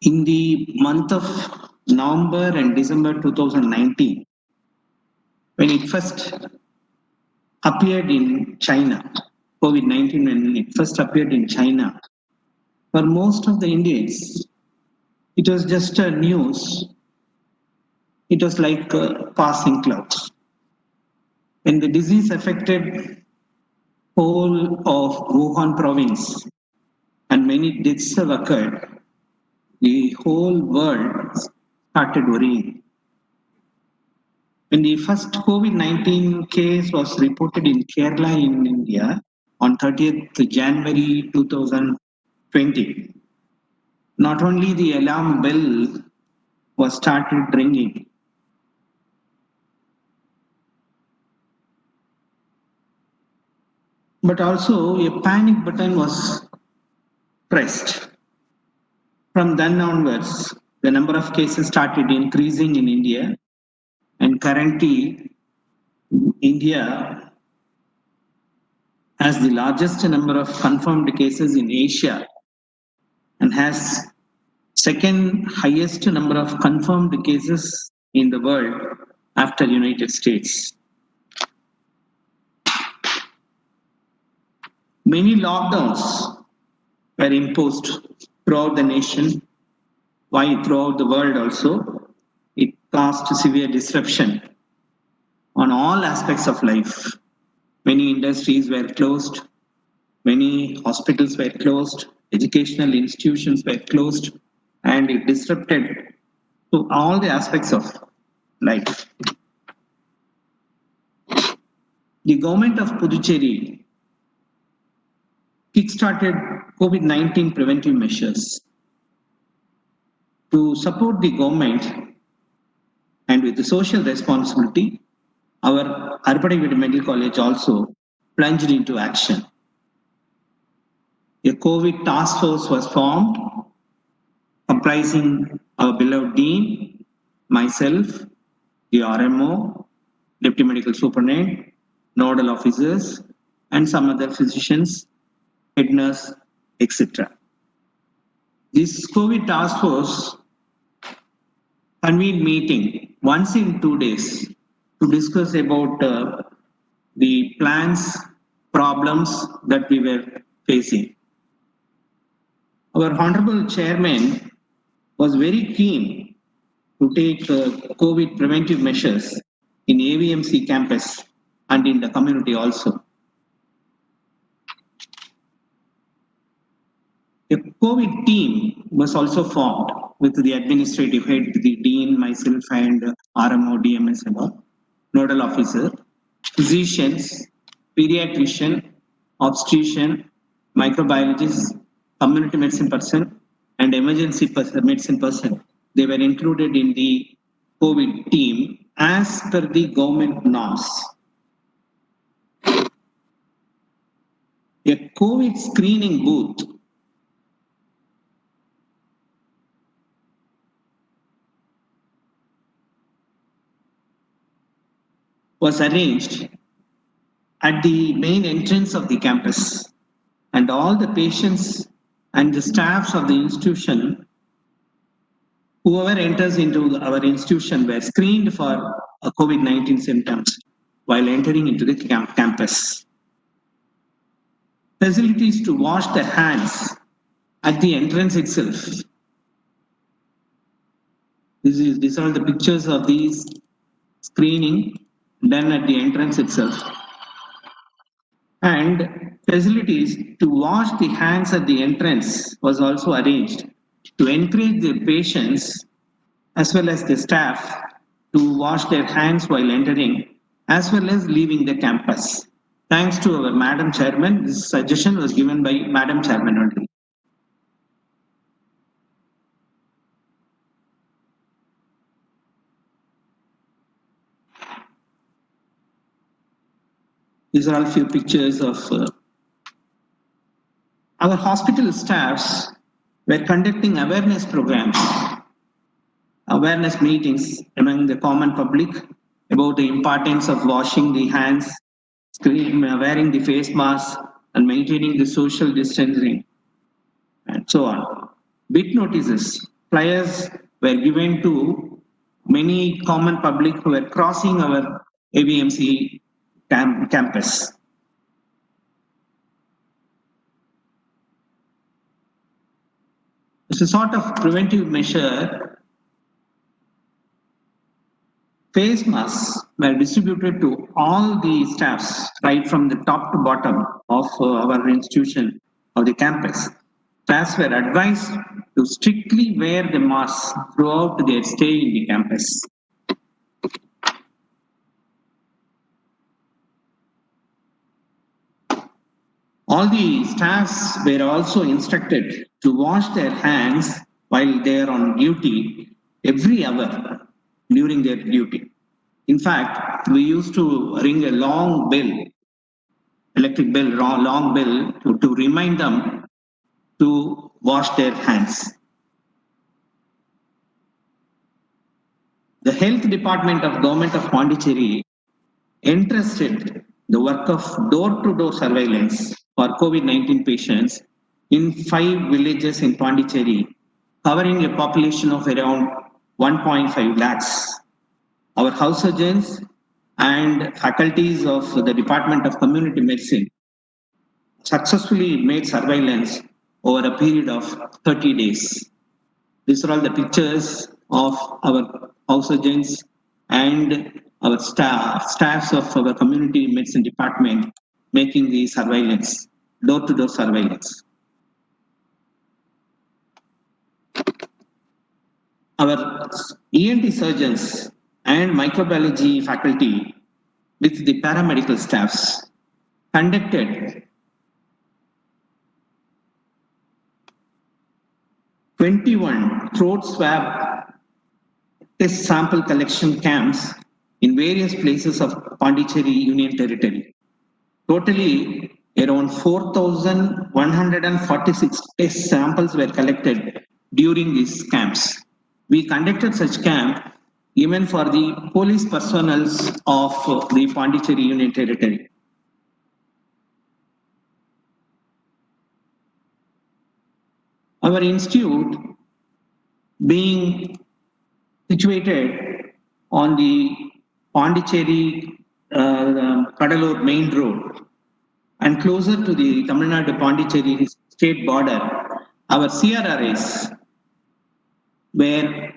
In the month of November and December 2019, when it first appeared in China, COVID-19, when it first appeared in China, for most of the Indians, it was just a news. It was like passing clouds. When the disease affected whole of Wuhan province and many deaths have occurred, the whole world started worrying. When the first COVID-19 case was reported in Kerala in India on 30th January 2020, not only the alarm bell was started ringing, but also a panic button was pressed. From then onwards, the number of cases started increasing in India, and currently India has the largest number of confirmed cases in Asia and has second highest number of confirmed cases in the world after United States. Many lockdowns were imposed throughout the nation, why throughout the world also. It caused severe disruption on all aspects of life. Many industries were closed, many hospitals were closed, educational institutions were closed, and it disrupted to all the aspects of life. The government of Puducherry kickstarted COVID-19 preventive measures. To support the government and with the social responsibility, our Arpadai Medical College also plunged into action. A COVID task force was formed comprising our beloved Dean, myself, the RMO, Deputy Medical Superintendent, nodal officers, and some other physicians, head nurse, etc. This COVID task force convened meeting once in 2 days to discuss about the plans, problems that we were facing. Our Honorable Chairman was very keen to take COVID preventive measures in AVMC campus and in the community also. A COVID team was also formed with the administrative head, the dean, myself, and RMO, DMS, and all, nodal officer, physicians, pediatrician, obstetrician, microbiologist, community medicine person, and emergency medicine person. They were included in the COVID team as per the government norms. A COVID screening booth was arranged at the main entrance of the campus, and all the patients and the staffs of the institution, whoever enters into our institution, were screened for COVID-19 symptoms while entering into the campus. Facilities to wash their hands at the entrance itself. These are the pictures of these screening done at the entrance itself. And facilities to wash the hands at the entrance was also arranged to encourage the patients as well as the staff to wash their hands while entering as well as leaving the campus. Thanks to our Madam Chairman, this suggestion was given by Madam Chairman only. These are all few pictures of our hospital staffs were conducting awareness programs, awareness meetings among the common public about the importance of washing the hands, wearing the face mask, and maintaining the social distancing, and so on. Big notices, flyers were given to many common public who were crossing our ABMC campus. It's a sort of preventive measure. Face masks were distributed to all the staffs, right from the top to bottom of our institution of the campus. Staffs were advised to strictly wear the mask throughout their stay in the campus. All the staffs were also instructed to wash their hands while they are on duty every hour during their duty. In fact, we used to ring a long bell, electric bell, long bell, to remind them to wash their hands. The health department of government of Pondicherry entrusted the work of door-to-door surveillance for COVID-19 patients in 5 villages in Pondicherry, covering a population of around 1.5 lakhs. Our house surgeons and faculties of the Department of Community Medicine successfully made surveillance over a period of 30 days. These are all the pictures of our house surgeons and our staffs of our community medicine department making the surveillance, door-to-door surveillance. Our ENT surgeons and microbiology faculty with the paramedical staffs conducted 21 throat swab test sample collection camps in various places of Pondicherry Union Territory. Totally, around 4,146 test samples were collected during these camps. We conducted such camp even for the police personnel of the Pondicherry Union Territory. Our institute, being situated on the Pondicherry Kadalur main road and closer to the Tamil Nadu Pondicherry state border, our CRRAs, where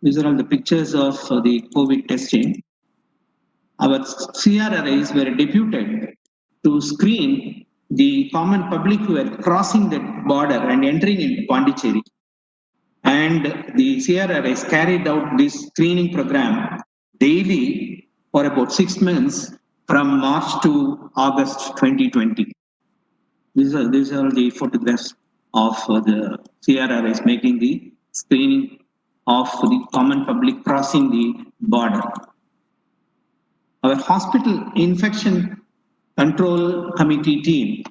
these are all the pictures of the COVID testing, our CRRAs were deputed to screen the common public who were crossing the border and entering into Pondicherry. And the CRRAs carried out this screening program daily for about 6 months from March to August 2020. These are the photographs of the CRRAs making the screening of the common public crossing the border. Our hospital infection control committee team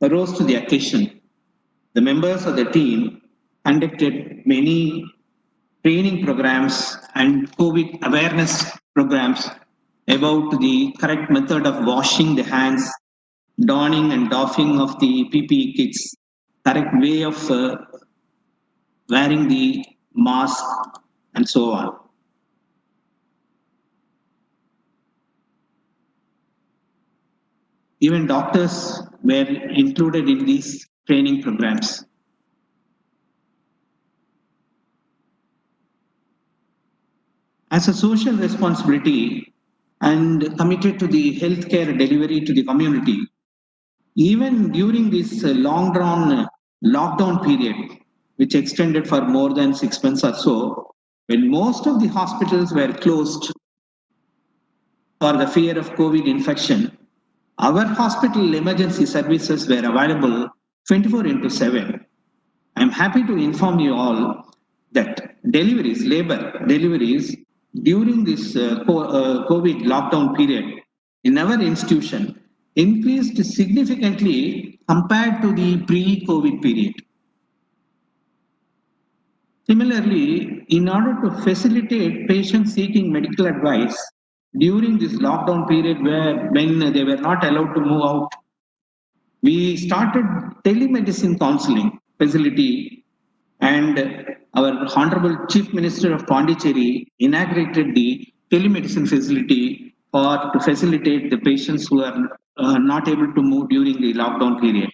rose to the occasion. The members of the team conducted many training programs and COVID awareness programs about the correct method of washing the hands, donning and doffing of the PPE kits, correct way of wearing the mask, and so on. Even doctors were included in these training programs. As a social responsibility and committed to the healthcare delivery to the community, even during this long-drawn lockdown period, which extended for more than 6 months or so, when most of the hospitals were closed for the fear of COVID infection, our hospital emergency services were available 24/7. I'm happy to inform you all that labor deliveries during this COVID lockdown period in our institution increased significantly compared to the pre-COVID period. Similarly, in order to facilitate patients seeking medical advice during this lockdown period when they were not allowed to move out, we started telemedicine counseling facility, and our Honorable Chief Minister of Pondicherry inaugurated the telemedicine facility to facilitate the patients who are not able to move during the lockdown period.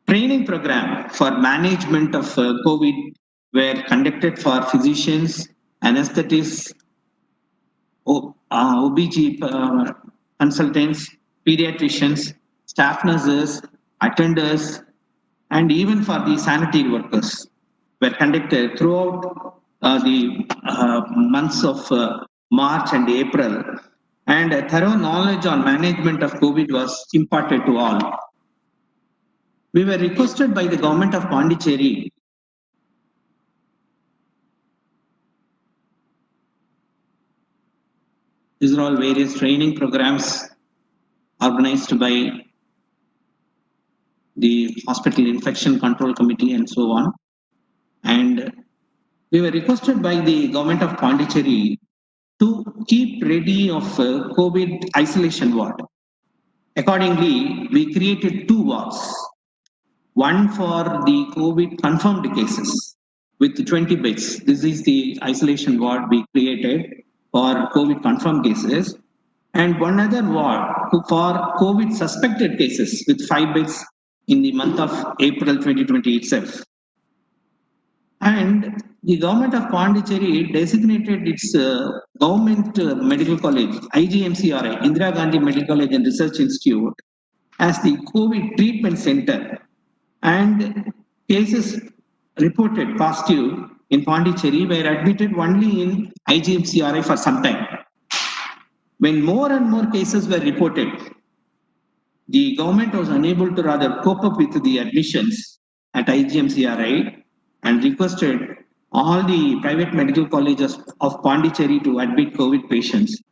Training program for management of COVID were conducted for physicians, anesthetists, OBG consultants, pediatricians, staff nurses, attenders, and even for the sanitary workers were conducted throughout the months of March and April. And a thorough knowledge on management of COVID was imparted to all. We were requested by the government of Pondicherry these are all various training programs organized by the Hospital Infection Control Committee and so on. And we were requested by the government of Pondicherry to keep ready of COVID isolation ward. Accordingly, we created 2 wards. One for the COVID confirmed cases with 20 beds. This is the isolation ward we created for COVID confirmed cases. And one other ward for COVID suspected cases with 5 beds in the month of April 2020 itself. And the government of Pondicherry designated its government medical college, IGMCRI, Indira Gandhi Medical College and Research Institute, as the COVID treatment center. And cases reported positive in Pondicherry were admitted only in IGMCRI for some time. When more and more cases were reported, the government was unable to rather cope up with the admissions at IGMCRI and requested all the private medical colleges of Pondicherry to admit COVID patients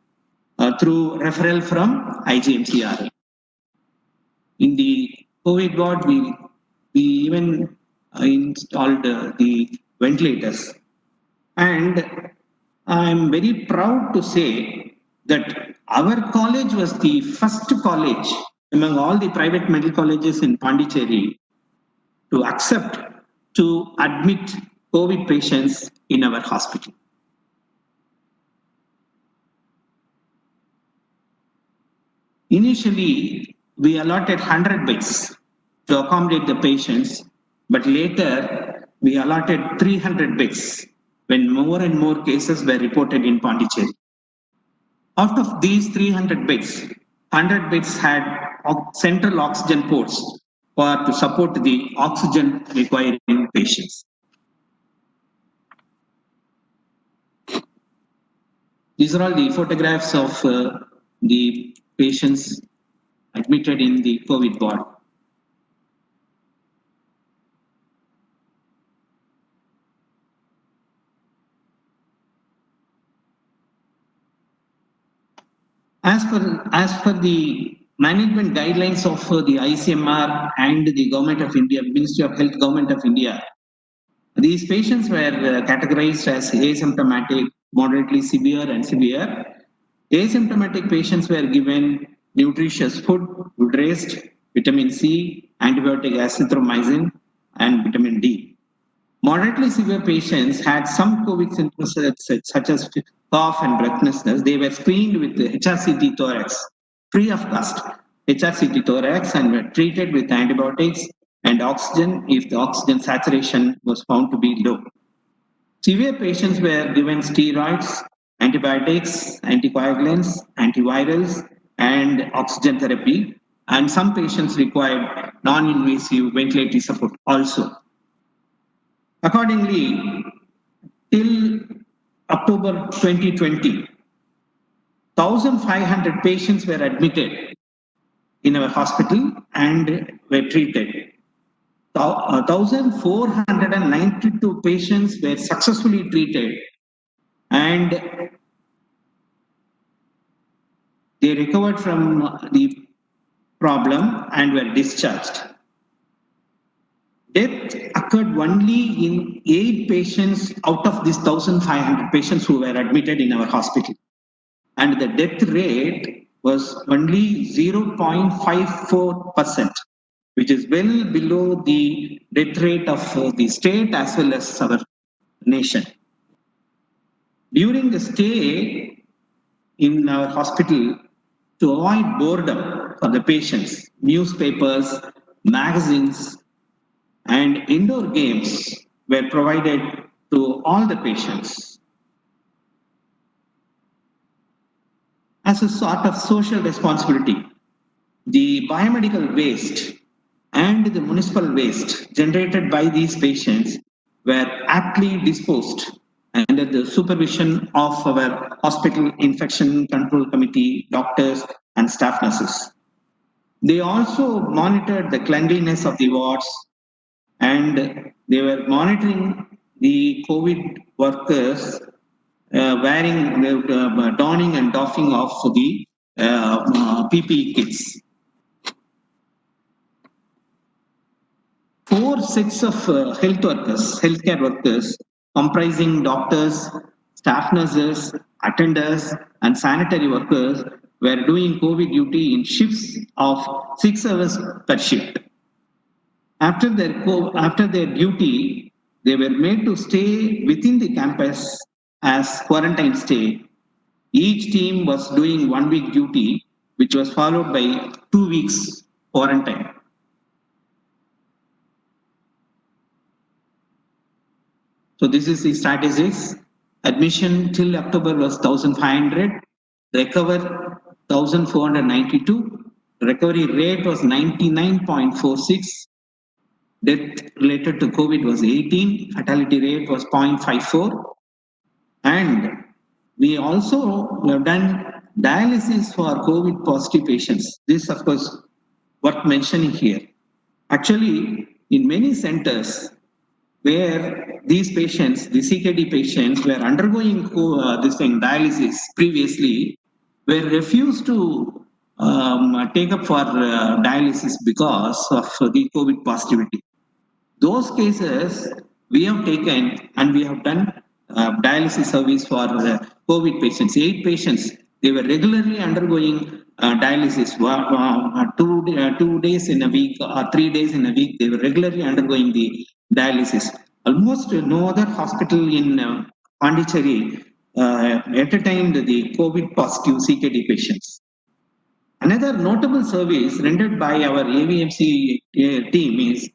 through referral from IGMCRI. In the COVID ward, we even installed the ventilators. And I'm very proud to say that our college was the first college among all the private medical colleges in Pondicherry to accept to admit COVID patients in our hospital. Initially, we allotted 100 beds to accommodate the patients, but later we allotted 300 beds when more and more cases were reported in Pondicherry. Out of these 300 beds, 100 beds had central oxygen ports to support the oxygen requiring patients. These are all the photographs of the patients admitted in the COVID ward. As per the management guidelines of the ICMR and the Government of India, Ministry of Health, Government of India, these patients were categorized as asymptomatic, moderately severe, and severe. Asymptomatic patients were given nutritious food, good rest, vitamin C, antibiotic azithromycin, and vitamin D. Moderately severe patients had some COVID symptoms such as cough and breathlessness. They were screened with the HRCT thorax, free of cost, HRCT thorax, and were treated with antibiotics and oxygen if the oxygen saturation was found to be low. Severe patients were given steroids, antibiotics, anticoagulants, antivirals, and oxygen therapy. And some patients required non-invasive ventilatory support also. Accordingly, till October 2020, 1,500 patients were admitted in our hospital and were treated. 1,492 patients were successfully treated and they recovered from the problem and were discharged. Death occurred only in 8 patients out of these 1,500 patients who were admitted in our hospital. And the death rate was only 0.54%, which is well below the death rate of the state as well as our nation. During the stay, in our hospital to avoid boredom for the patients. Newspapers, magazines, and indoor games were provided to all the patients. As a sort of social responsibility, the biomedical waste and the municipal waste generated by these patients were aptly disposed under the supervision of our hospital infection control committee, doctors, and staff nurses. They also monitored the cleanliness of the wards, and they were monitoring the COVID workers donning and doffing of the PPE kits. 4 sets of healthcare workers, comprising doctors, staff nurses, attenders, and sanitary workers, were doing COVID duty in shifts of 6 hours per shift. After their duty, they were made to stay within the campus as quarantine stay. Each team was doing 1 week duty, which was followed by 2 weeks quarantine. So this is the statistics. Admission till October was 1,500, recover 1,492, recovery rate was 99.46, death related to COVID was 18, fatality rate was 0.54, and we also have done dialysis for COVID positive patients. This, of course, worth mentioning here. Actually, in many centers, where these patients, the CKD patients, were undergoing dialysis previously, were refused to take up for dialysis because of the COVID positivity. Those cases we have taken and we have done dialysis service for COVID patients. 8 patients, they were regularly undergoing dialysis 2 days in a week or 3 days in a week. They were regularly undergoing the dialysis. Almost no other hospital in Pondicherry entertained the COVID positive CKD patients. Another notable service rendered by our AVMC team is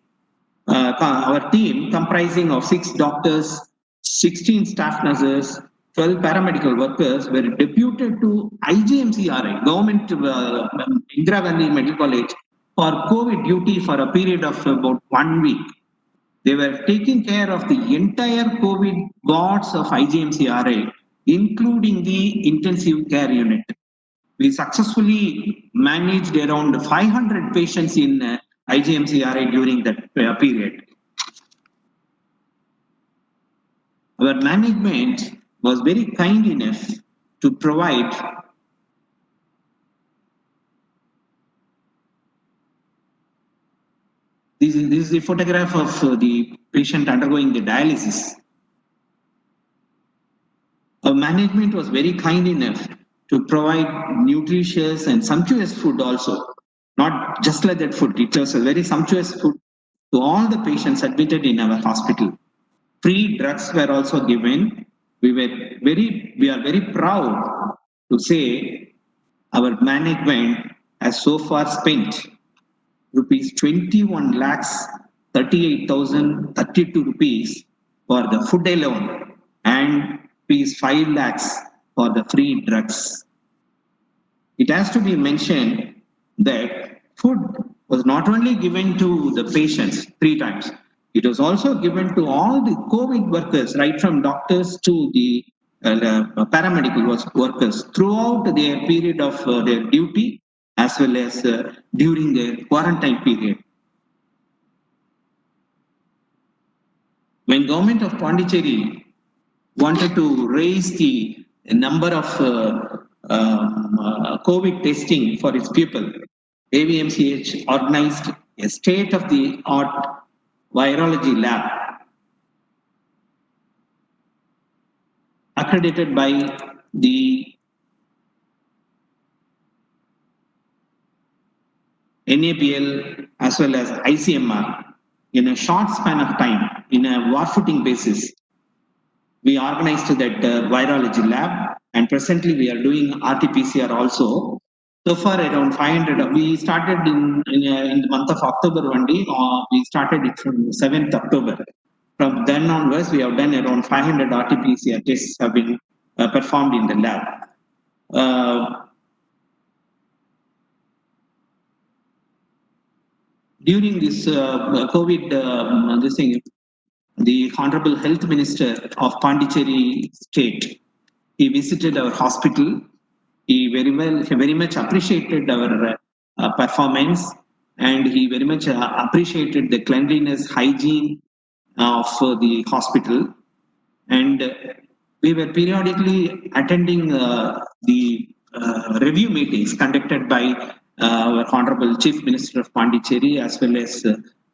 our team comprising of 6 doctors, 16 staff nurses, 12 paramedical workers were deputed to IGMCRI, Government Indira Gandhi Medical College, for COVID duty for a period of about 1 week. They were taking care of the entire COVID wards of IGMCRI, including the intensive care unit. We successfully managed around 500 patients in IGMCRI during that period. Our management was very kind enough to provide this is the photograph of the patient undergoing the dialysis. Our management was very kind enough to provide nutritious and sumptuous food also. Not just like that food, it was a very sumptuous food to all the patients admitted in our hospital. Free drugs were also given. We are very proud to say our management has so far spent rupees 21 lakhs 38,032 rupees for the food alone and rupees 5 lakhs for the free drugs. It has to be mentioned that food was not only given to the patients 3 times, it was also given to all the COVID workers, right from doctors to the paramedical workers throughout their period of their duty as well as during their quarantine period. When government of Pondicherry wanted to raise the number of COVID testing for its people, AVMCH organized a state-of-the-art virology lab accredited by the NABL as well as ICMR. In a short span of time, in a war footing basis, we organized that virology lab And presently we are doing RT-PCR also. So far around 500, we started in the month of October only. We started it from 7th October. From then onwards, we have done around 500 RT-PCR tests have been performed in the lab. During this COVID, this thing, the Honorable Health Minister of Pondicherry State, he visited our hospital. He very much appreciated our performance, and he very much appreciated the cleanliness, hygiene of the hospital. And we were periodically attending the review meetings conducted by our Honorable Chief Minister of Pondicherry, as well as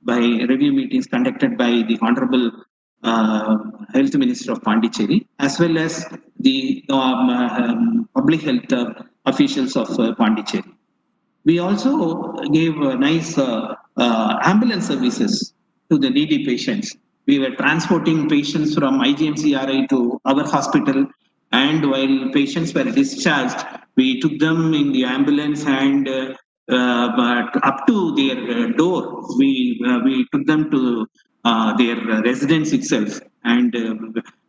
by review meetings conducted by the Honorable Health Minister of Pondicherry, as well as the public health officials of Pondicherry. We also gave nice ambulance services to the needy patients. We were transporting patients from IGMCRI to our hospital, and while patients were discharged, we took them in the ambulance and but up to their door, we took them to their residence itself, and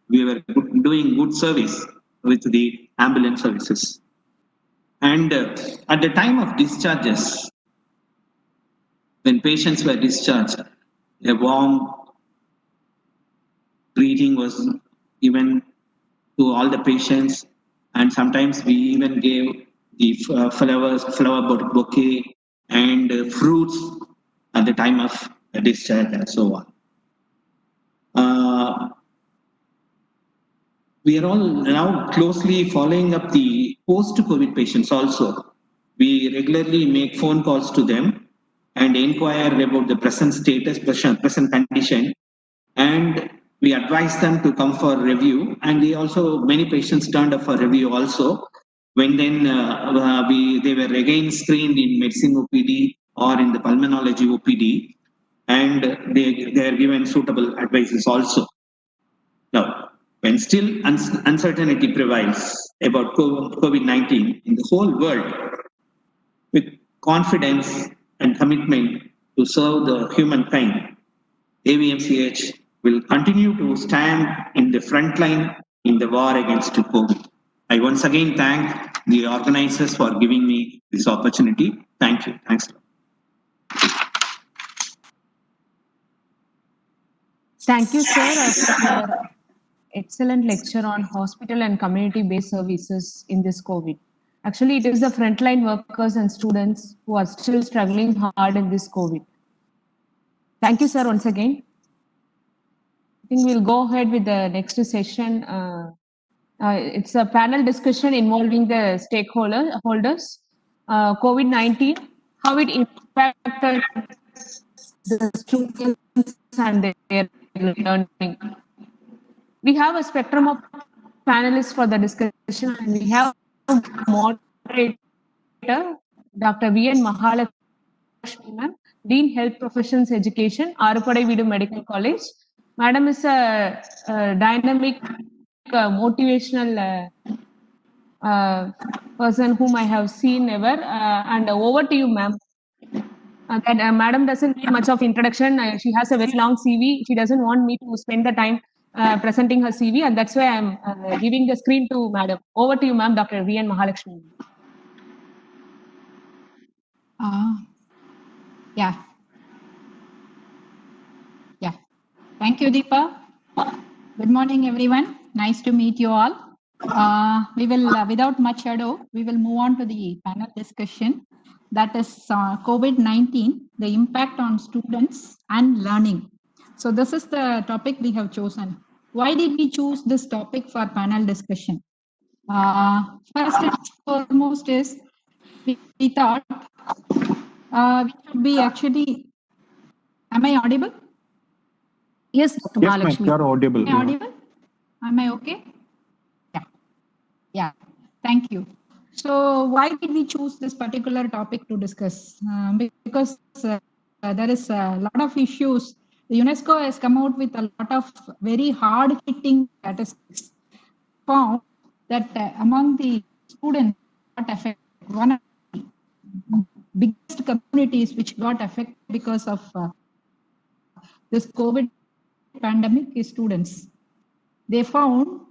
we were doing good service with the ambulance services. And at the time of discharges, when patients were discharged, a warm greeting was given to all the patients, and sometimes we even gave the flower bouquet and fruits at the time of discharge and so on. We are all now closely following up the post-COVID patients also. We regularly make phone calls to them and inquire about the present status, present condition, and we advise them to come for review. And many patients turned up for review also. When then they were again screened in medicine OPD or in the pulmonology OPD, and they are given suitable advices also. Now, when still uncertainty prevails about COVID-19 in the whole world, with confidence and commitment to serve the humankind, AVMCH will continue to stand in the front line in the war against COVID. I once again thank the organizers for giving me this opportunity. Thank you. Thanks. Thank you, sir, for your excellent lecture on hospital and community-based services in this COVID. Actually, it is the frontline workers and students who are still struggling hard in this COVID. Thank you, sir, once again. I think we'll go ahead with the next session. It's a panel discussion involving the stakeholders. COVID-19, how it impacted the students and their learning. We have a spectrum of panelists for the discussion, and we have moderator Dr. V.N. Mahalakshmi, ma'am, Dean Health Professions Education, Arupadai Medical College. Madam is a dynamic, motivational person whom I have seen ever. And over to you, ma'am. Madam doesn't need much of introduction. She has a very long CV. She doesn't want me to spend the time presenting her CV, and that's why I'm giving the screen to Madam. Over to you, ma'am, Dr. V.N. Mahalakshmi. Yeah. Thank you, Deepa. Good morning, everyone. Nice to meet you all. We will, without much ado, we will move on to the panel discussion. That is COVID-19, the impact on students and learning. So this is the topic we have chosen. Why did we choose this topic for panel discussion? First and foremost is we thought we should be actually, am I audible? Yes, Dr. Yes, ma'am, Mahalakshmi. you're audible. Am I audible? Am I okay? Yeah. Thank you. So why did we choose this particular topic to discuss? Because there is a lot of issues. The UNESCO has come out with a lot of very hard-hitting statistics found that among the students got affected, one of the biggest communities which got affected because of this COVID pandemic is students. They found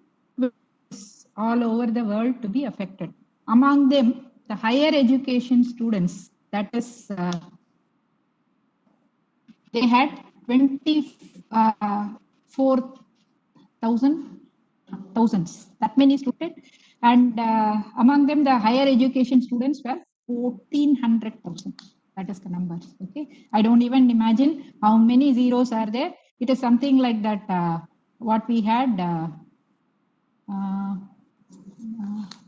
all over the world to be affected. Among them, the higher education students, that is, they had 24,000 thousands, that many students, and among them the higher education students were 1400,000. That is the number. Okay, I don't even imagine how many zeros are there. It is something like that. What we had.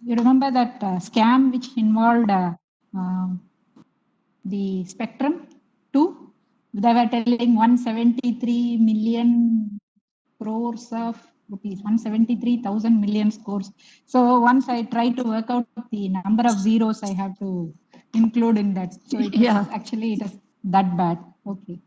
You remember that scam which involved the Spectrum 2? They were telling 173 million crores of rupees, 173,000 million scores. So once I try to work out the number of zeros I have to include in that. So it is actually it is that bad. Okay.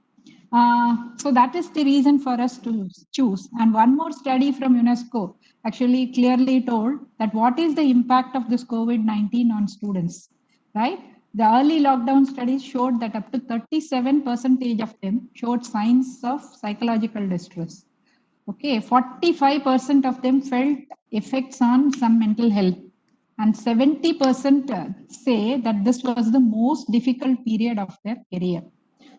So that is the reason for us to choose. And one more study from UNESCO actually clearly told that what is the impact of this COVID-19 on students, right? The early lockdown studies showed that up to 37% of them showed signs of psychological distress. Okay, 45% of them felt effects on some mental health, and 70% say that this was the most difficult period of their career.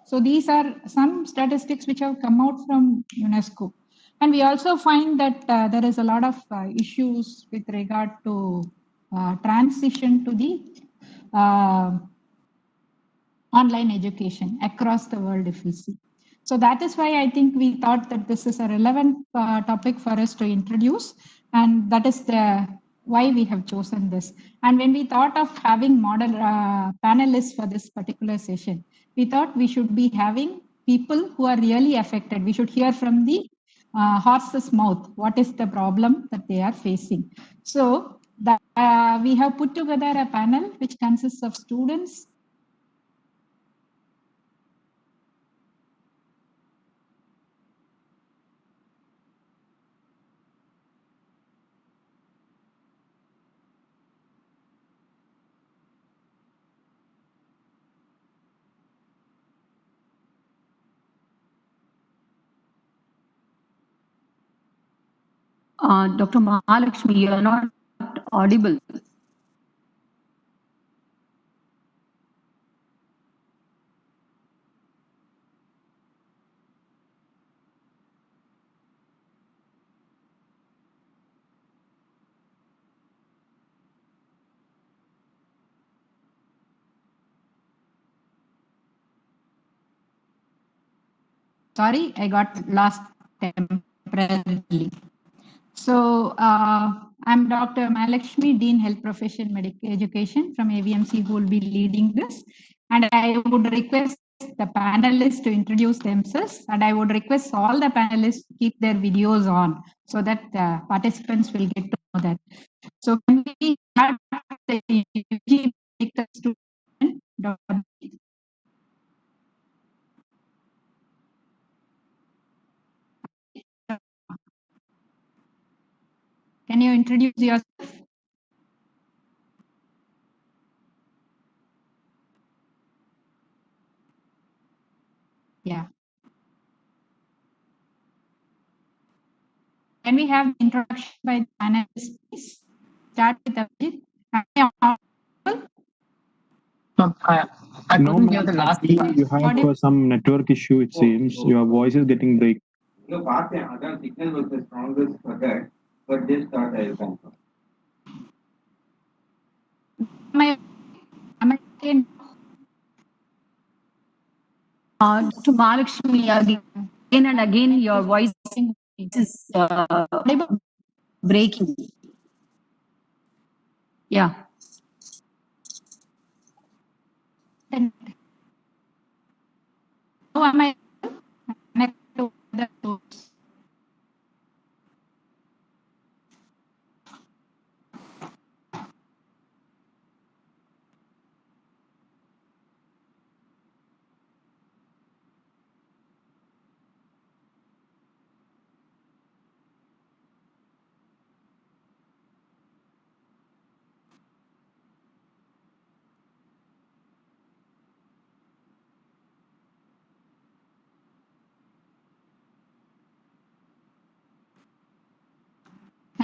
So these are some statistics which have come out from UNESCO. And we also find that there is a lot of issues with regard to transition to the online education across the world, if we see. So that is why I think we thought that this is a relevant topic for us to introduce, and that is the why we have chosen this. And when we thought of having model panelists for this particular session, we thought we should be having people who are really affected. We should hear from the horse's mouth what is the problem that they are facing. So that, we have put together a panel which consists of students, Dr. Mahalakshmi, you are not audible. sorry, I got lost temporarily. So I'm Dr. Malakshmi, Dean Health Profession Medical Education from AVMC, who will be leading this. And I would request the panelists to introduce themselves, and I would request all the panelists to keep their videos on so that the participants will get to know that. So can we start the UG medical student, Dr. Can you introduce yourself? Yeah. Can we have introduction by the panelists, please? Start with Abhijit. I No, couldn't hear ma'am. the last Actually, part. you have some network issue, it seems. Your voice is getting break. Signal was the strongest for that, but this thought I will confirm. Am I in? Dr. Mahalakshmi, again and again, your voice is breaking. Yeah. How am I connected to the tools?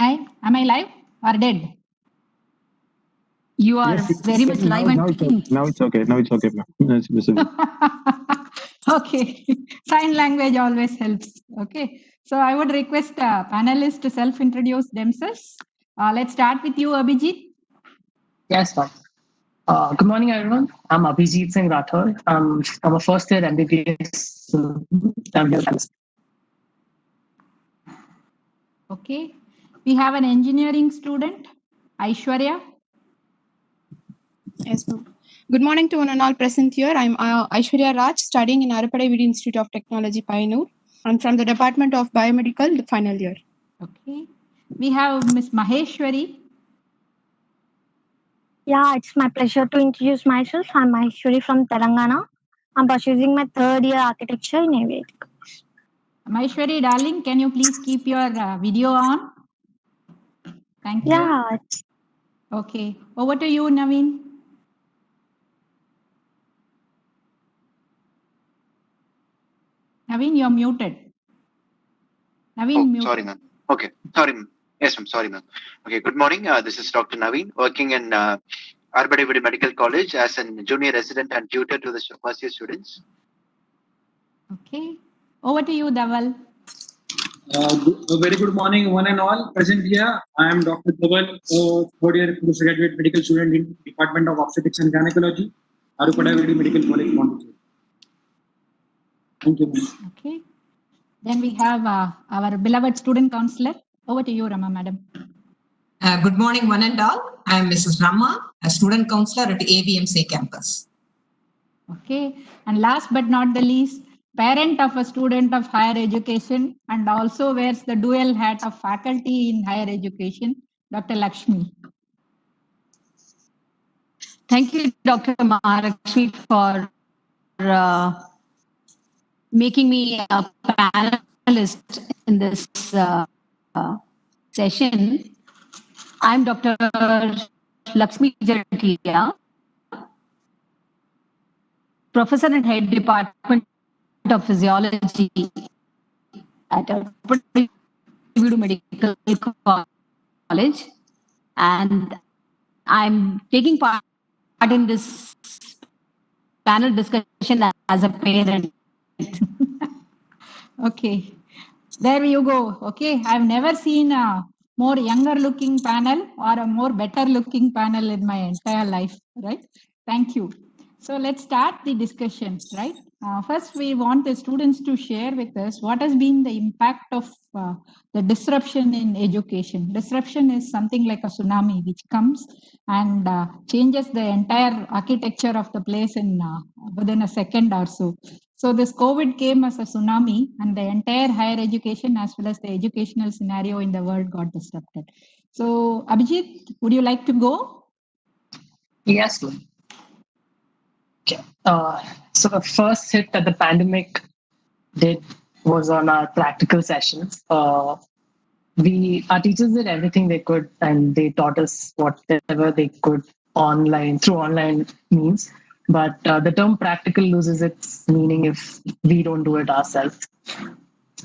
Hi, am I live or dead? You are Yes, very much live and kicking. now it's okay. Now it's okay, ma'am. Now it's visible. Okay, sign language always helps. Okay, so I would request panelists to self-introduce themselves. Let's start with you, Abhijit. Yes, ma'am. Good morning, everyone. I'm Abhijit Singh Rathod. I'm a first year MBBS. I'm here. Okay, we have an engineering student, Aishwarya. Yes, ma'am. Good morning to one and all present here. I'm Aishwarya Raj, studying in Arapadavidi Institute of Technology, Pioneer. I'm from the Department of Biomedical, final year. Okay, we have Miss Maheshwari. Yeah, it's my pleasure to introduce myself. I'm Maheshwari from Telangana. I'm pursuing my third year architecture in aviation. Maheshwari, darling, can you please keep your video on? Thank you. Yeah. Okay, over to you, Naveen. Naveen, you're muted. Naveen, muted. Sorry, ma'am. Okay, sorry, ma'am. Yes, ma'am. Sorry, ma'am. Okay, good morning. This is Dr. Naveen, working in Arapadavidi Medical College as a junior resident and tutor to the first year students. Okay, over to you, Dhaval. Very good morning, one and all present here. I am Dr. Dhaval, third year postgraduate medical student in Department of Obstetrics and Gynecology, Arapadavidi Medical College, Pondicherry. Thank you, ma'am. Okay. Then we have our beloved student counselor. Over to you, Rama, madam. Good morning, one and all. I am Mrs. Rama, a student counselor at AVMC campus. Okay. And last but not the least, parent of a student of higher education and also wears the dual hat of faculty in higher education, Dr. Lakshmi. Thank you, Dr. Mahalakshmi, for making me a panelist in this session. I'm Dr. Lakshmi Jatiya, Professor and Head Department of Physiology at Arapadavidi Medical College, and I'm taking part in this panel discussion as a parent. Okay, there you go. Okay, I've never seen a more younger looking panel or a more better looking panel in my entire life, right? Thank you. So let's start the discussion, right? First, we want the students to share with us what has been the impact of the disruption in education. Disruption is something like a tsunami which comes and changes the entire architecture of the place in within a second or so. So this COVID came as a tsunami and the entire higher education as well as the educational scenario in the world got disrupted. So Abhijit, would you like to go? Yes, ma'am. Okay. So the first hit that the pandemic did was on our practical sessions. Our teachers did everything they could, and they taught us whatever they could online through online means. But the term practical loses its meaning if we don't do it ourselves.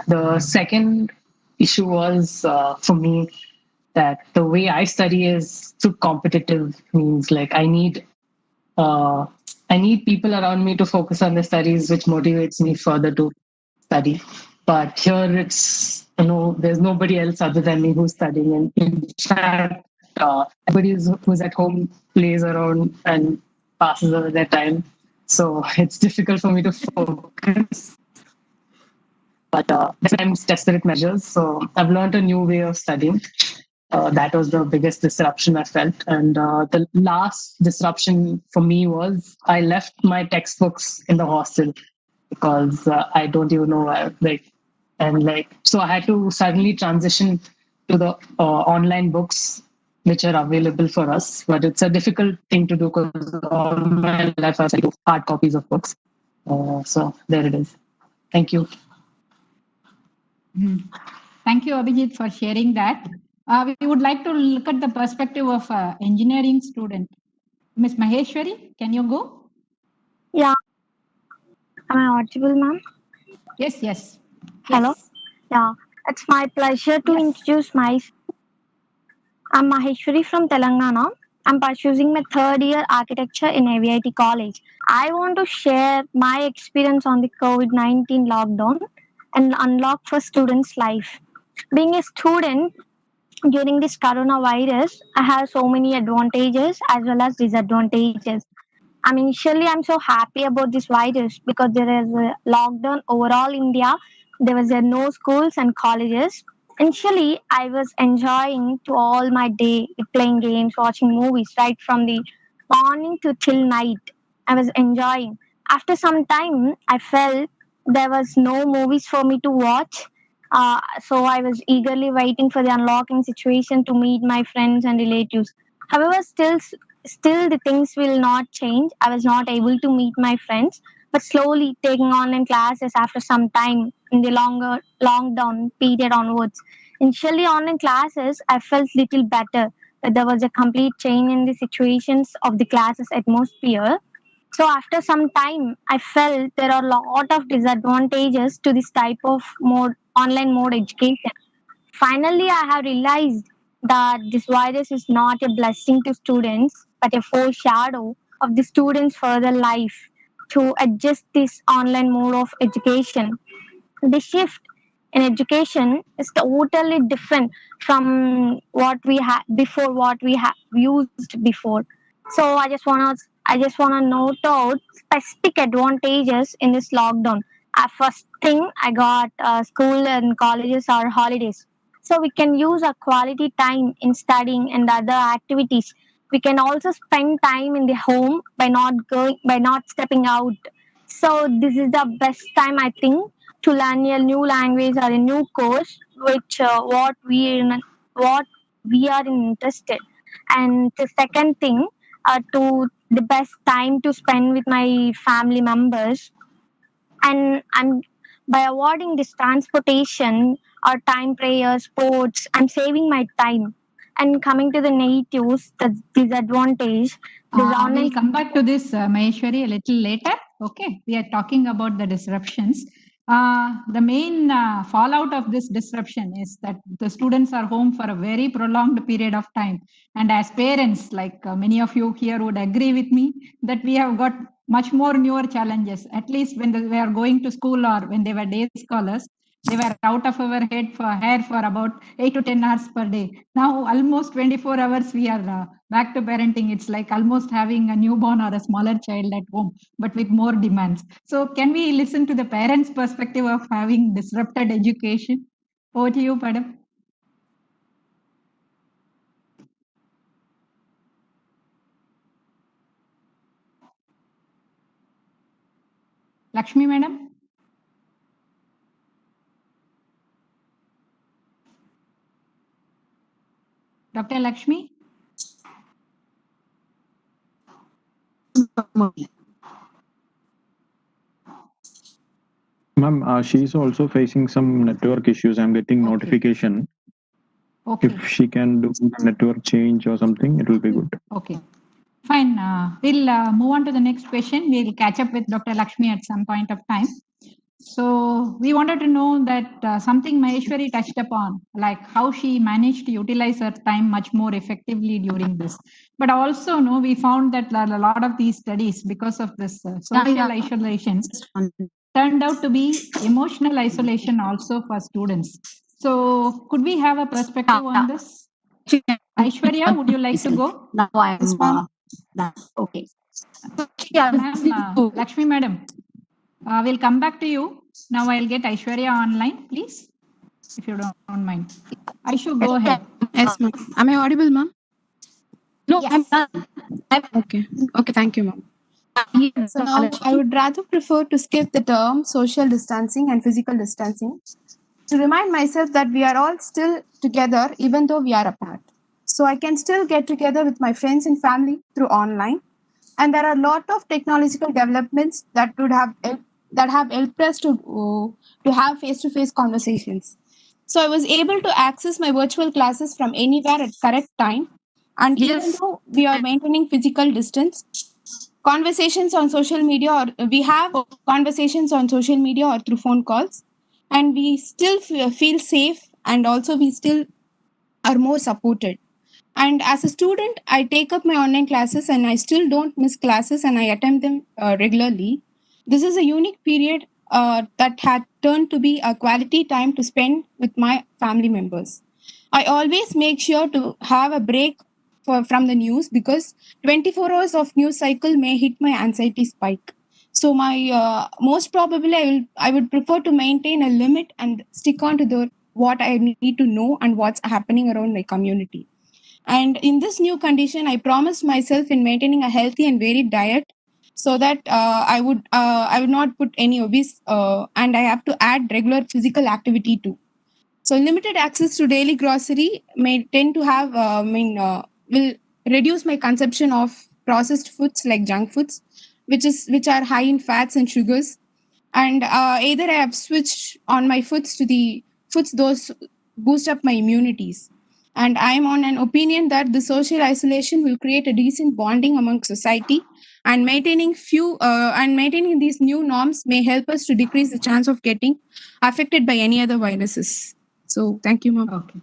The second issue was for me that the way I study is through competitive means. Like I need people around me to focus on the studies, which motivates me further to study. But here it's, there's nobody else other than me who's studying. And in fact, everybody who's at home plays around and passes over their time. So it's difficult for me to focus. But sometimes desperate measures. So I've learned a new way of studying. That was the biggest disruption I felt. And the last disruption for me was I left my textbooks in the hostel because I don't even know why. So I had to suddenly transition to the online books which are available for us. But it's a difficult thing to do because all my life I do hard copies of books. So there it is. Thank you. Thank you, Abhijit, for sharing that. We would like to look at the perspective of an engineering student. Ms. Maheshwari, can you go? Yeah. Am I audible, ma'am? Yes. Hello? Yeah. It's my pleasure to introduce myself. I'm Maheshwari from Telangana. I'm pursuing my third year architecture in AVIT college. I want to share my experience on the COVID-19 lockdown and unlock for students' life. Being a student during this coronavirus, I have so many advantages as well as disadvantages. Initially, I'm so happy about this virus because there is a lockdown overall India. There was no schools and colleges. Initially, I was enjoying to all my day with playing games, watching movies right from the morning to till night. I was enjoying. After some time, I felt there was no movies for me to watch. So I was eagerly waiting for the unlocking situation to meet my friends and relatives. However, still the things will not change. I was not able to meet my friends, but slowly taking online classes after some time in the longer lockdown period onwards. Initially, online classes I felt little better, but there was a complete change in the situations of the classes atmosphere. So after some time, I felt there are a lot of disadvantages to this type of mode online mode education. Finally, I have realized that this virus is not a blessing to students, but a foreshadow of the students' further life to adjust this online mode of education. The shift in education is totally different from what we had before, what we have used before. So I just wanna note out specific advantages in this lockdown. First thing, I got school and colleges are holidays, so we can use our quality time in studying and other activities. We can also spend time in the home by not stepping out. So this is the best time, I think, to learn a new language or a new course, which what we are interested. And the second thing, to the best time to spend with my family members, and I'm by avoiding this transportation or time prayer sports, I'm saving my time. And coming to the negatives, the disadvantage, this We'll online. come back to this, Maheshwari, a little later. Okay, we are talking about the disruptions. The main fallout of this disruption is that the students are home for a very prolonged period of time. And as parents, like many of you here would agree with me, that we have got much more newer challenges. At least when they were going to school or when they were day scholars, they were out of our hair for about 8 to 10 hours per day. Now almost 24 hours we are back to parenting. It's like almost having a newborn or a smaller child at home, but with more demands. So can we listen to the parents' perspective of having disrupted education? Over to you, Padam. Lakshmi, madam. Dr. Lakshmi? Ma'am, she's also facing some network issues. I'm getting notification. Okay. If she can do network change or something, it will be good. Okay. Fine. We'll move on to the next question. We'll catch up with Dr. Lakshmi at some point of time. So we wanted to know that something Maheshwari touched upon, like how she managed to utilize her time much more effectively during this. But also, no, we found that a lot of these studies, because of this social isolation, turned out to be emotional isolation also for students. So could we have a perspective on this? Aishwarya, would you like to go? Now I'm okay. Ma'am, Lakshmi madam, we'll come back to you. Now I'll get Aishwarya online, please, if you don't mind. Aishu, go ahead. Yes, ma'am. Am I audible, ma'am? No, yes. Okay. Okay, thank you, ma'am. So now I would rather prefer to skip the term social distancing and physical distancing to remind myself that we are all still together even though we are apart. So I can still get together with my friends and family through online. And there are a lot of technological developments that have helped us to have face-to-face conversations. So I was able to access my virtual classes from anywhere at correct time. And even though we are maintaining physical distance, conversations on social media or we have conversations on social media or through phone calls, and we still feel safe, and also we still are more supported. And as a student, I take up my online classes and I still don't miss classes and I attend them regularly. This is a unique period that had turned to be a quality time to spend with my family members. I always make sure to have a break from the news because 24 hours of news cycle may hit my anxiety spike. So my most probably I would prefer to maintain a limit and stick on to the what I need to know and what's happening around my community. And in this new condition, I promised myself in maintaining a healthy and varied diet so that I would not put any obese and I have to add regular physical activity too. So limited access to daily grocery may tend to have will reduce my consumption of processed foods like junk foods, which are high in fats and sugars. And either I have switched on my foods to the foods those boost up my immunities. And I am on an opinion that the social isolation will create a decent bonding among society, and maintaining these new norms may help us to decrease the chance of getting affected by any other viruses. So thank you, ma'am. Okay.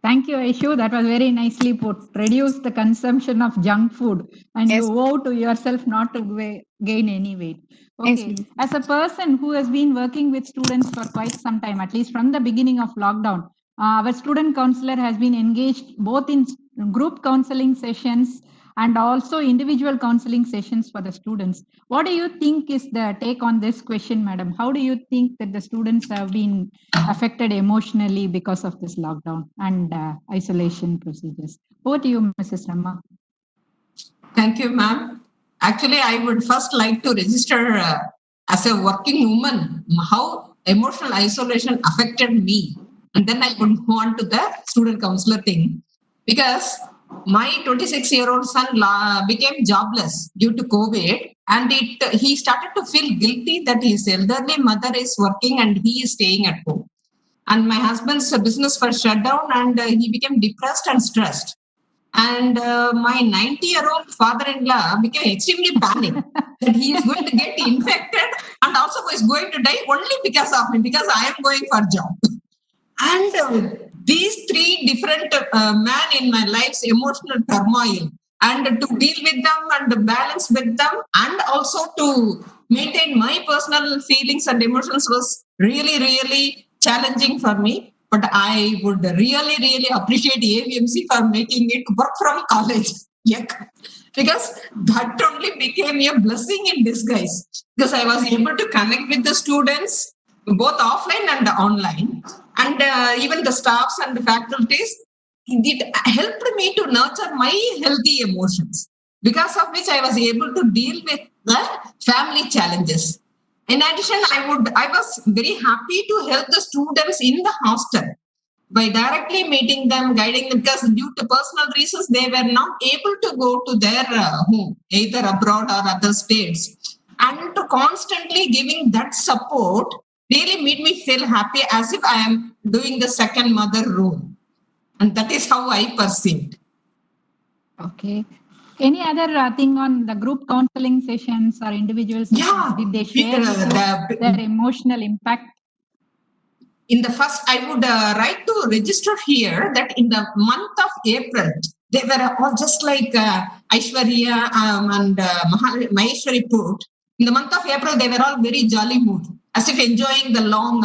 Thank you, Aishu. That was very nicely put. Reduce the consumption of junk food, and Yes. you vow to yourself not to gain any weight. Yes, Okay. ma'am. As a person who has been working with students for quite some time, at least from the beginning of lockdown, our student counselor has been engaged both in group counseling sessions and also individual counseling sessions for the students. What do you think is the take on this question, madam? How do you think that the students have been affected emotionally because of this lockdown and isolation procedures? Over to you, Mrs. Rama. Thank you, ma'am. Actually, I would first like to register as a working woman how emotional isolation affected me. And then I would go on to the student counselor thing. Because my 26-year-old son became jobless due to COVID, and he started to feel guilty that his elderly mother is working and he is staying at home. And my husband's business was shut down, and he became depressed and stressed. And my 90-year-old father-in-law became extremely panicked that he is going to get infected and also is going to die only because of him, because I am going for job. And these three different men in my life's emotional turmoil, and to deal with them and balance with them, and also to maintain my personal feelings and emotions was really, really challenging for me. But I would really, really appreciate AVMC for making it work from college. Yuck. Because that only became a blessing in disguise. Because I was able to connect with the students both offline and online, and even the staffs and the faculties. It helped me to nurture my healthy emotions, because of which I was able to deal with the family challenges. In addition, I was very happy to help the students in the hostel by directly meeting them, guiding them, because due to personal reasons, they were not able to go to their home, either abroad or other states. And to constantly giving that support really made me feel happy, as if I am doing the second mother role. And that is how I perceived. Okay. Any other thing on the group counseling sessions or individual sessions? Yeah, Did they share with you their emotional impact? In the first, I would write to register here that in the month of April, they were all just like Aishwarya and Maheshwari put. In the month of April, they were all very jolly mood, as if enjoying the long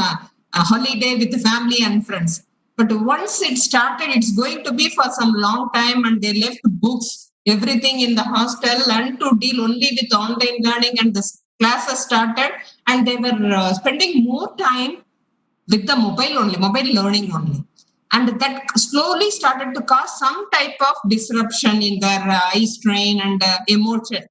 holiday with the family and friends. But once it started, it's going to be for some long time, and they left books, everything in the hostel, and to deal only with online learning, and the classes started, and they were spending more time with the mobile learning only. And that slowly started to cause some type of disruption in their eye strain and emotion,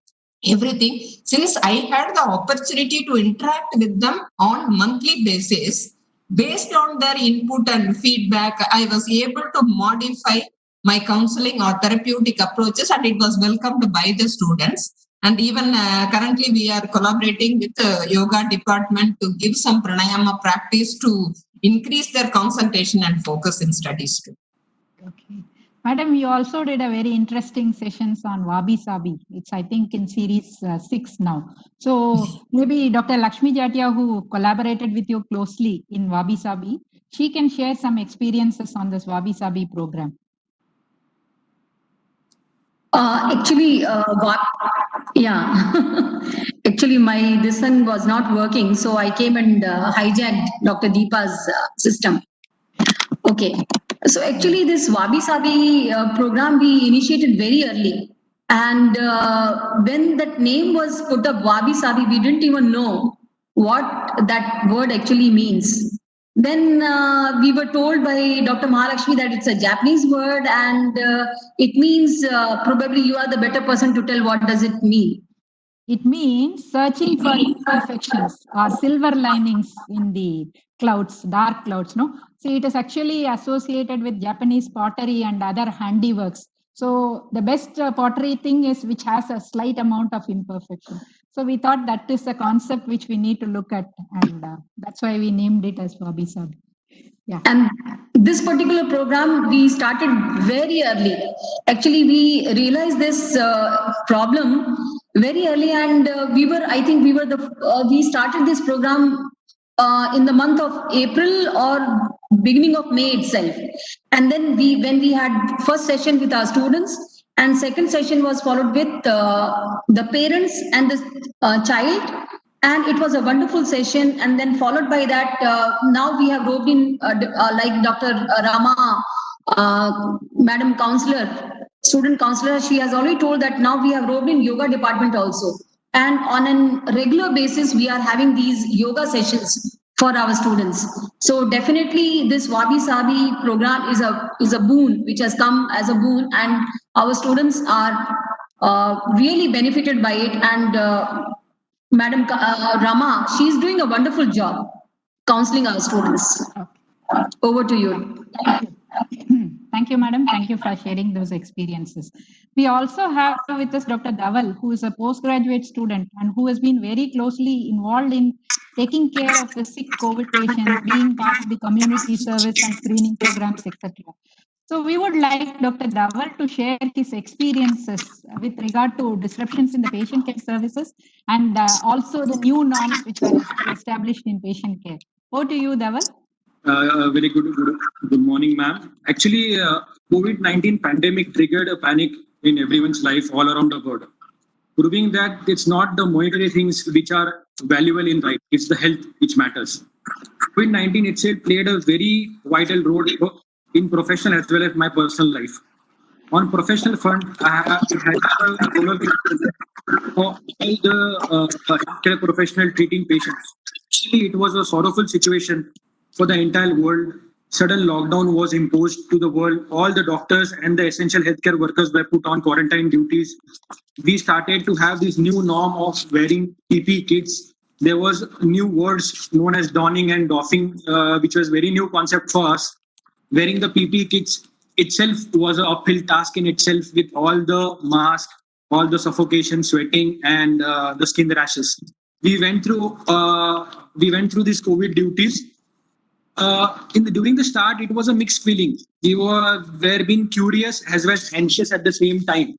everything. Since I had the opportunity to interact with them on monthly basis, based on their input and feedback, I was able to modify my counseling or therapeutic approaches, and it was welcomed by the students. And even currently we are collaborating with the yoga department to give some pranayama practice to increase their concentration and focus in studies too. Okay. Madam, you also did a very interesting sessions on Wabi Sabi. It's, I think, in series 6 now. So maybe Dr. Lakshmi Jatia, who collaborated with you closely in Wabi Sabi, she can share some experiences on this Wabi Sabi program. Actually, yeah. Actually, this one was not working, so I came and hijacked Dr. Deepa's system. Okay. So actually, this Wabi Sabi program we initiated very early, and when that name was put up, Wabi Sabi, we didn't even know what that word actually means. Then we were told by Dr. Mahalakshmi that it's a Japanese word, and it means probably you are the better person to tell what does it mean. It means searching for imperfections or silver linings in the clouds, dark clouds. No, see, it is actually associated with Japanese pottery and other handiworks. So the best pottery thing is which has a slight amount of imperfection. So we thought that is a concept which we need to look at, and that's why we named it as Wabi Sabi. Yeah. And this particular program we started very early. Actually, we realized this problem very early, and I think we started this program in the month of April or beginning of May itself. And then when we had first session with our students, and second session was followed with the parents and the child, and it was a wonderful session. And then followed by that, now we have roped in like Dr. Rama, Madam Counselor, student counselor. She has already told that now we have roped in yoga department also, and on a regular basis we are having these yoga sessions for our students. So definitely this Wabi Sabi program is a boon which has come as a boon, and our students are really benefited by it. And Madam Rama, she is doing a wonderful job counseling our students. Over to you. Thank you, madam. Thank you for sharing those experiences. We also have with us Dr. Dhaval, who is a postgraduate student and who has been very closely involved in taking care of the sick COVID patients, being part of the community service and screening programs, etc. So we would like Dr. Dhaval to share his experiences with regard to disruptions in the patient care services and also the new norms which were established in patient care. Over to you, Dhaval. Very good morning, ma'am. Actually, COVID-19 pandemic triggered a panic in everyone's life all around the world, proving that it's not the monetary things which are valuable in life, it's the health which matters. COVID-19 itself played a very vital role in professional as well as my personal life. On professional front, I had for all the healthcare professional treating patients. Actually, it was a sorrowful situation for the entire world. Sudden lockdown was imposed to the world. All the doctors and the essential healthcare workers were put on quarantine duties. We started to have this new norm of wearing PPE kits. There was new words known as donning and doffing, which was very new concept for us. Wearing the PPE kits itself was an uphill task in itself, with all the masks, all the suffocation, sweating, and the skin rashes. We went through these COVID duties. During the start, it was a mixed feeling. We were being curious as well as anxious at the same time,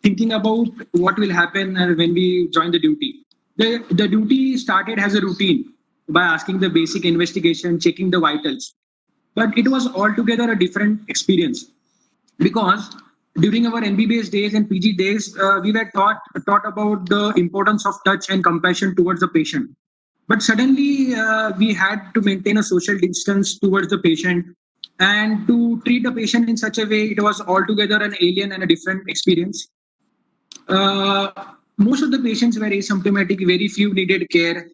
thinking about what will happen when we join the duty. The duty started as a routine by asking the basic investigation, checking the vitals. But it was altogether a different experience, because during our MBBS days and PG days, we were taught about the importance of touch and compassion towards the patient. But suddenly, we had to maintain a social distance towards the patient, and to treat the patient in such a way, it was altogether an alien and a different experience. Most of the patients were asymptomatic, very few needed care.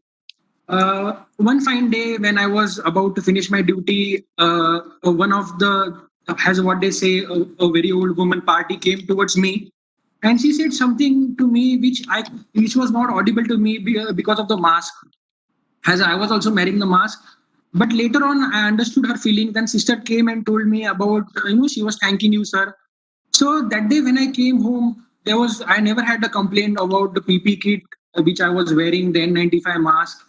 One fine day, when I was about to finish my duty, one of the, as what they say, a very old woman party came towards me, and she said something to me which was not audible to me because of the mask, as I was also wearing the mask. But later on, I understood her feeling. Then sister came and told me about, she was thanking you, sir. So that day when I came home, I never had a complaint about the PP kit which I was wearing, the N95 mask,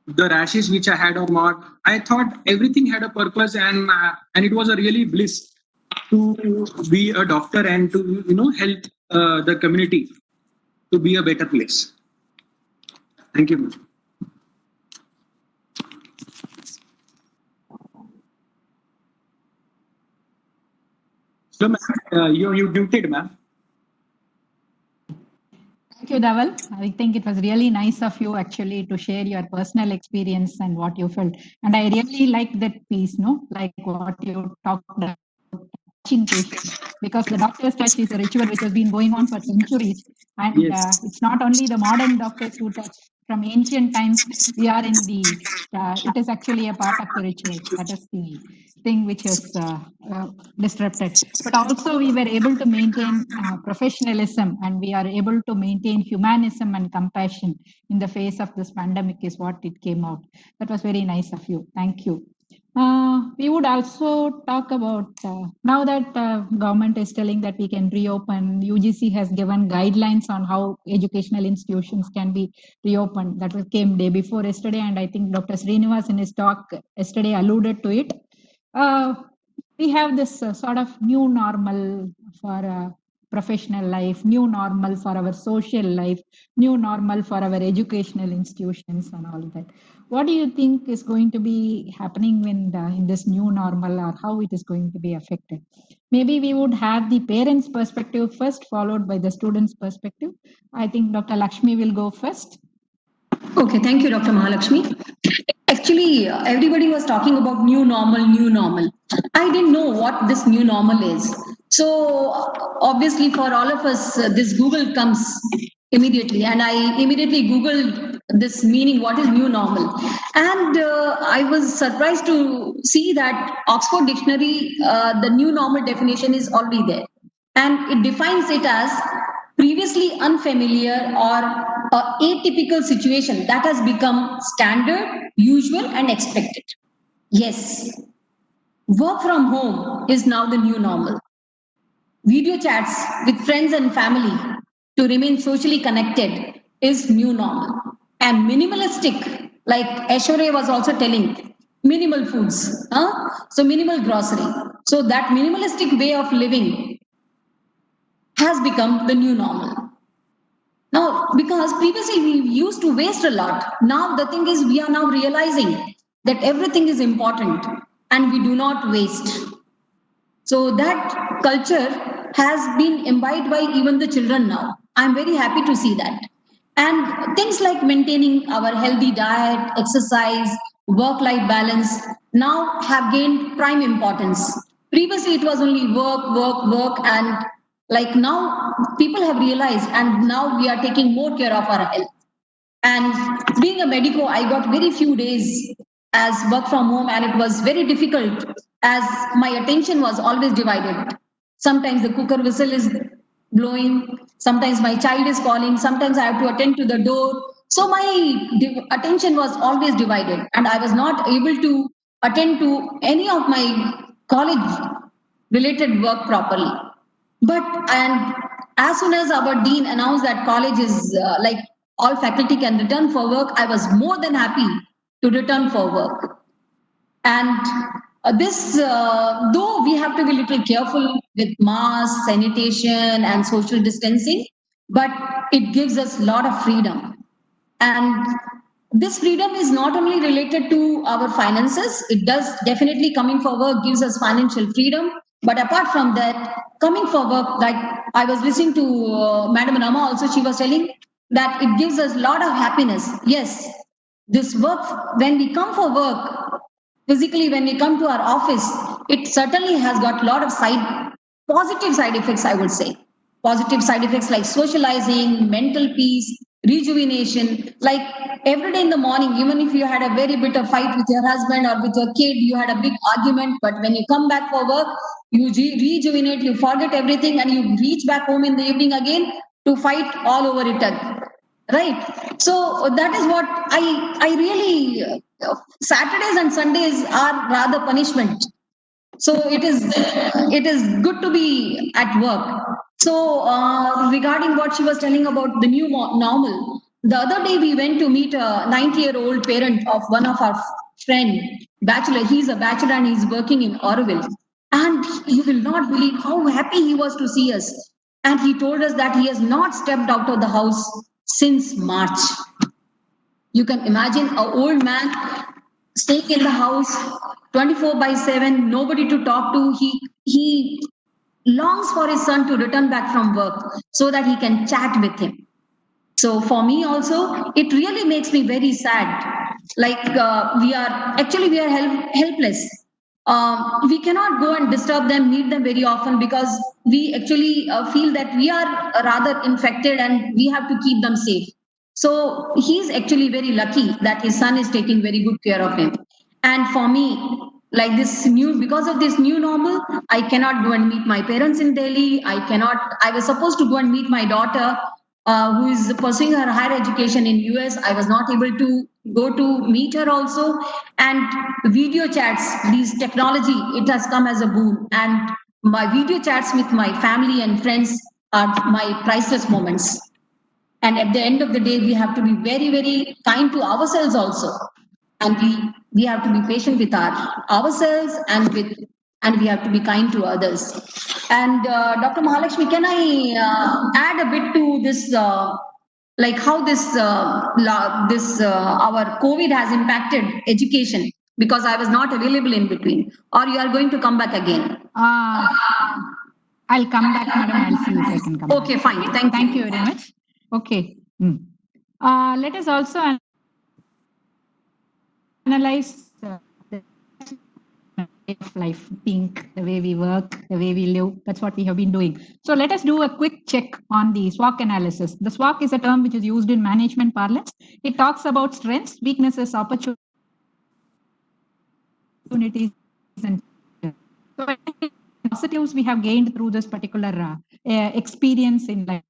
the rashes which I had or not. I thought everything had a purpose, and it was a really bliss to be a doctor and to help the community to be a better place. Thank you. So, you're muted, ma'am. you, Dhaval. I think it was really nice of you actually to share your personal experience and what you felt. And I really like that piece, no, like what you talked about, touching patients, because the doctor's touch is a ritual which has been going on for centuries. And Yes. it's not only the modern doctors who touch. From ancient times, we are in the, it is actually a part of the ritual. That is the thing which is disrupted. But also we were able to maintain professionalism, and we are able to maintain humanism and compassion in the face of this pandemic is what it came out. That was very nice of you. Thank you. We would also talk about now that government is telling that we can reopen. UGC has given guidelines on how educational institutions can be reopened. That came day before yesterday, and I think Dr. Srinivas in his talk yesterday alluded to it. We have this sort of new normal for professional life, new normal for our social life, new normal for our educational institutions and all that. What do you think is going to be happening when in this new normal, or how it is going to be affected? Maybe we would have the parents' perspective first, followed by the students' perspective. I think Dr. Lakshmi will go first. Okay, thank you, Dr. Mahalakshmi. Actually, everybody was talking about new normal, new normal. I didn't know what this new normal is. So, obviously, for all of us, this Google comes immediately, and I immediately Googled this meaning, what is new normal? And I was surprised to see that Oxford Dictionary, the new normal definition is already there. And it defines it as previously unfamiliar or atypical situation that has become standard, usual, and expected. Yes, work from home is now the new normal. Video chats with friends and family to remain socially connected is new normal. And minimalistic, like Aishwarya was also telling, minimal foods, so minimal grocery. So that minimalistic way of living has become the new normal. Now, because previously we used to waste a lot. Now the thing is, we are now realizing that everything is important and we do not waste. So that culture has been imbibed by even the children now. I'm very happy to see that. And things like maintaining our healthy diet, exercise, work-life balance now have gained prime importance. Previously, it was only work, work, work, and like now people have realized, and now we are taking more care of our health. And being a medico, I got very few days as work from home, and it was very difficult as my attention was always divided. Sometimes the cooker whistle is blowing, sometimes my child is calling, sometimes I have to attend to the door. So my attention was always divided, and I was not able to attend to any of my college related work properly. But and as soon as our dean announced that college is like all faculty can return for work, I was more than happy to return for work. And this, though we have to be a little careful with mask, sanitation, and social distancing, but it gives us a lot of freedom. And this freedom is not only related to our finances, it does definitely coming for work gives us financial freedom. But apart from that, coming for work, like I was listening to Madam Rama also, she was telling that it gives us a lot of happiness. Yes, this work, when we come for work, physically, when we come to our office, it certainly has got a lot of positive side effects, I would say. Positive side effects like socializing, mental peace, rejuvenation. Like every day in the morning, even if you had a very bitter fight with your husband or with your kid, you had a big argument, but when you come back for work, you rejuvenate, you forget everything, and you reach back home in the evening again to fight all over it again. Right. So that is what I really, Saturdays and Sundays are rather punishment. So it is good to be at work. So regarding what she was telling about the new normal, the other day we went to meet a 90-year-old parent of one of our friend, bachelor. He's a bachelor and he's working in Orville. And you will not believe how happy he was to see us. And he told us that he has not stepped out of the house since March. You can imagine an old man staying in the house 24/7, nobody to talk to. He longs for his son to return back from work so that he can chat with him. So for me also, it really makes me very sad. Like we are helpless. We cannot go and disturb them, meet them very often because we actually feel that we are rather infected and we have to keep them safe. So he's actually very lucky that his son is taking very good care of him. And for me, like because of this new normal, I cannot go and meet my parents in Delhi. I was supposed to go and meet my daughter who is pursuing her higher education in US. I was not able to go to meet her also. And video chats, these technology, it has come as a boon. And my video chats with my family and friends are my priceless moments. And at the end of the day, we have to be very, very kind to ourselves also. And we have to be patient with ourselves and we have to be kind to others. And Dr. Mahalakshmi, can I add a bit to this, like how our COVID has impacted education? Because I was not available in between, or you are going to come back again? I'll come back, madam. I'll see if I can come okay, back. fine. Okay? Thank you very much. Okay. Let us also analyze the of life, think, the way we work, the way we live. That's what we have been doing. So let us do a quick check on the SWOT analysis. The SWOT is a term which is used in management parlance. It talks about strengths, weaknesses, opportunities, and so positives we have gained through this particular experience in life.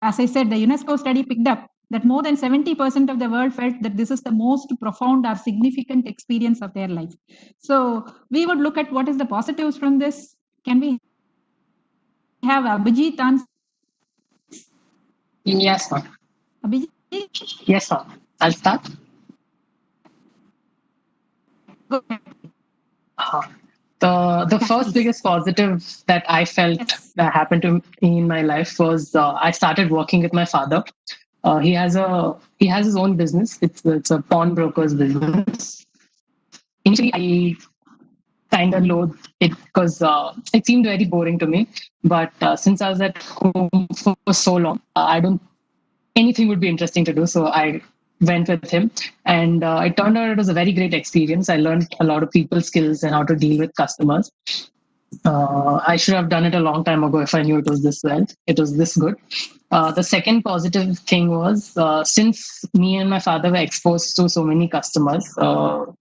As I said, the UNESCO study picked up that more than 70% of the world felt that this is the most profound or significant experience of their life. So we would look at what is the positives from this. Can we have Abhijit answer? Yes, ma'am. Abhijit? Yes, ma'am. I'll start. Go ahead. The first biggest positive that I felt that happened to me in my life was I started working with my father. He has his own business. It's a pawnbroker's business. Initially, I kind of loathed it because it seemed very boring to me. But since I was at home for so long, anything would be interesting to do. So I went with him, and it turned out it was a very great experience. I learned a lot of people skills and how to deal with customers. I should have done it a long time ago if I knew it was this well. It was this good. The second positive thing was since me and my father were exposed to so many customers,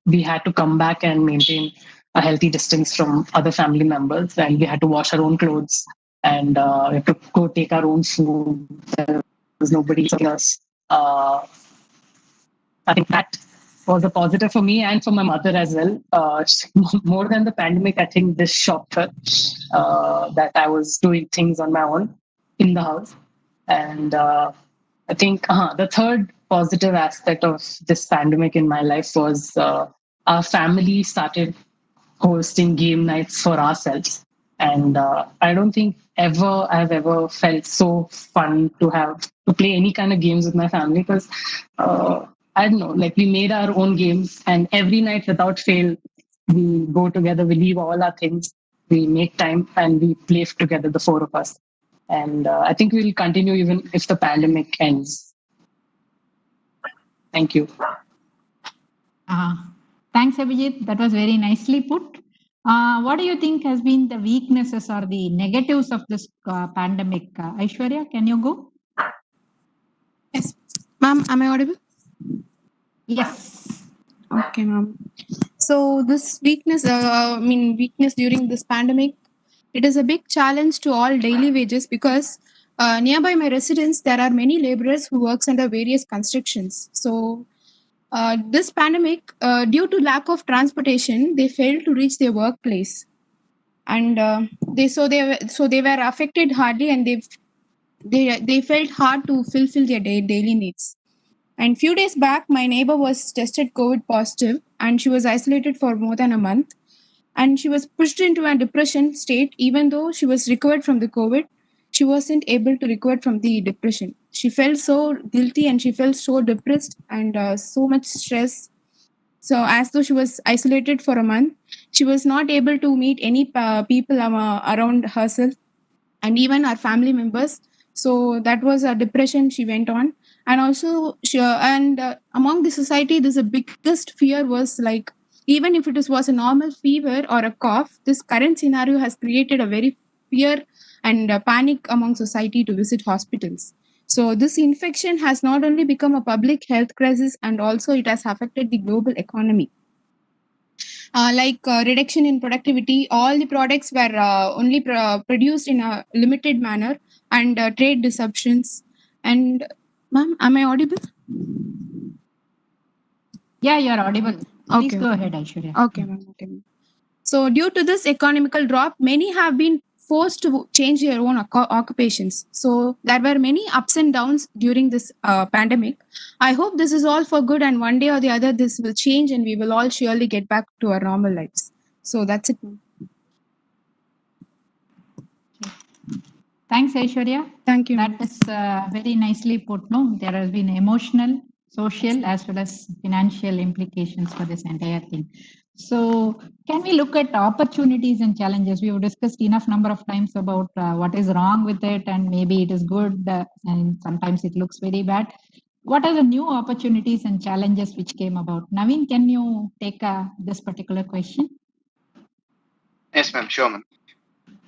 we had to come back and maintain a healthy distance from other family members, and we had to wash our own clothes, and we had to go take our own food. There was nobody serving us. I think that was a positive for me and for my mother as well. More than the pandemic, I think this shocked her that I was doing things on my own in the house. And I think the third positive aspect of this pandemic in my life was our family started hosting game nights for ourselves. And I don't think I've ever felt so fun to play any kind of games with my family because I don't know, like we made our own games and every night without fail, we go together, we leave all our things, we make time and we play together, the four of us. And I think we'll continue even if the pandemic ends. Thank you. Thanks, Abhijit. That was very nicely put. What do you think has been the weaknesses or the negatives of this pandemic? Aishwarya, can you go? Yes. Ma'am, am I audible? Yes. Okay, ma'am. So this weakness during this pandemic, it is a big challenge to all daily wages because nearby my residence, there are many laborers who works under various constructions. So this pandemic, due to lack of transportation, they failed to reach their workplace, and they were affected hardly, and they felt hard to fulfill their daily needs. And few days back, my neighbor was tested COVID positive, and she was isolated for more than a month. And she was pushed into a depression state, even though she was recovered from the COVID. She wasn't able to recover from the depression. She felt so guilty and she felt so depressed and so much stress. So, as though she was isolated for a month, she was not able to meet any people around herself and even our family members. So, that was a depression she went on. And also, among the society, this the biggest fear was like, even if was a normal fever or a cough, this current scenario has created a very fear and panic among society to visit hospitals. So this infection has not only become a public health crisis, and also it has affected the global economy. Reduction in productivity, all the products were only produced in a limited manner, and trade disruptions. And ma'am, am I audible? Yeah, you're audible. Please Okay. go ahead, Aishwarya. Okay, ma'am. Okay, ma'am. So, due to this economical drop, many have been forced to change their own occupations. So, there were many ups and downs during this pandemic. I hope this is all for good, and one day or the other, this will change, and we will all surely get back to our normal lives. So, that's it, ma'am. Thanks, Aishwarya. Thank you. That is very nicely put. No, there has been emotional, social, as well as financial implications for this entire thing. So, can we look at opportunities and challenges? We have discussed enough number of times about what is wrong with it, and maybe it is good, and sometimes it looks very bad. What are the new opportunities and challenges which came about? Naveen, can you take this particular question? Yes, ma'am. Sure, ma'am.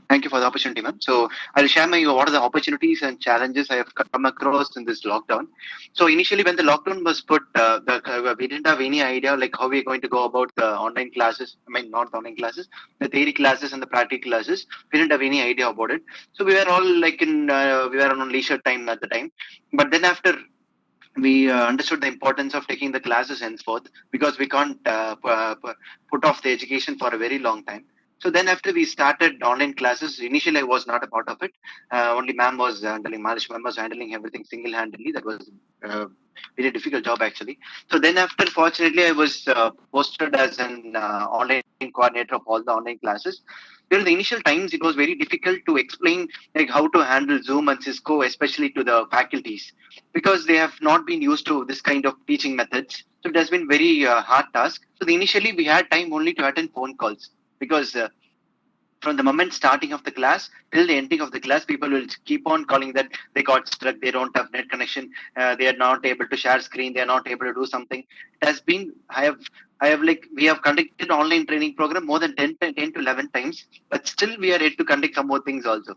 Thank you for the opportunity, ma'am. So I'll share what are the opportunities and challenges I have come across in this lockdown. So initially, when the lockdown was put, we didn't have any idea like how we're going to go about the online classes. I mean, not the online classes, the theory classes and the practical classes. We didn't have any idea about it. So we were all we were on leisure time at the time. But then after we understood the importance of taking the classes henceforth, because we can't put off the education for a very long time. So then after we started online classes, initially I was not a part of it. Only ma'am was handling, Marish ma'am was handling everything single-handedly. That was a very difficult job actually. So then after, fortunately, I was posted as an online coordinator of all the online classes. During the initial times, it was very difficult to explain like how to handle Zoom and Cisco, especially to the faculties, because they have not been used to this kind of teaching methods. So it has been very hard task. So initially we had time only to attend phone calls, because from the moment starting of the class till the ending of the class, people will keep on calling that they got struck, they don't have net connection, they are not able to share screen, they are not able to do something. It has been, I have like, we have conducted online training program more than 10 to 11 times, but still we are yet to conduct some more things also.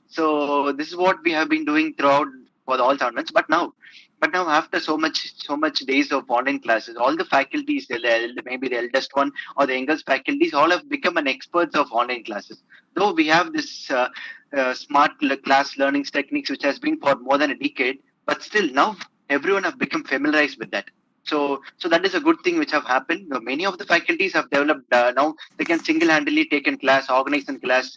So this is what we have been doing throughout for the all tournaments. But now after so much days of online classes, all the faculties, maybe the eldest one or the youngest faculties, all have become an experts of online classes. Though we have this smart class learning techniques which has been for more than a decade, but still now everyone have become familiarized with that. So that is a good thing which have happened. Now, many of the faculties have developed now they can single-handedly take in class, organize in class,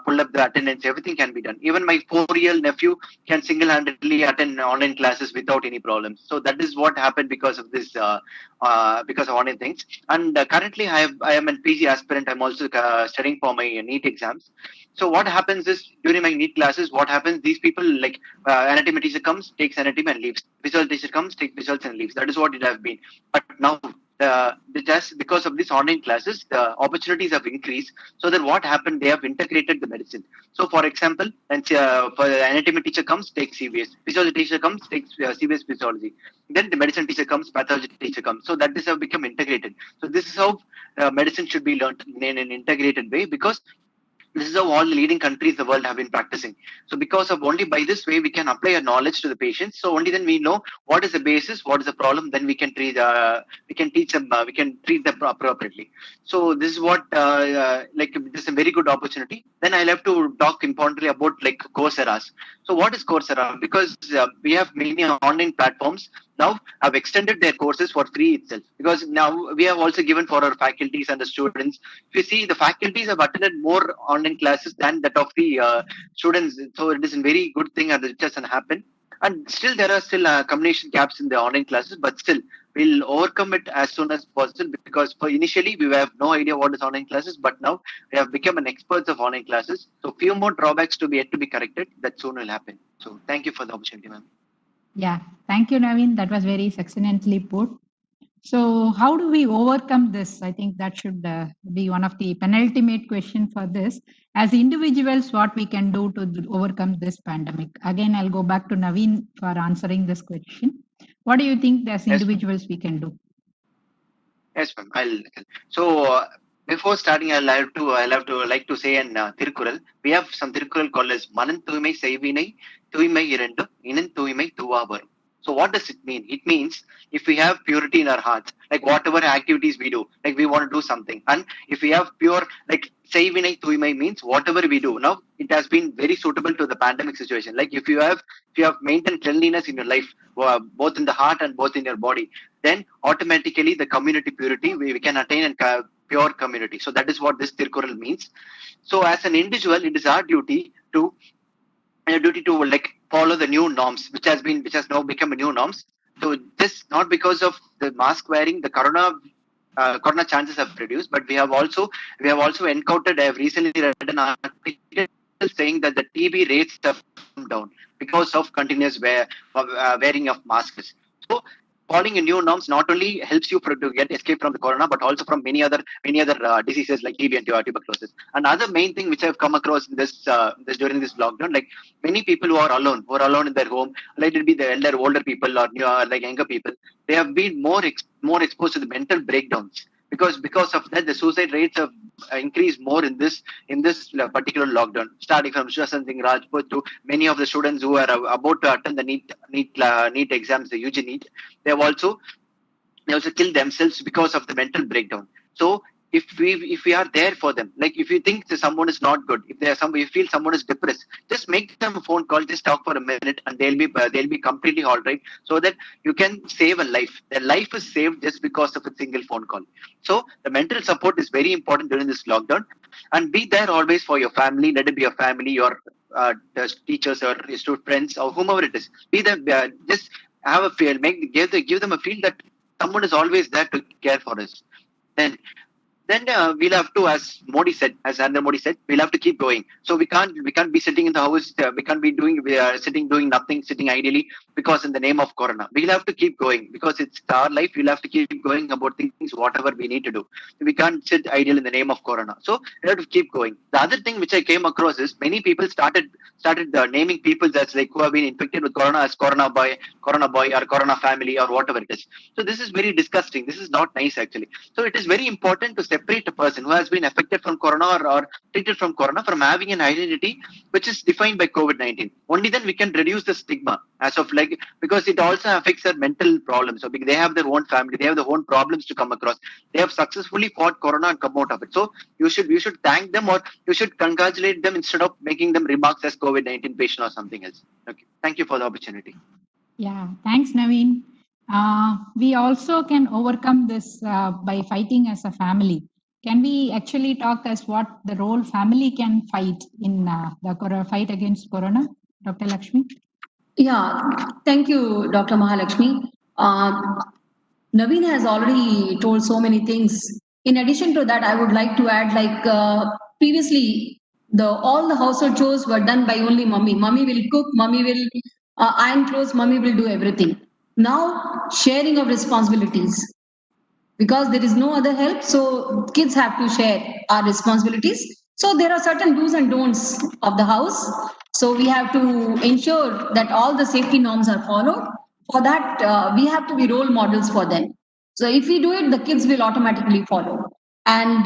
pull up the attendance, everything can be done. Even my 4-year-old nephew can single-handedly attend online classes without any problems. So that is what happened because of this, because of online things. And currently, I am a PG aspirant. I'm also studying for my NEET exams. So what happens is during my NEET classes, what happens? These people like anatomy teacher comes, takes anatomy and leaves. Visual teacher comes, takes visuals and leaves. That is what it has been. But now just because of these online classes, the opportunities have increased. So then what happened? They have integrated the medicine. So for example, and for the anatomy teacher comes, takes CVS. Physiology teacher comes, takes CVS physiology. Then the medicine teacher comes, pathology teacher comes. So that this have become integrated. So this is how medicine should be learned in an integrated way, because this is how all the leading countries in the world have been practicing. So because of only by this way, we can apply our knowledge to the patients. So only then we know what is the basis, what is the problem, then we can treat, we can teach them, we can treat them appropriately. So this is what, like, this is a very good opportunity. Then I'll have to talk importantly about like Coursera's. So what is Coursera? Because we have many online platforms now have extended their courses for free itself, because now we have also given for our faculties and the students. If you see, the faculties have attended more online classes than that of the students. So it is a very good thing that it doesn't happen. And still there are still communication gaps in the online classes, but still we'll overcome it as soon as possible, because for initially we have no idea what is online classes, but now we have become an experts of online classes. So few more drawbacks to be yet to be corrected. That soon will happen. So thank you for the opportunity, ma'am. Yeah, thank you, Naveen. That was very succinctly put. So how do we overcome this? I think that should be one of the penultimate question for this. As individuals, what we can do to overcome this pandemic? Again, I'll go back to Naveen for answering this question. What do you think as individuals we can do? Yes, ma'am. So before starting, I'll have to say in Tirukural, we have some Tirukural called as Manan Thuimai Seivinai Thuimai Irendum Inan Thuimai Thuvabarum. So what does it mean? It means if we have purity in our hearts, like whatever activities we do, like we want to do something, and if we have pure, like Seivinai Thuimai means whatever we do. Now it has been very suitable to the pandemic situation. Like if you have maintained cleanliness in your life, both in the heart and both in your body, then automatically the community purity we can attain and pure community. So that is what this Tirkural means. So as an individual, it is our duty to like follow the new norms, which has now become a new norms. So this not because of the mask wearing, the corona chances have reduced, but we have also encountered. I have recently read an article saying that the TB rates have come down because of continuous wearing of masks. So following a new norms not only helps you to get escape from the corona, but also from many other diseases like TB and tuberculosis. Another main thing which I have come across in this during this lockdown, like many people who are alone in their home, let it be the older people or like younger people, they have been more exposed to the mental breakdowns. Because of that, the suicide rates have increased more in this particular lockdown. Starting from Shwasan Singh Rajput to many of the students who are about to attend the NEET exams, the UG NEET, they also killed themselves because of the mental breakdown. So if we are there for them, like if you think that someone is not good, if you feel someone is depressed, just make them a phone call, just talk for a minute, and they'll be completely all right. So that you can save a life. Their life is saved just because of a single phone call. So the mental support is very important during this lockdown, and be there always for your family. Let it be your family, your teachers, or your student friends, or whomever it is. Be there. Just have a feel. Give them a feel that someone is always there to care for us. Then we'll have to, as Narendra Modi said, we'll have to keep going. So we can't be sitting in the house. We can't be doing nothing, sitting idly because in the name of Corona. We'll have to keep going because it's our life. We'll have to keep going about things, whatever we need to do. We can't sit idle in the name of Corona. So we have to keep going. The other thing which I came across is many people started naming people that's like who have been infected with Corona as Corona boy, or Corona family, or whatever it is. So this is very disgusting. This is not nice actually. So it is very important to separate a person who has been affected from Corona or treated from Corona from having an identity which is defined by COVID-19. Only then we can reduce the stigma because it also affects their mental problems. So they have their own family, they have their own problems to come across. They have successfully fought Corona and come out of it. So you should thank them, or you should congratulate them instead of making them remarks as COVID-19 patient or something else. Okay. Thank you for the opportunity. Yeah, thanks, Naveen. We also can overcome this by fighting as a family. Can we actually talk as what the role family can fight in the fight against Corona? Dr. Lakshmi? Yeah, thank you, Dr. Mahalakshmi. Naveen has already told so many things. In addition to that, I would like to add, previously, all the household chores were done by only mummy. Mummy will cook, mummy will iron clothes, mummy will do everything. Now, sharing of responsibilities. Because there is no other help, so kids have to share our responsibilities. So there are certain do's and don'ts of the house. So we have to ensure that all the safety norms are followed. For that, we have to be role models for them. So if we do it, the kids will automatically follow. And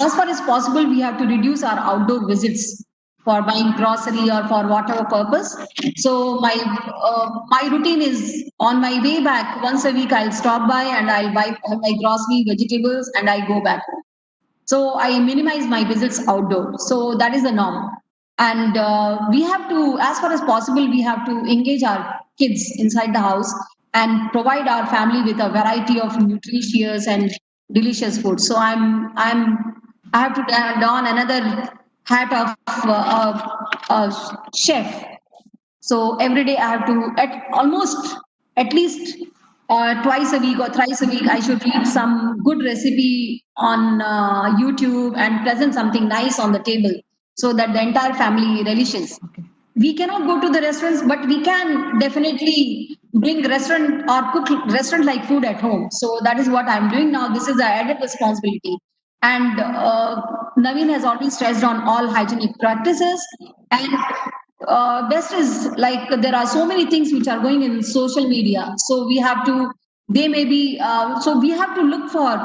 as far as possible, we have to reduce our outdoor visits for buying grocery or for whatever purpose. So my routine is on my way back, once a week I'll stop by and I'll buy my grocery, vegetables, and I go back home. So I minimize my visits outdoor. So that is the norm. And we have to, as far as possible, we have to engage our kids inside the house and provide our family with a variety of nutritious and delicious food. So I have to don another hat of a chef. So every day I have to at least twice a week or thrice a week, I should read some good recipe on YouTube and present something nice on the table so that the entire family relishes. Okay. We cannot go to the restaurants, but we can definitely bring restaurant or cook restaurant like food at home. So that is what I'm doing now. This is an added responsibility. And Naveen has already stressed on all hygienic practices. And best is like there are so many things which are going in social media. So we have to, they may be, so we have to look for,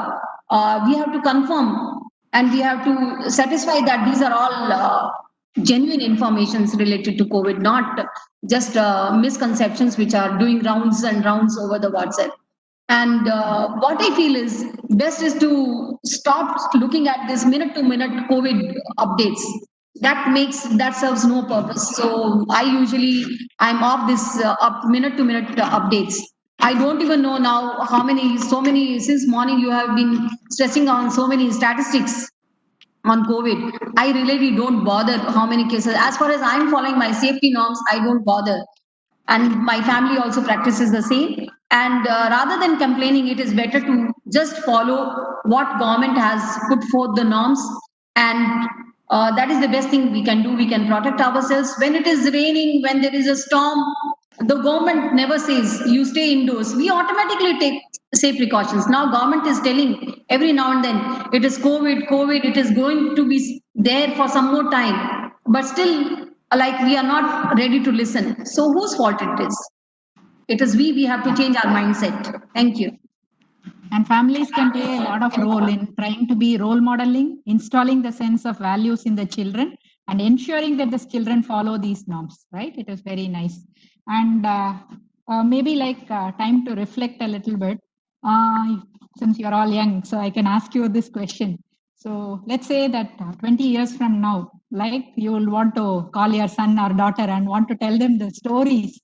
we have to confirm and we have to satisfy that these are all genuine informations related to COVID, not just misconceptions which are doing rounds and rounds over the WhatsApp. And what I feel is best is to stop looking at this minute to minute COVID updates. That serves no purpose. So I'm off this minute to minute updates. I don't even know now so many, since morning you have been stressing on so many statistics on COVID. I really don't bother how many cases. As far as I'm following my safety norms, I don't bother. And my family also practices the same. And rather than complaining, it is better to just follow what government has put forth the norms. And that is the best thing we can do. We can protect ourselves. When it is raining, when there is a storm, the government never says you stay indoors. We automatically take safe precautions. Now government is telling every now and then it is COVID, it is going to be there for some more time. But still, like we are not ready to listen. So whose fault it is? It is we have to change our mindset. Thank you. And families can play a lot of role in trying to be role modeling, installing the sense of values in the children, and ensuring that the children follow these norms, right? It is very nice. And maybe like time to reflect a little bit. Since you're all young, so I can ask you this question. So let's say that 20 years from now, like you will want to call your son or daughter and want to tell them the stories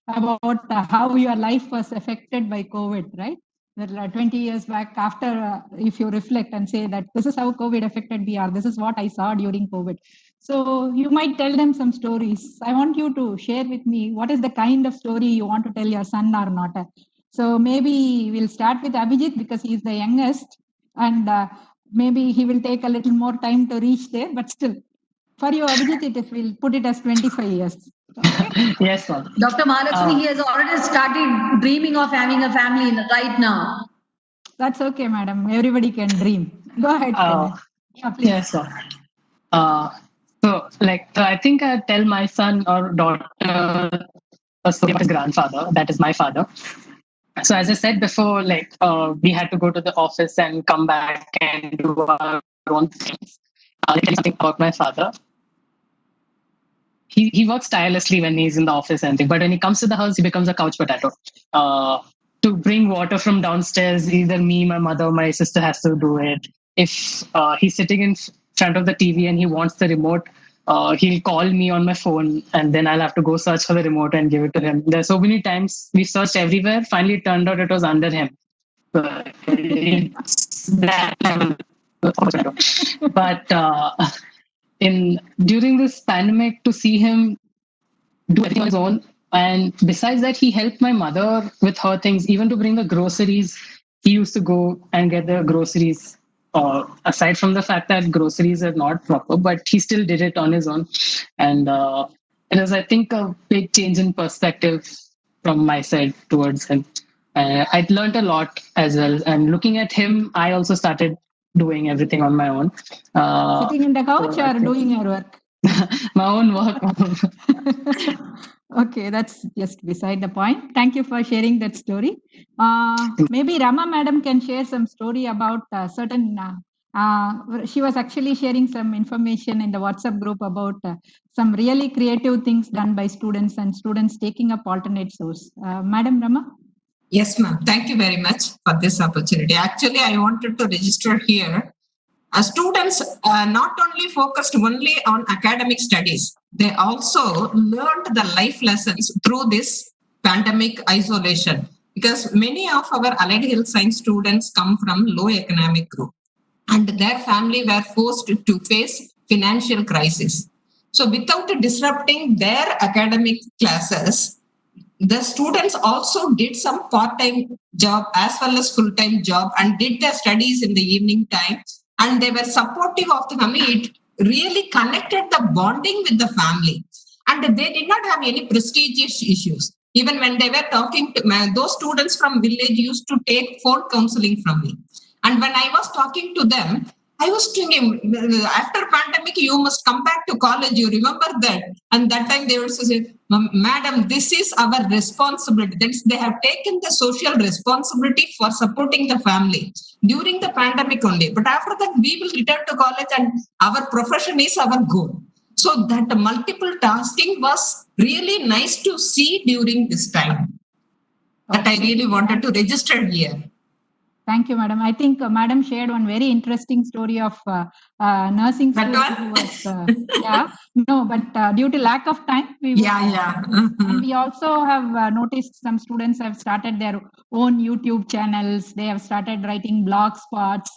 about how your life was affected by COVID, right? 20 years back, after if you reflect and say that this is how COVID affected me, or this is what I saw during COVID. So you might tell them some stories. I want you to share with me what is the kind of story you want to tell your son or daughter. So maybe we'll start with Abhijit because he's the youngest, and maybe he will take a little more time to reach there, but still. For you, Abhijit, we'll put it as 25 years. Okay? Yes, ma'am. Dr. Mahalakshmi, he has already started dreaming of having a family right now. That's okay, madam. Everybody can dream. Go ahead. Yes, sir. So I think I tell my son or daughter a story about his grandfather. That is my father. So as I said before, we had to go to the office and come back and do our own things. I'll tell you something about my father. He works tirelessly when he's in the office and things, but when he comes to the house, he becomes a couch potato. To bring water from downstairs, either me, my mother, my sister has to do it. If he's sitting in front of the TV and he wants the remote, he'll call me on my phone and then I'll have to go search for the remote and give it to him. There's so many times we searched everywhere. Finally, it turned out it was under him. It's that level. But during this pandemic, to see him do everything on his own, and besides that, he helped my mother with her things, even to bring the groceries. He used to go and get the groceries. Aside from the fact that groceries are not proper, but he still did it on his own. And it was, I think, a big change in perspective from my side towards him. I learned a lot as well. And looking at him, I also started doing everything on my own. Sitting in the couch or doing your work? My own work. Okay, that's just beside the point. Thank you for sharing that story. Maybe Rama madam can share some story about certain. She was actually sharing some information in the WhatsApp group about some really creative things done by students and students taking up alternate source. Madam Rama? Yes, ma'am. Thank you very much for this opportunity. Actually, I wanted to register here. Students not only focused only on academic studies, they also learned the life lessons through this pandemic isolation, because many of our allied health science students come from low economic group and their family were forced to face financial crisis. So without disrupting their academic classes, the students also did some part-time job as well as full-time job and did their studies in the evening time. And they were supportive of the family. It really connected the bonding with the family. And they did not have any prestigious issues. Even when they were talking to those students from village used to take phone counseling from me. And when I was talking to them, I was thinking, after pandemic, you must come back to college. You remember that? And that time they were saying, Madam, this is our responsibility. That is, they have taken the social responsibility for supporting the family during the pandemic only. But after that, we will return to college and our profession is our goal. So that multiple tasking was really nice to see during this time. That I really wanted to register here. Thank you, madam. I think madam shared one very interesting story of nursing student who was, but due to lack of time, and we also have noticed some students have started their own YouTube channels. They have started writing blog spots.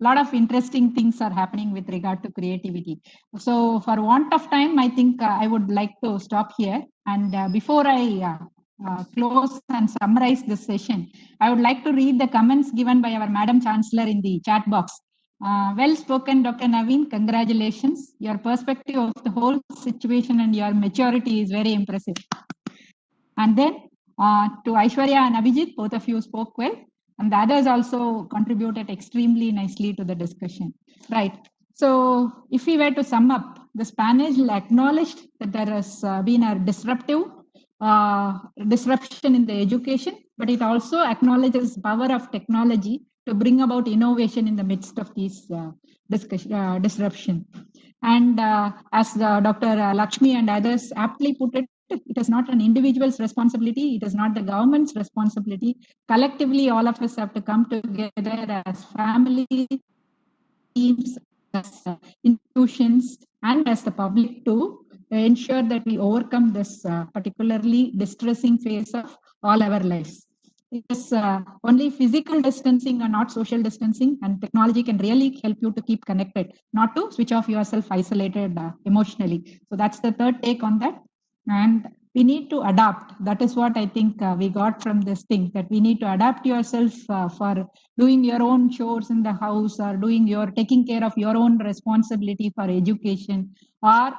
A lot of interesting things are happening with regard to creativity. So for want of time, I think I would like to stop here. And before I close and summarize this session, I would like to read the comments given by our Madam Chancellor in the chat box. Well spoken, Dr. Naveen. Congratulations. Your perspective of the whole situation and your maturity is very impressive. And then to Aishwarya and Abhijit, both of you spoke well. And the others also contributed extremely nicely to the discussion. Right. So if we were to sum up, this panel acknowledged that there has been a disruption in the education, but it also acknowledges the power of technology to bring about innovation in the midst of these disruption. And as Dr. Lakshmi and others aptly put it, it is not an individual's responsibility. It is not the government's responsibility. Collectively, all of us have to come together as family, teams, as institutions, and as the public to ensure that we overcome this particularly distressing phase of all our lives. It is only physical distancing and not social distancing, and technology can really help you to keep connected, not to switch off yourself isolated emotionally. So that's the third take on that. And we need to adapt. That is what I think we got from this thing, that we need to adapt yourself for doing your own chores in the house, or taking care of your own responsibility for education, or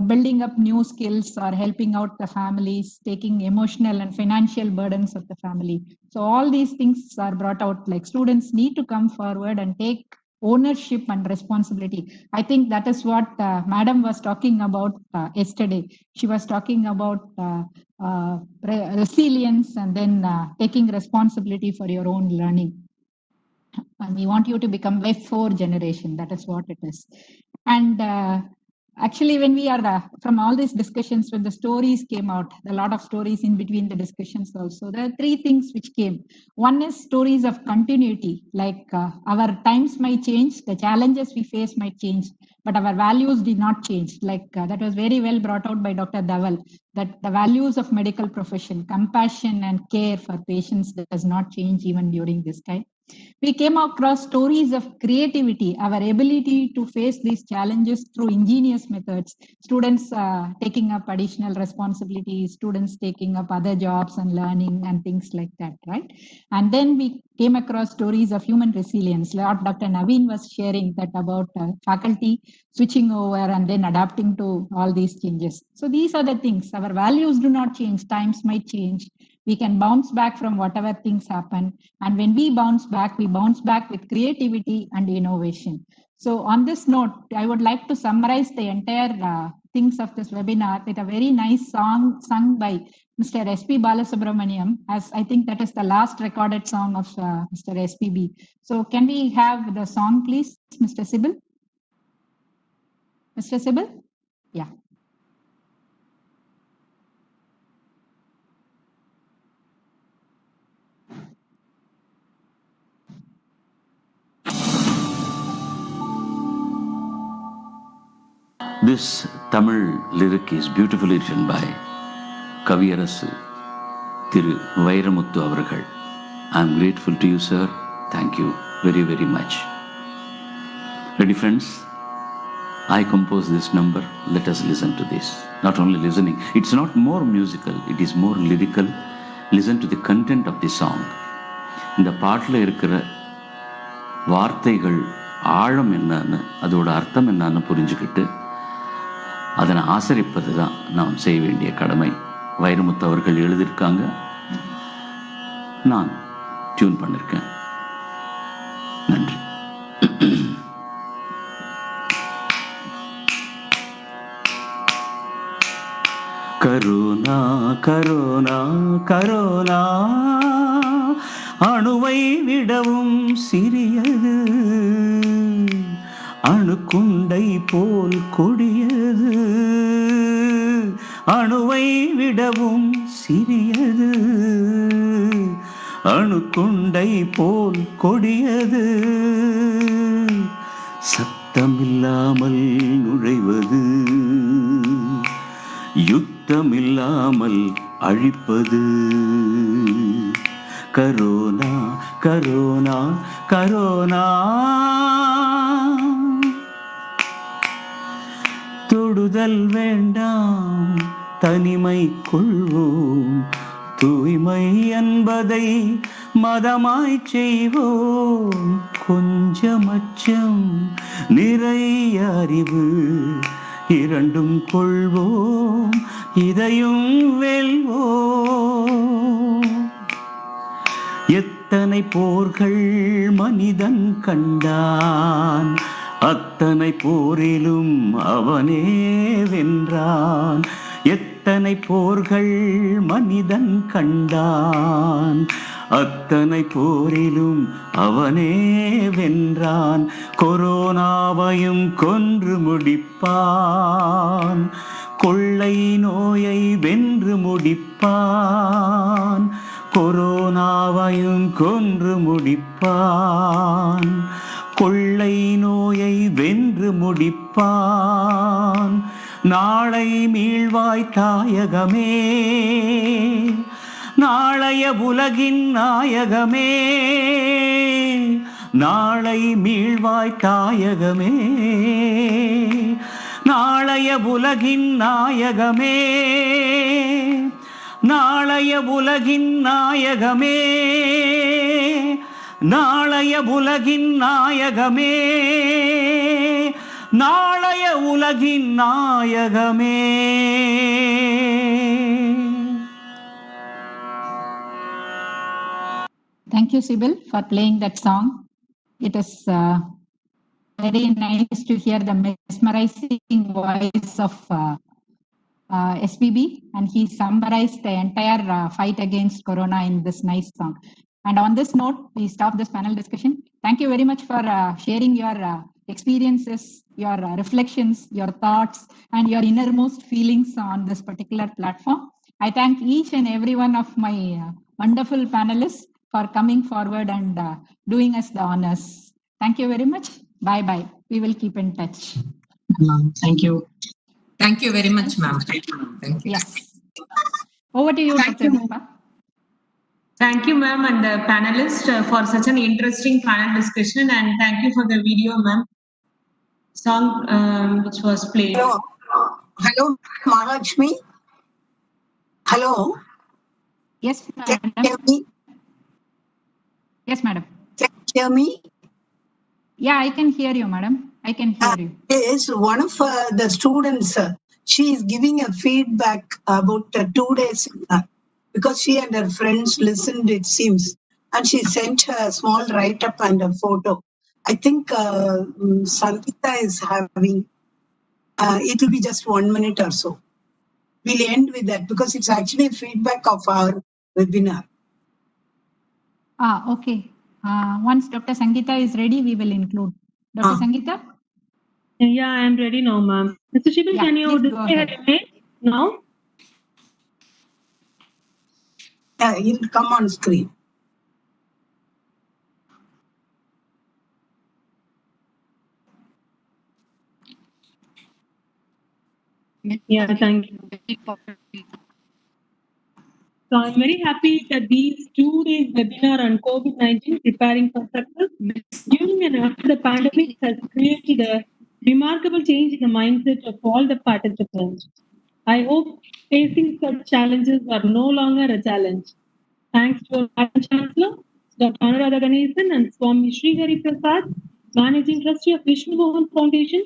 building up new skills, or helping out the families, taking emotional and financial burdens of the family. So all these things are brought out, like students need to come forward and take ownership and responsibility. I think that is what Madam was talking about yesterday. She was talking about resilience and then taking responsibility for your own learning. And we want you to become Web 4 generation. That is what it is. And actually, when we are from all these discussions, when the stories came out, a lot of stories in between the discussions also, there are three things which came. One is stories of continuity, like our times might change, the challenges we face might change, but our values did not change. Like that was very well brought out by Dr. Dhaval, that the values of medical profession, compassion and care for patients does not change even during this time. We came across stories of creativity, our ability to face these challenges through ingenious methods, students taking up additional responsibilities, students taking up other jobs and learning and things like that, right? And then we came across stories of human resilience. What Dr. Naveen was sharing that about faculty switching over and then adapting to all these changes. So these are the things. Our values do not change, times might change. We can bounce back from whatever things happen. And when we bounce back with creativity and innovation. So on this note, I would like to summarize the entire things of this webinar with a very nice song sung by Mr. S.P. Balasubramaniam, as I think that is the last recorded song of Mr. S.P.B. So can we have the song, please, Mr. Sibyl? Mr. Sibyl? Yeah. This Tamil lyric is beautifully written by Kaviyarasu Thiru Vairamuthu Avargal. I am grateful to you, sir. Thank you very, very much. Ready, friends? I composed this number. Let us listen to this. Not only listening, it's not more musical, it is more lyrical. Listen to the content of the song. இந்த பாட்டில் இருக்கிற வார்த்தைகள் ஆழம் என்னன்னு, அதோட அர்த்தம் என்னன்னு புரிஞ்சுக்கிட்டு அதனை ஆசரிப்பது தான் நாம் செய்ய வேண்டிய கடமை. வைரமுத்து அவர்கள் எழுதியிருக்காங்க, நான் டியூன் பண்ணிருக்கேன். நன்றி. கரோனா கரோனா கரோனா அணுவை விடவும் சிறியது, அணுக்குண்டை போல் கொடியது. அணுவை விடவும் சிறியது, அணுக்குண்டை போல் கொடியது. சத்தமில்லாமல் நுழைவது, யுத்தமில்லாமல் அழிப்பது. Corona corona corona. தொடுதல் வேண்டாம், தனிமை கொள்வோம், தூய்மை என்பதை மதமாய் செய்வோம். கொஞ்சம் அச்சம், நிறைய அறிவு, இரண்டும் கொள்வோம், இதையும் வெல்வோம். எத்தனை போர்கள் மனிதன் கண்டான், அத்தனை போரிலும் அவனே வென்றான். எத்தனை போர்கள் மனிதன் கண்டான், அத்தனை போரிலும் அவனே வென்றான். கொரோனாவையும் கொன்று முடிப்பான், கொள்ளை நோயை வென்று முடிப்பான். கொரோனாவையும் கொன்று முடிப்பான், கொள்ளை நோயை வென்று முடிப்பான். நாளை மீள்வாய் தாயகமே, நாளைய உலகின் நாயகமே. நாளை மீள்வாய் தாயகமே, நாளைய உலகின் நாயகமே. நாளைய உலகின் நாயகமே, நாளைய உலகின் நாயகமே. நாளைய உலகின் நாயகமே. Thank you, Sibyl, for playing that song. It is very nice to hear the mesmerizing voice of SPB, and he summarized the entire fight against Corona in this nice song. And on this note, we stop this panel discussion. Thank you very much for sharing your experiences, your reflections, your thoughts, and your innermost feelings on this particular platform. I thank each and every one of my wonderful panelists for coming forward and doing us the honors. Thank you very much. Bye-bye. We will keep in touch. Thank you. Thank you very much, ma'am. Thank you. Yes. Over to you, Dr. Deepa. Thank you, ma'am, and the panelists for such an interesting panel discussion, and thank you for the video, ma'am. Song which was played. Hello, hello, Mahalakshmi. Hello. Yes, madam. Can you hear me? Yes, madam. Can you hear me? Yeah, I can hear you, madam. I can hear you. Yes, one of the students, she is giving a feedback about 2 days because she and her friends listened, it seems, and she sent a small write-up and a photo. I think Sangeeta is having, it will be just 1 minute or so. We'll end with that because it's actually feedback of our webinar. Okay. Once Dr. Sangeeta is ready, we will include. Dr. Sangeeta? Yeah, I am ready now, ma'am. Mr. Shibil, can you display her image now? It will come on screen. Yeah, thank you. So I'm very happy that these 2 days webinar on COVID-19 preparing for success during and after the pandemic has created a remarkable change in the mindset of all the participants. I hope facing such challenges are no longer a challenge. Thanks to our Chancellor, Dr. Anuradha Ganesan and Swami Srihari Prasad, Managing Trustee of Vishnu Mohan Foundation,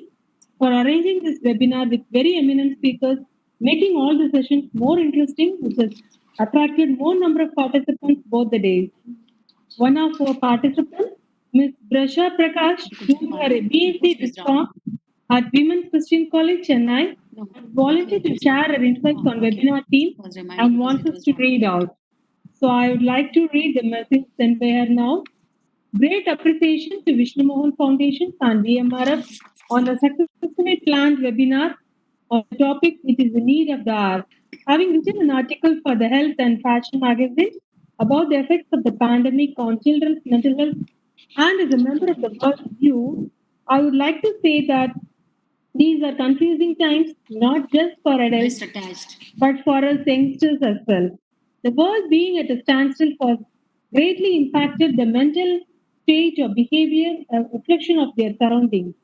for arranging this webinar with very eminent speakers making all the sessions more interesting, which has attracted more number of participants both the days. One of our participants, Ms. Brasha Prakash, doing her BSc Discom at Women's Christian College, Chennai, has volunteered to share her insights on webinar team and wants us to read out. So I would like to read the message sent by her now. Great appreciation to Vishnu Mohan Foundation and VMRF on the successfully planned webinar on a topic which is the need of the hour. Having written an article for the Health and Fashion magazine about the effects of the pandemic on children's mental health, and as a member of the World View, I would like to say that these are confusing times, not just for adults, but for us youngsters as well. The world being at a standstill has greatly impacted the mental state or behavior, a reflection of their surroundings.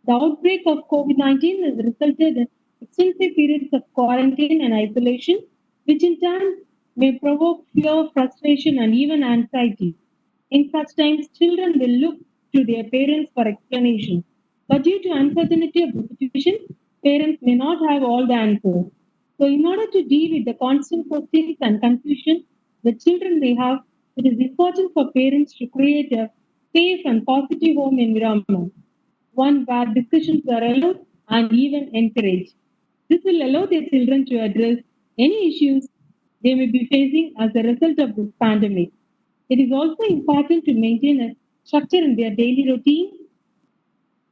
The outbreak of COVID-19 has resulted in extensive periods of quarantine and isolation, which in turn may provoke fear, frustration, and even anxiety. In such times, children will look to their parents for explanation. But due to uncertainty of the situation, parents may not have all the answers. So, in order to deal with the constant questions and confusion the children may have, it is important for parents to create a safe and positive home environment, one where discussions are allowed and even encouraged. This will allow their children to address any issues they may be facing as a result of this pandemic. It is also important to maintain a structure in their daily routine.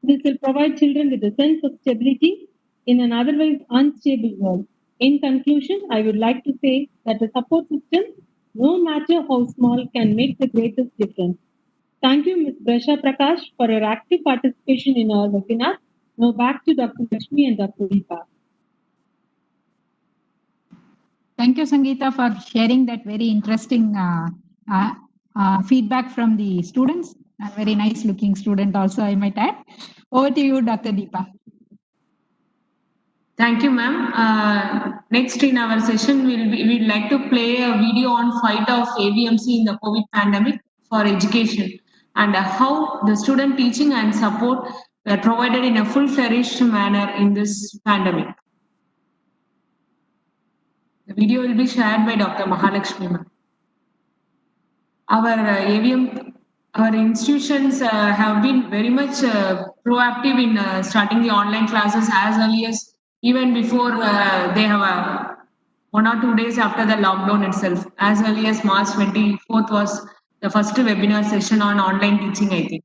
This will provide children with a sense of stability in an otherwise unstable world. In conclusion, I would like to say that a support system, no matter how small, can make the greatest difference. Thank you, Ms. Brasha Prakash, for your active participation in our webinar. Now back to Dr. Lakshmi and Dr. Deepa. Thank you, Sangeeta, for sharing that very interesting feedback from the students. A very nice looking student also, I might add. Over to you, Dr. Deepa. Thank you, ma'am. Next in our session, we'd like to play a video on fight of AVMC in the COVID pandemic for education and how the student teaching and support were provided in a full-fledged manner in this pandemic. The video will be shared by Dr. Mahalakshmi, ma'am. Our AVM, our institutions have been very much proactive in starting the online classes as early as even before they have 1 or 2 days after the lockdown itself. As early as March 24th was the first webinar session on online teaching, I think.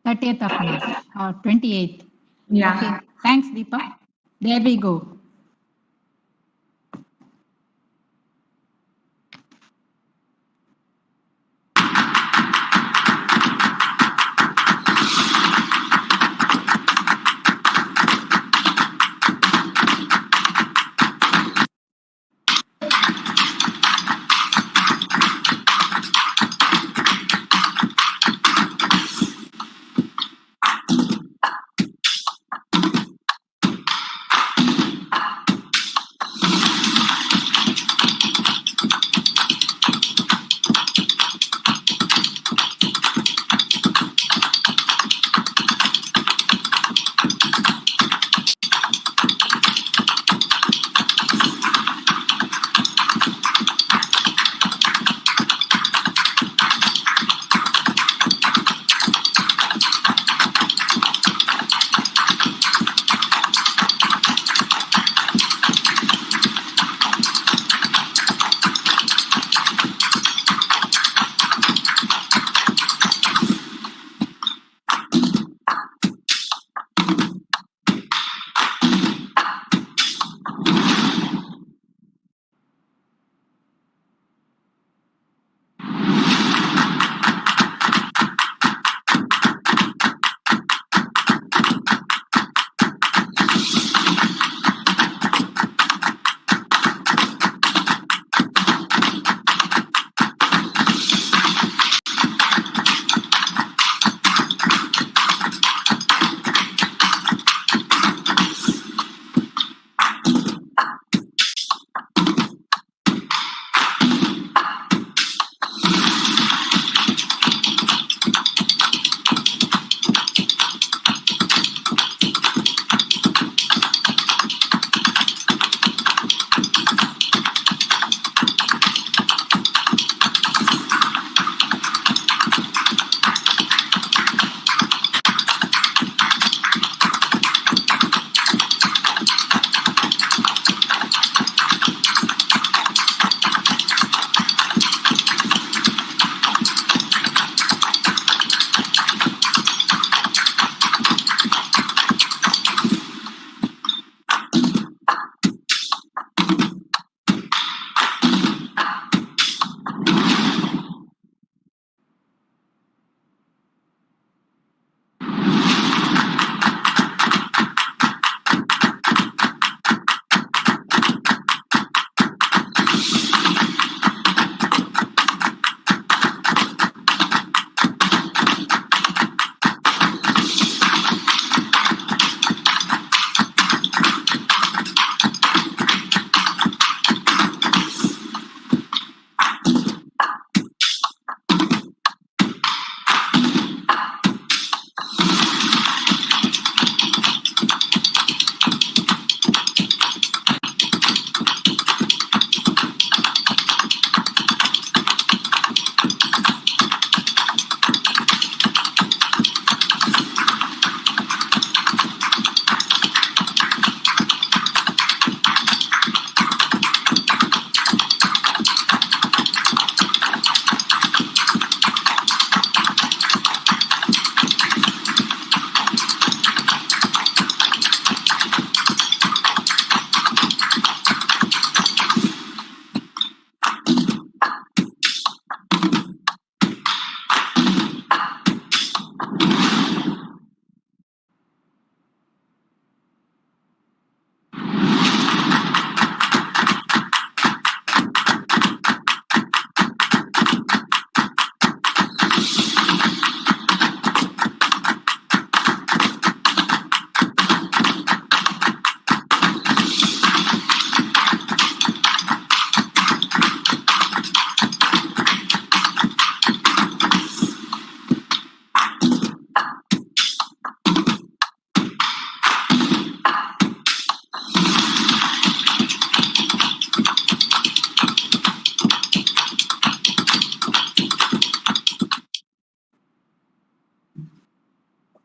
30th of March or 28th. Yeah. Okay. Thanks, Deepa. There we go.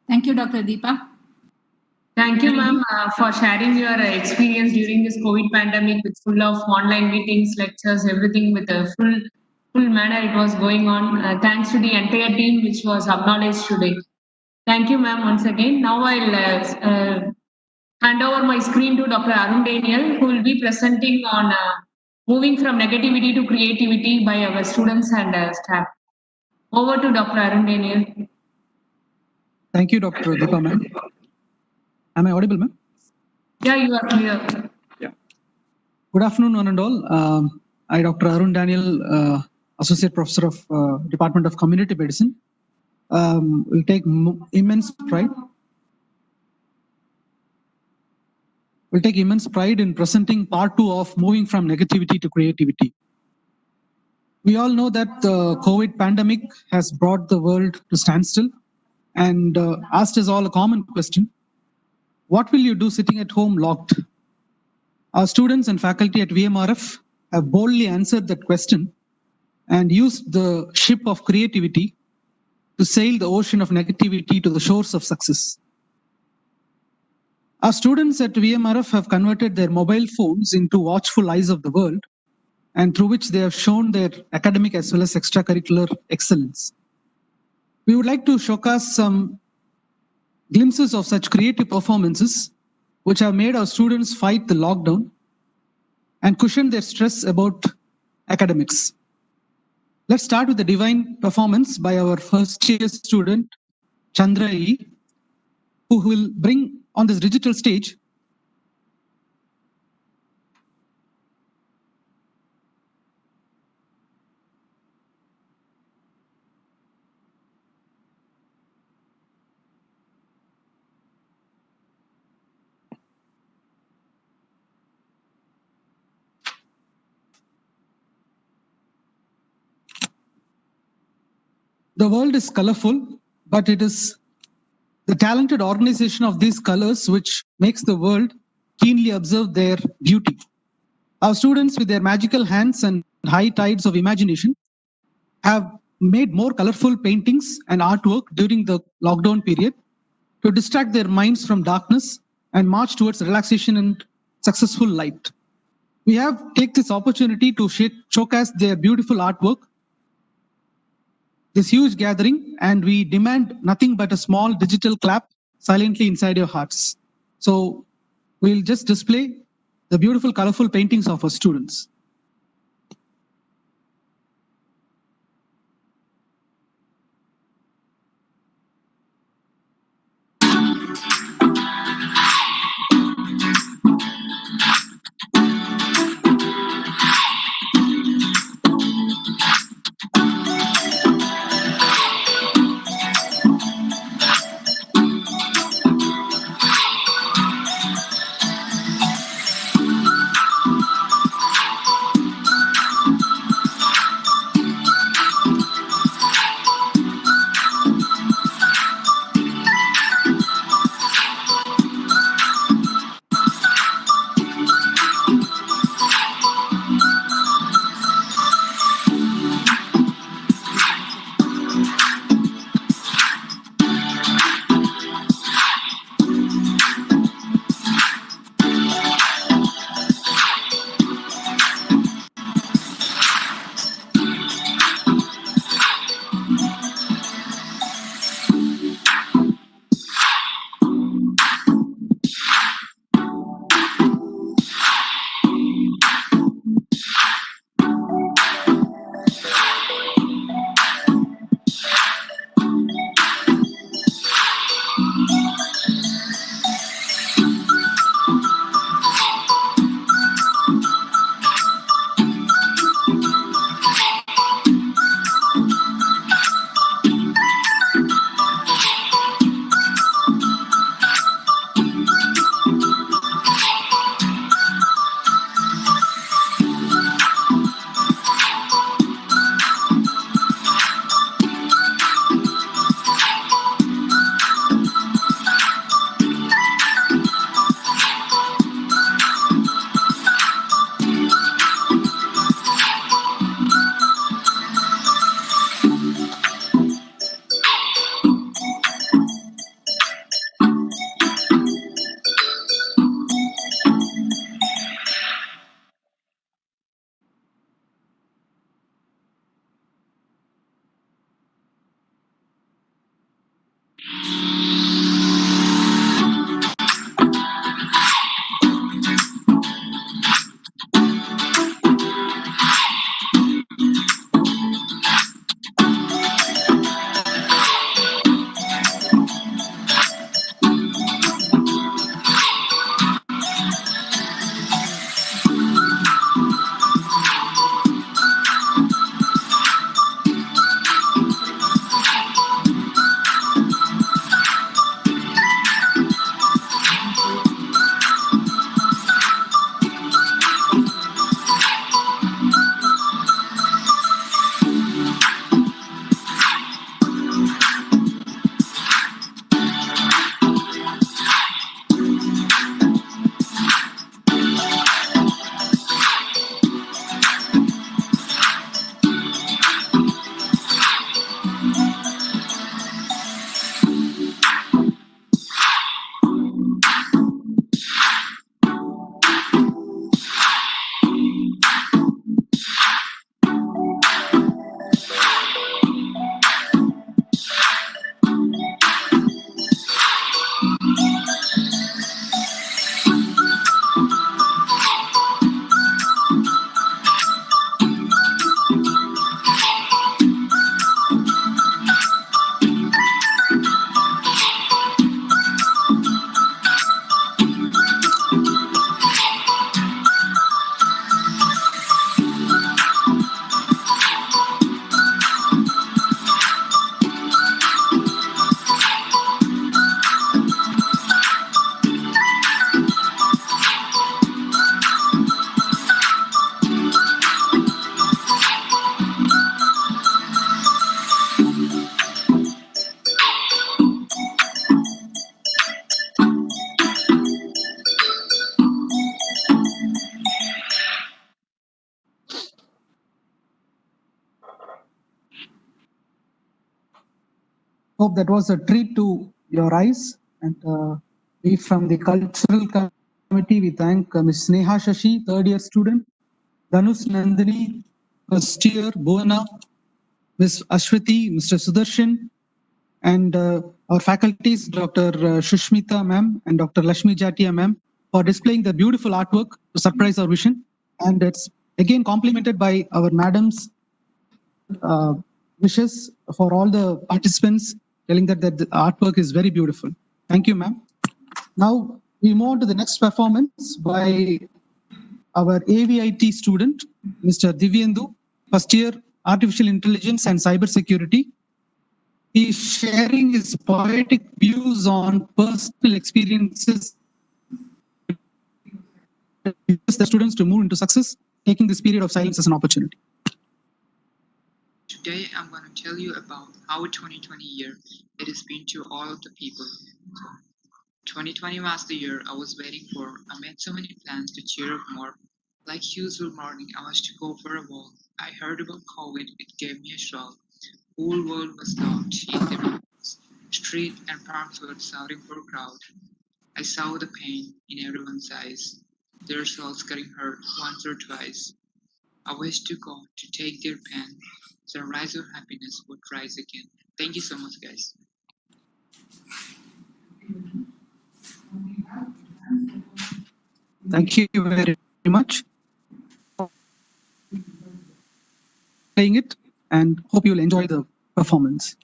Thank you, Dr. Deepa. Thank you, ma'am, for sharing your experience during this COVID pandemic with full of online meetings, lectures, everything with a full manner it was going on. Thanks to the entire team which was acknowledged today. Thank you, ma'am, once again. Now I'll hand over my screen to Dr. Arun Daniel, who will be presenting on moving from negativity to creativity by our students and staff. Over to Dr. Arun Daniel. Thank you, Dr. Deepa, ma'am. Am I audible, ma'am? Yeah, you are clear. Yeah. Good afternoon, one and all. I, Dr. Arun Daniel, Associate Professor of Department of Community Medicine, will take immense pride. We'll take immense pride in presenting part 2 of moving from negativity to creativity. We all know that the COVID pandemic has brought the world to standstill and asked us all a common question. What will you do sitting at home locked? Our students and faculty at VMRF have boldly answered that question and used the ship of creativity to sail the ocean of negativity to the shores of success. Our students at VMRF have converted their mobile phones into watchful eyes of the world, and through which they have shown their academic as well as extracurricular excellence. We would like to showcase some glimpses of such creative performances which have made our students fight the lockdown and cushion their stress about academics. Let's start with the divine performance by our first year student, Chandra E, who will bring on this digital stage the world is colorful, but it is the talented organization of these colors which makes the world keenly observe their beauty. Our students, with their magical hands and high tides of imagination, have made more colorful paintings and artwork during the lockdown period to distract their minds from darkness and march towards relaxation and successful light. We have taken this opportunity to showcase their beautiful artwork, this huge gathering, and we demand nothing but a small digital clap silently inside your hearts. So we'll just display the beautiful, colorful paintings of our students. Hope that was a treat to your eyes. And we from the cultural committee, we thank Ms. Neha Shashi, third year student, Dhanush Nandini, first year, Bhuvana, Ms. Ashwati, Mr. Sudarshan, and our faculties, Dr. Shushmita ma'am and Dr. Lashmi Jatia ma'am, for displaying the beautiful artwork to surprise our vision. And it's again complemented by our madams' wishes for all the participants, telling that the artwork is very beautiful. Thank you, ma'am. Now we move on to the next performance by our AVIT student, Mr. Divyendu, first year Artificial Intelligence and Cybersecurity. He is sharing his poetic views on personal experiences the students to move into success, taking this period of silence as an opportunity. Today, I'm going to tell you about how 2020 year it has been to all of the people. 2020 was the year I was waiting for. I made so many plans to cheer up more. Like usual morning, I was to go for a walk. I heard about COVID, it gave me a shock. Whole world was locked in the rooms. Street and parks were shouting for a crowd. I saw the pain in everyone's eyes. Their souls getting hurt once or twice. I wish to God to take their pen, so rise of happiness would rise again. Thank you so much, guys. Thank you very much for playing it, and hope you'll enjoy the performance.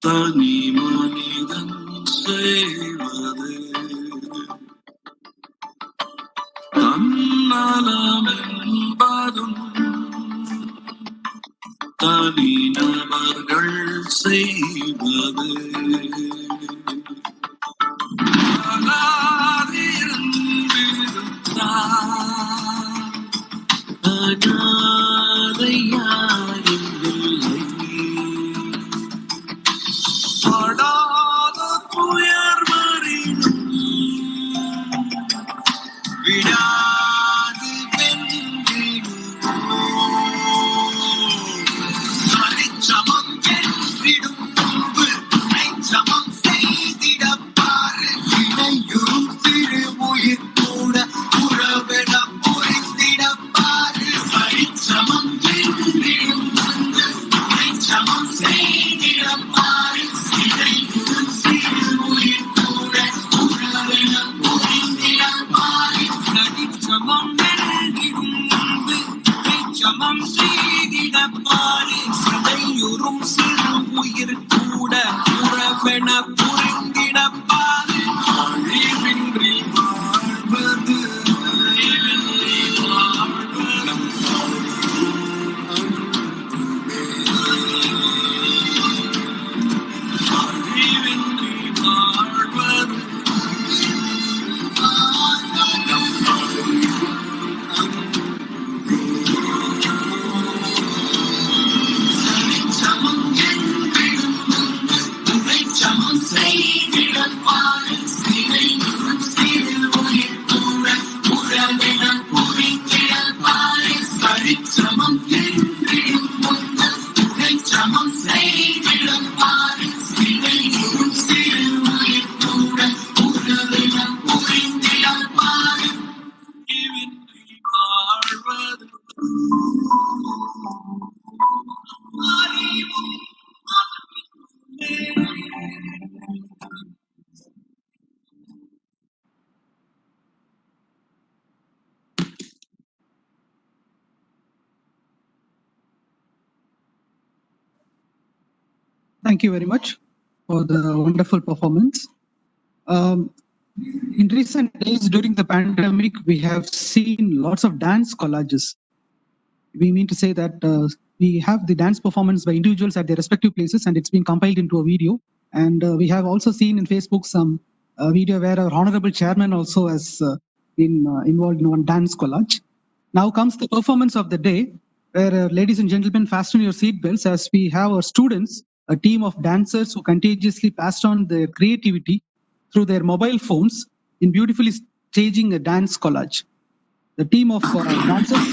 தனி மனிதன் செய்வது தன்னலம் என்பதும் தனி நபர்கள் செய்வது படாத துயர் வரினும் விடாது வென்றிடுவோம் தனிச்சமம் வென்றிடும் முன்பு சமம் Thank you very much for the wonderful performance. In recent days during the pandemic, we have seen lots of dance collages. We mean to say that we have the dance performance by individuals at their respective places, and it's been compiled into a video. And we have also seen in Facebook some video where our honorable chairman also has been involved in one dance collage. Now comes the performance of the day, where ladies and gentlemen, fasten your seatbelts as we have our students, a team of dancers who contagiously passed on their creativity through their mobile phones in beautifully staging a dance collage. The team of dancers.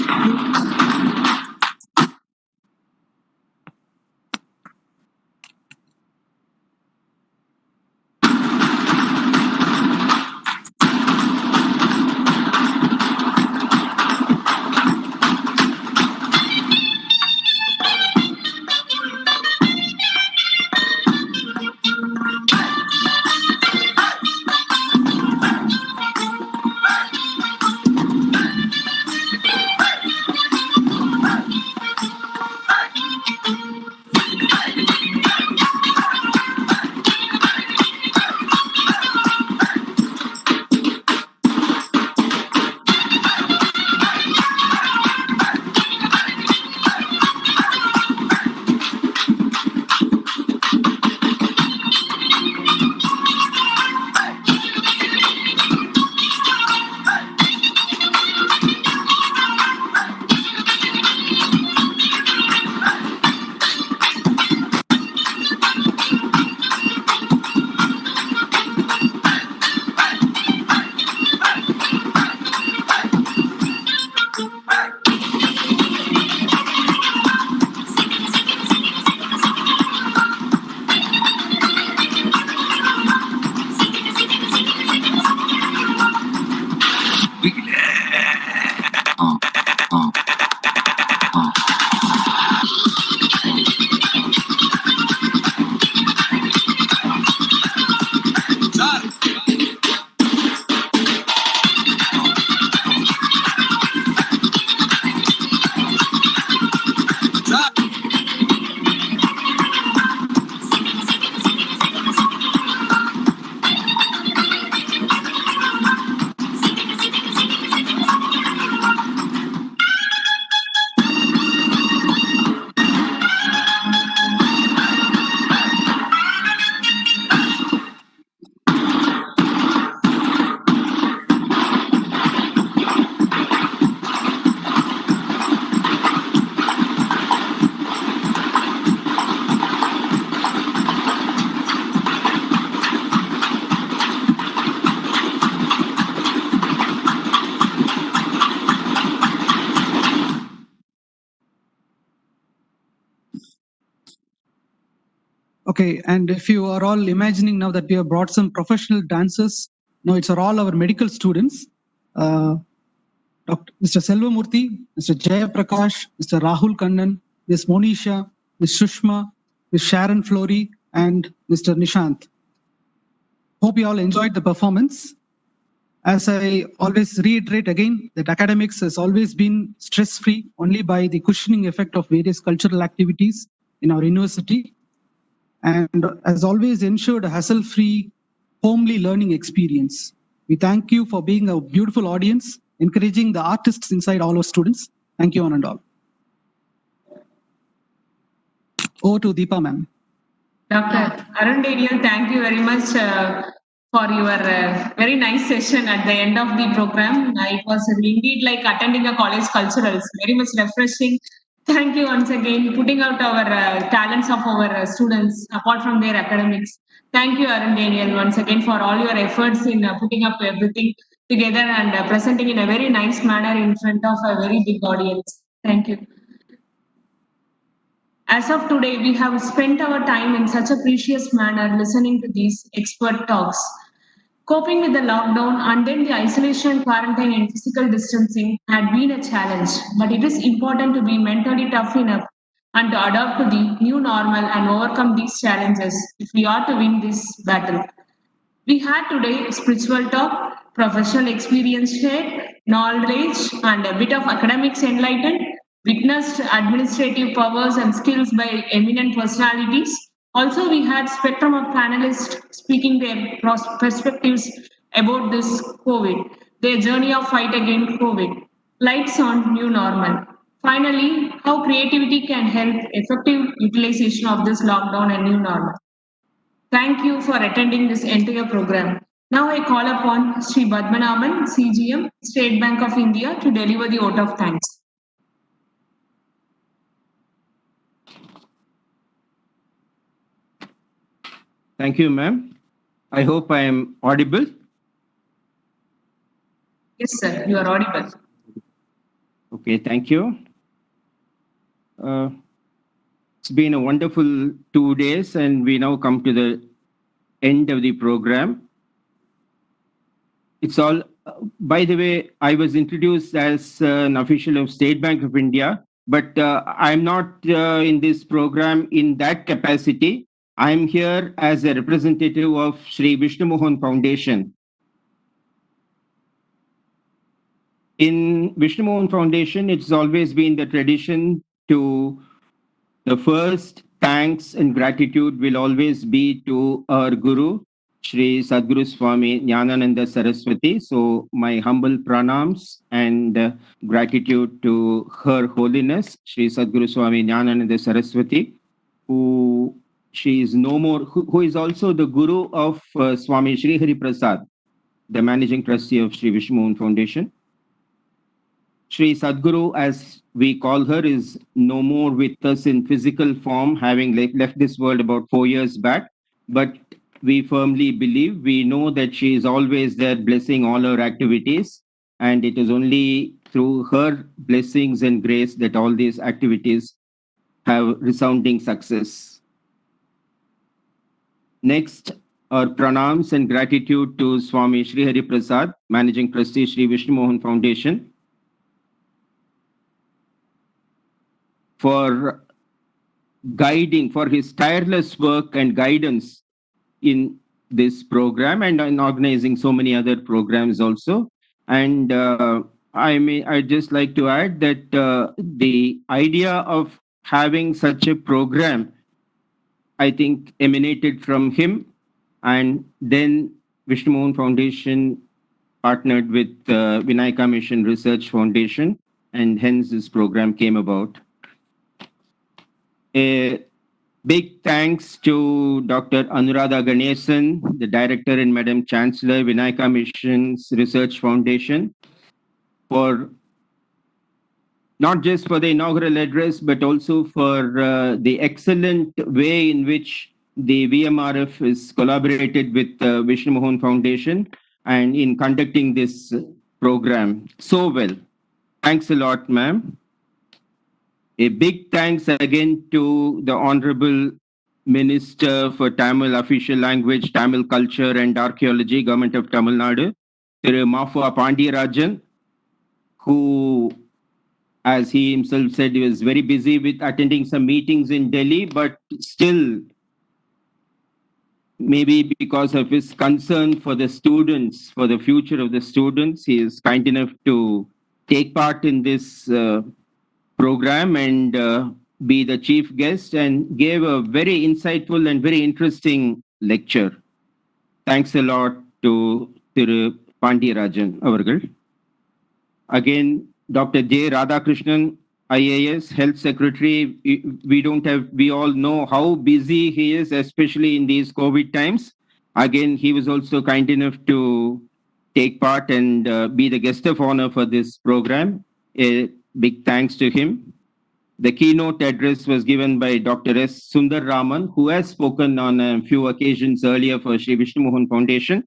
Okay, and if you are all imagining now that we have brought some professional dancers, no, it's all our medical students. Mr. Selvamurthy, Mr. Jaya Prakash, Mr. Rahul Kannan, Ms. Monisha, Ms. Shushma, Ms. Sharon Flory, and Mr. Nishant. Hope you all enjoyed the performance. As I always reiterate again, that academics has always been stress-free only by the cushioning effect of various cultural activities in our university, and has always ensured a hassle-free, homely learning experience. We thank you for being a beautiful audience, encouraging the artists inside all our students. Thank you one and all. Over to Deepa ma'am. Dr. Arun Daniel, thank you very much for your very nice session at the end of the program. It was indeed like attending a college culturals, very much refreshing. Thank you once again, putting out our talents of our students apart from their academics. Thank you, Arun Daniel, once again for all your efforts in putting up everything together and presenting in a very nice manner in front of a very big audience. Thank you. As of today, we have spent our time in such a precious manner listening to these expert talks. Coping with the lockdown and then the isolation, quarantine, and physical distancing had been a challenge, but it is important to be mentally tough enough and to adapt to the new normal and overcome these challenges if we are to win this battle. We had today spiritual talk, professional experience shared, knowledge, and a bit of academics enlightened, witnessed administrative powers and skills by eminent personalities, Also, we had spectrum of panelists speaking their perspectives about this COVID, their journey of fight against COVID, lights on new normal. Finally, how creativity can help effective utilization of this lockdown and new normal. Thank you for attending this entire program. Now I call upon Sri Badmanabhan, CGM, State Bank of India, to deliver the vote of thanks. Thank you, ma'am. I hope I am audible. Yes, sir, you are audible. Okay, thank you. It's been a wonderful 2 days, and we now come to the end of the program. It's all, by the way, I was introduced as an official of State Bank of India, but I'm not in this program in that capacity. I'm here as a representative of Sri Vishnu Mohan Foundation. In Vishnu Mohan Foundation, it's always been the tradition to the first thanks and gratitude will always be to our Guru, Shri Sadguru Swami Jnanananda Saraswati. So my humble pranams and gratitude to Her Holiness, Shri Sadguru Swami Jnanananda Saraswati, who she is no more, who is also the Guru of Swami Shri Hari Prasad, the Managing Trustee of Shri Vishnu Mohan Foundation. Shri Sadguru, as we call her, is no more with us in physical form, having left this world about 4 years back. But we firmly believe, we know that she is always there blessing all our activities. And it is only through her blessings and grace that all these activities have resounding success. Next, our pranams and gratitude to Swami Shri Hari Prasad, Managing Trustee, Shri Vishnu Mohan Foundation, for guiding, for his tireless work and guidance in this program and in organizing so many other programs also. And I'd just like to add that the idea of having such a program, I think, emanated from him. And then Vishnu Mohan Foundation partnered with Vinayaka Mission Research Foundation, and hence this program came about. A big thanks to Dr. Anuradha Ganesan, the Director and Madam Chancellor, Vinayaka Missions Research Foundation, for not just for the inaugural address, but also for the excellent way in which the VMRF is collaborated with Vishnu Mohan Foundation and in conducting this program so well. Thanks a lot, ma'am. A big thanks again to the Honorable Minister for Tamil Official Language, Tamil Culture and Archaeology, Government of Tamil Nadu, Thiru Mafua Pandiyarajan, who, as he himself said, he was very busy with attending some meetings in Delhi, but still, maybe because of his concern for the students, for the future of the students, he is kind enough to take part in this program and be the chief guest and gave a very insightful and very interesting lecture. Thanks a lot to Thiru Pandiyarajan Avargal. Again, Dr. J. Radhakrishnan, IAS, Health Secretary. We all know how busy he is, especially in these COVID times. Again, he was also kind enough to take part and be the guest of honor for this program. A big thanks to him. The keynote address was given by Dr. S. Sundar Raman, who has spoken on a few occasions earlier for Shri Vishnu Mohan Foundation.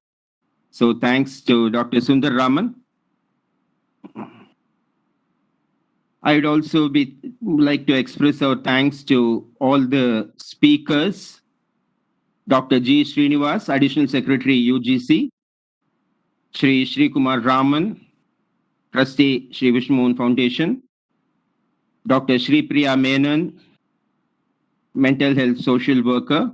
So thanks to Dr. Sundar Raman. I would also like to express our thanks to all the speakers. Dr. G. Srinivas, Additional Secretary, UGC. Shri Kumar Raman, Trustee, Shri Vishnu Mohan Foundation. Dr. Shri Priya Menon, Mental Health Social Worker.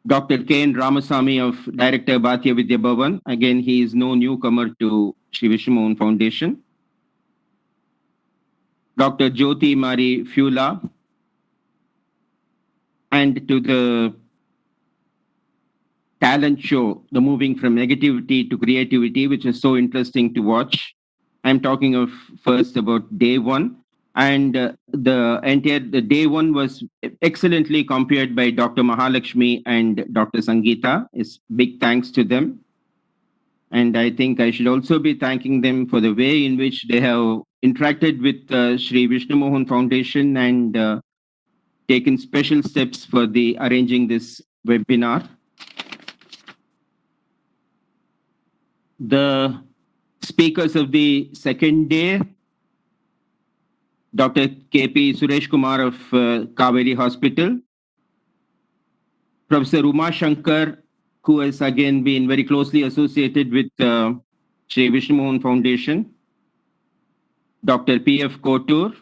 Dr. K. N. Ramasamy, of Director Bhatya Vidya Bhavan. Again, he is no newcomer to Shri Vishnu Mohan Foundation. Dr. Jyoti Mari Fula, and to the talent show, the moving from negativity to creativity, which is so interesting to watch. I'm talking of first about day one. And the day one was excellently compared by Dr. Mahalakshmi and Dr. Sangeeta. It's big thanks to them. And I think I should also be thanking them for the way in which they have interacted with Sri Vishnu Mohan Foundation and taken special steps for the arranging this webinar. The speakers of the second day, Dr. K.P. Suresh Kumar of Kaveri Hospital, Professor Uma Shankar, who has again been very closely associated with Sri Vishnu Mohan Foundation, Dr. P.F. Kotur,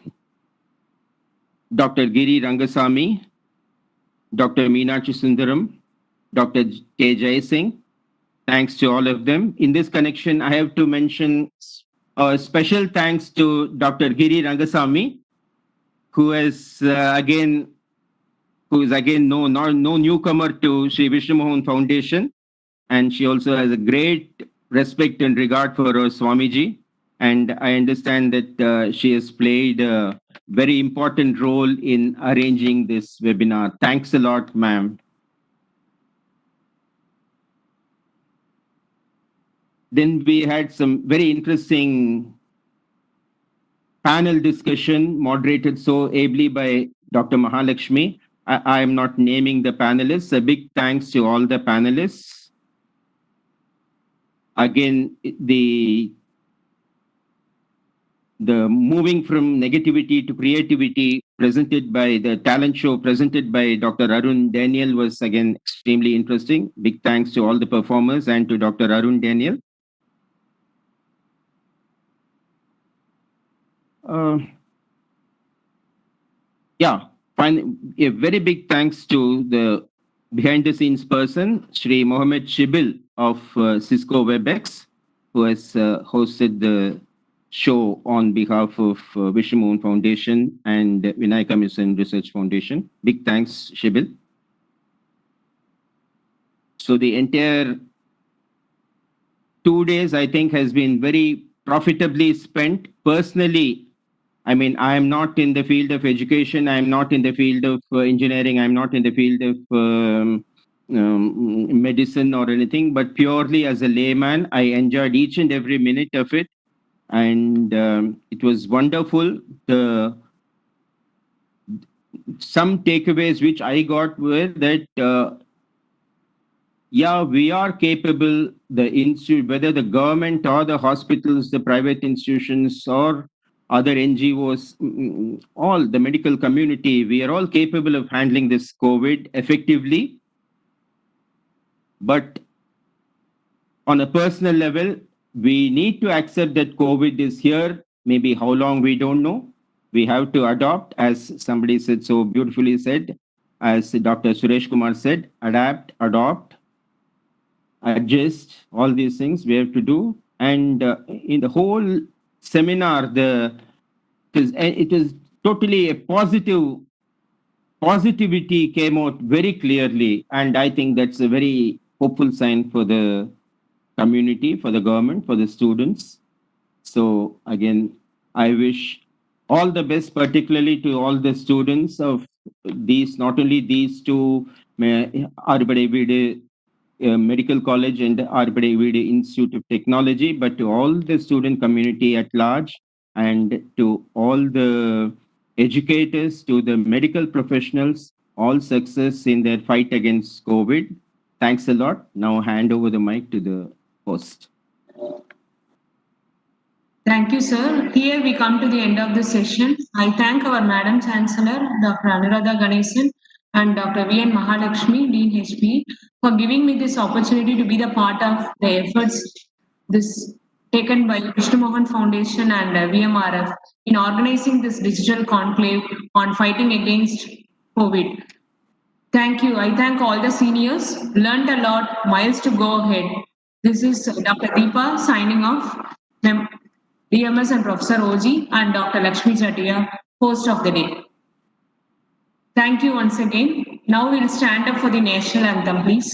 Dr. Giri Rangasamy, Dr. Meenakshi Sundaram, Dr. K. Jai Singh. Thanks to all of them. In this connection, I have to mention a special thanks to Dr. Giri Rangasamy, who is again no newcomer to Sri Vishnu Mohan Foundation, and she also has a great respect and regard for her Swamiji. And I understand that she has played a very important role in arranging this webinar. Thanks a lot, ma'am. Then we had some very interesting panel discussion moderated so ably by Dr. Mahalakshmi. I am not naming the panelists. A big thanks to all the panelists. Again, the moving from negativity to creativity presented by the talent show presented by Dr. Arun Daniel was again extremely interesting. Big thanks to all the performers and to Dr. Arun Daniel. A very big thanks to the behind the scenes person, Sri Mohammed Shibil of Cisco WebEx, who has hosted the show on behalf of Vishnu Mohan Foundation and Vinayaka Mission Research Foundation. Big thanks, Shibil. So the entire 2 days, I think, has been very profitably spent. Personally, I mean, I am not in the field of education. I am not in the field of engineering. I'm not in the field of medicine or anything, but purely as a layman, I enjoyed each and every minute of it. And it was wonderful. Some takeaways which I got were that, we are capable, the institute, whether the government or the hospitals, the private institutions or other NGOs, all the medical community, we are all capable of handling this COVID effectively. But on a personal level, we need to accept that COVID is here. Maybe how long, we don't know. We have to adopt, as somebody said, so beautifully said, as Dr. Suresh Kumar said, adapt, adopt, adjust, all these things we have to do. And in the whole seminar, it was totally a positivity came out very clearly. And I think that's a very hopeful sign for the community, for the government, for the students. So again, I wish all the best, particularly to all the students of these, not only these two, Arbade Medical College and Arbade Institute of Technology, but to all the student community at large, and to all the educators, to the medical professionals, all success in their fight against COVID. Thanks a lot. Now hand over the mic to the host. Thank you, sir. Here we come to the end of the session. I thank our Madam Chancellor, Dr. Anuradha Ganesan, and Dr. V.N. Mahalakshmi, Dean HP, for giving me this opportunity to be the part of the efforts taken by Vishnu Mohan Foundation and VMRF in organizing this digital conclave on fighting against COVID. Thank you. I thank all the seniors. Learned a lot, miles to go ahead. This is Dr. Deepa signing off. DMS and Professor Oji and Dr. Lakshmi Chatia, host of the day. Thank you once again. Now we'll stand up for the national anthem, please.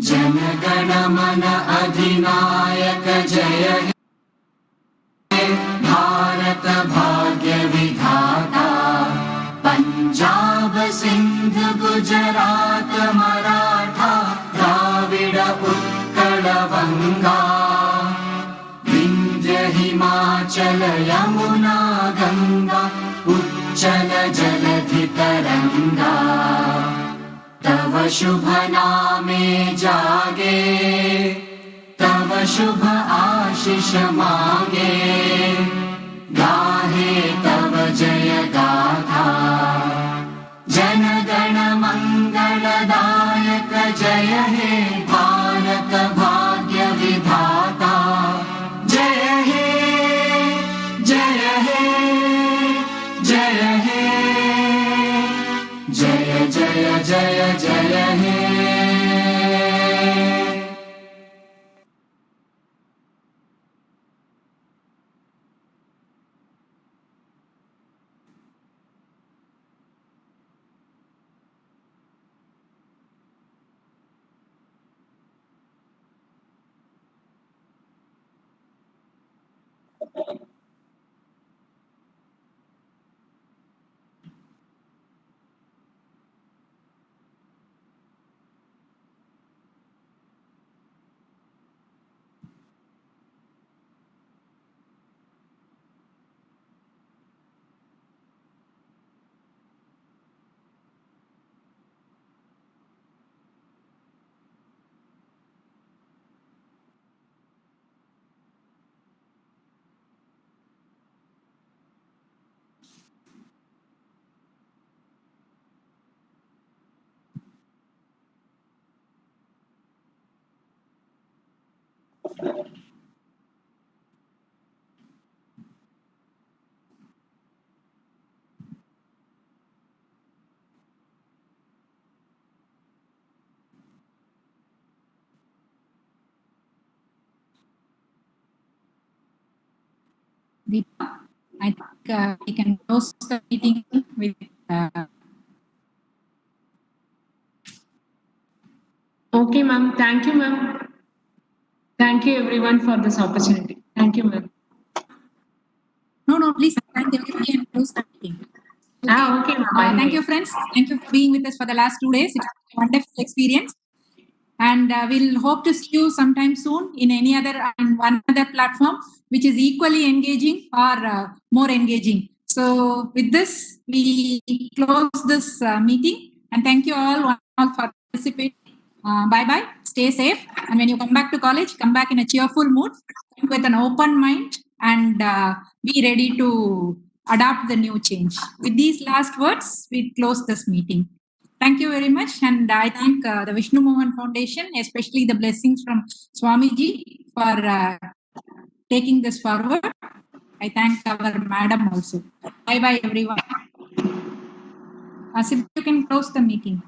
जनगण मन अधिनायक जय हे भारत भाग्य विधाता पंजाब सिंध गुजरात मराठा द्राविड उत्कल बंगा विंध्य हिमाचल यमुना गंगा उच्चल जलधि तरंगा तव शुभ नामे जागे तव शुभ आशीष मांगे गाहे तव जय गाथा जन गण मंगलदायक जय हे भारत भाग्य विधाता जय हे जय हे जय हे जय जय जय जय हे Deepa, I think we can close the meeting with Okay, ma'am. Thank you, ma'am. Thank you, everyone, for this opportunity. Thank you, ma'am. No, please thank everybody and close the meeting. Okay, ma'am. Thank you, friends. Thank you for being with us for the last 2 days. It's a wonderful experience. And we'll hope to see you sometime soon in any other and one other platform which is equally engaging or more engaging. So with this, we close this meeting and thank you all for participating. Bye-bye. Stay safe. And when you come back to college, come back in a cheerful mood, with an open mind and be ready to adapt the new change. With these last words, we close this meeting. Thank you very much. And I thank the Vishnu Mohan Foundation, especially the blessings from Swamiji for taking this forward. I thank our madam also. Bye-bye, everyone. Asif, you can close the meeting.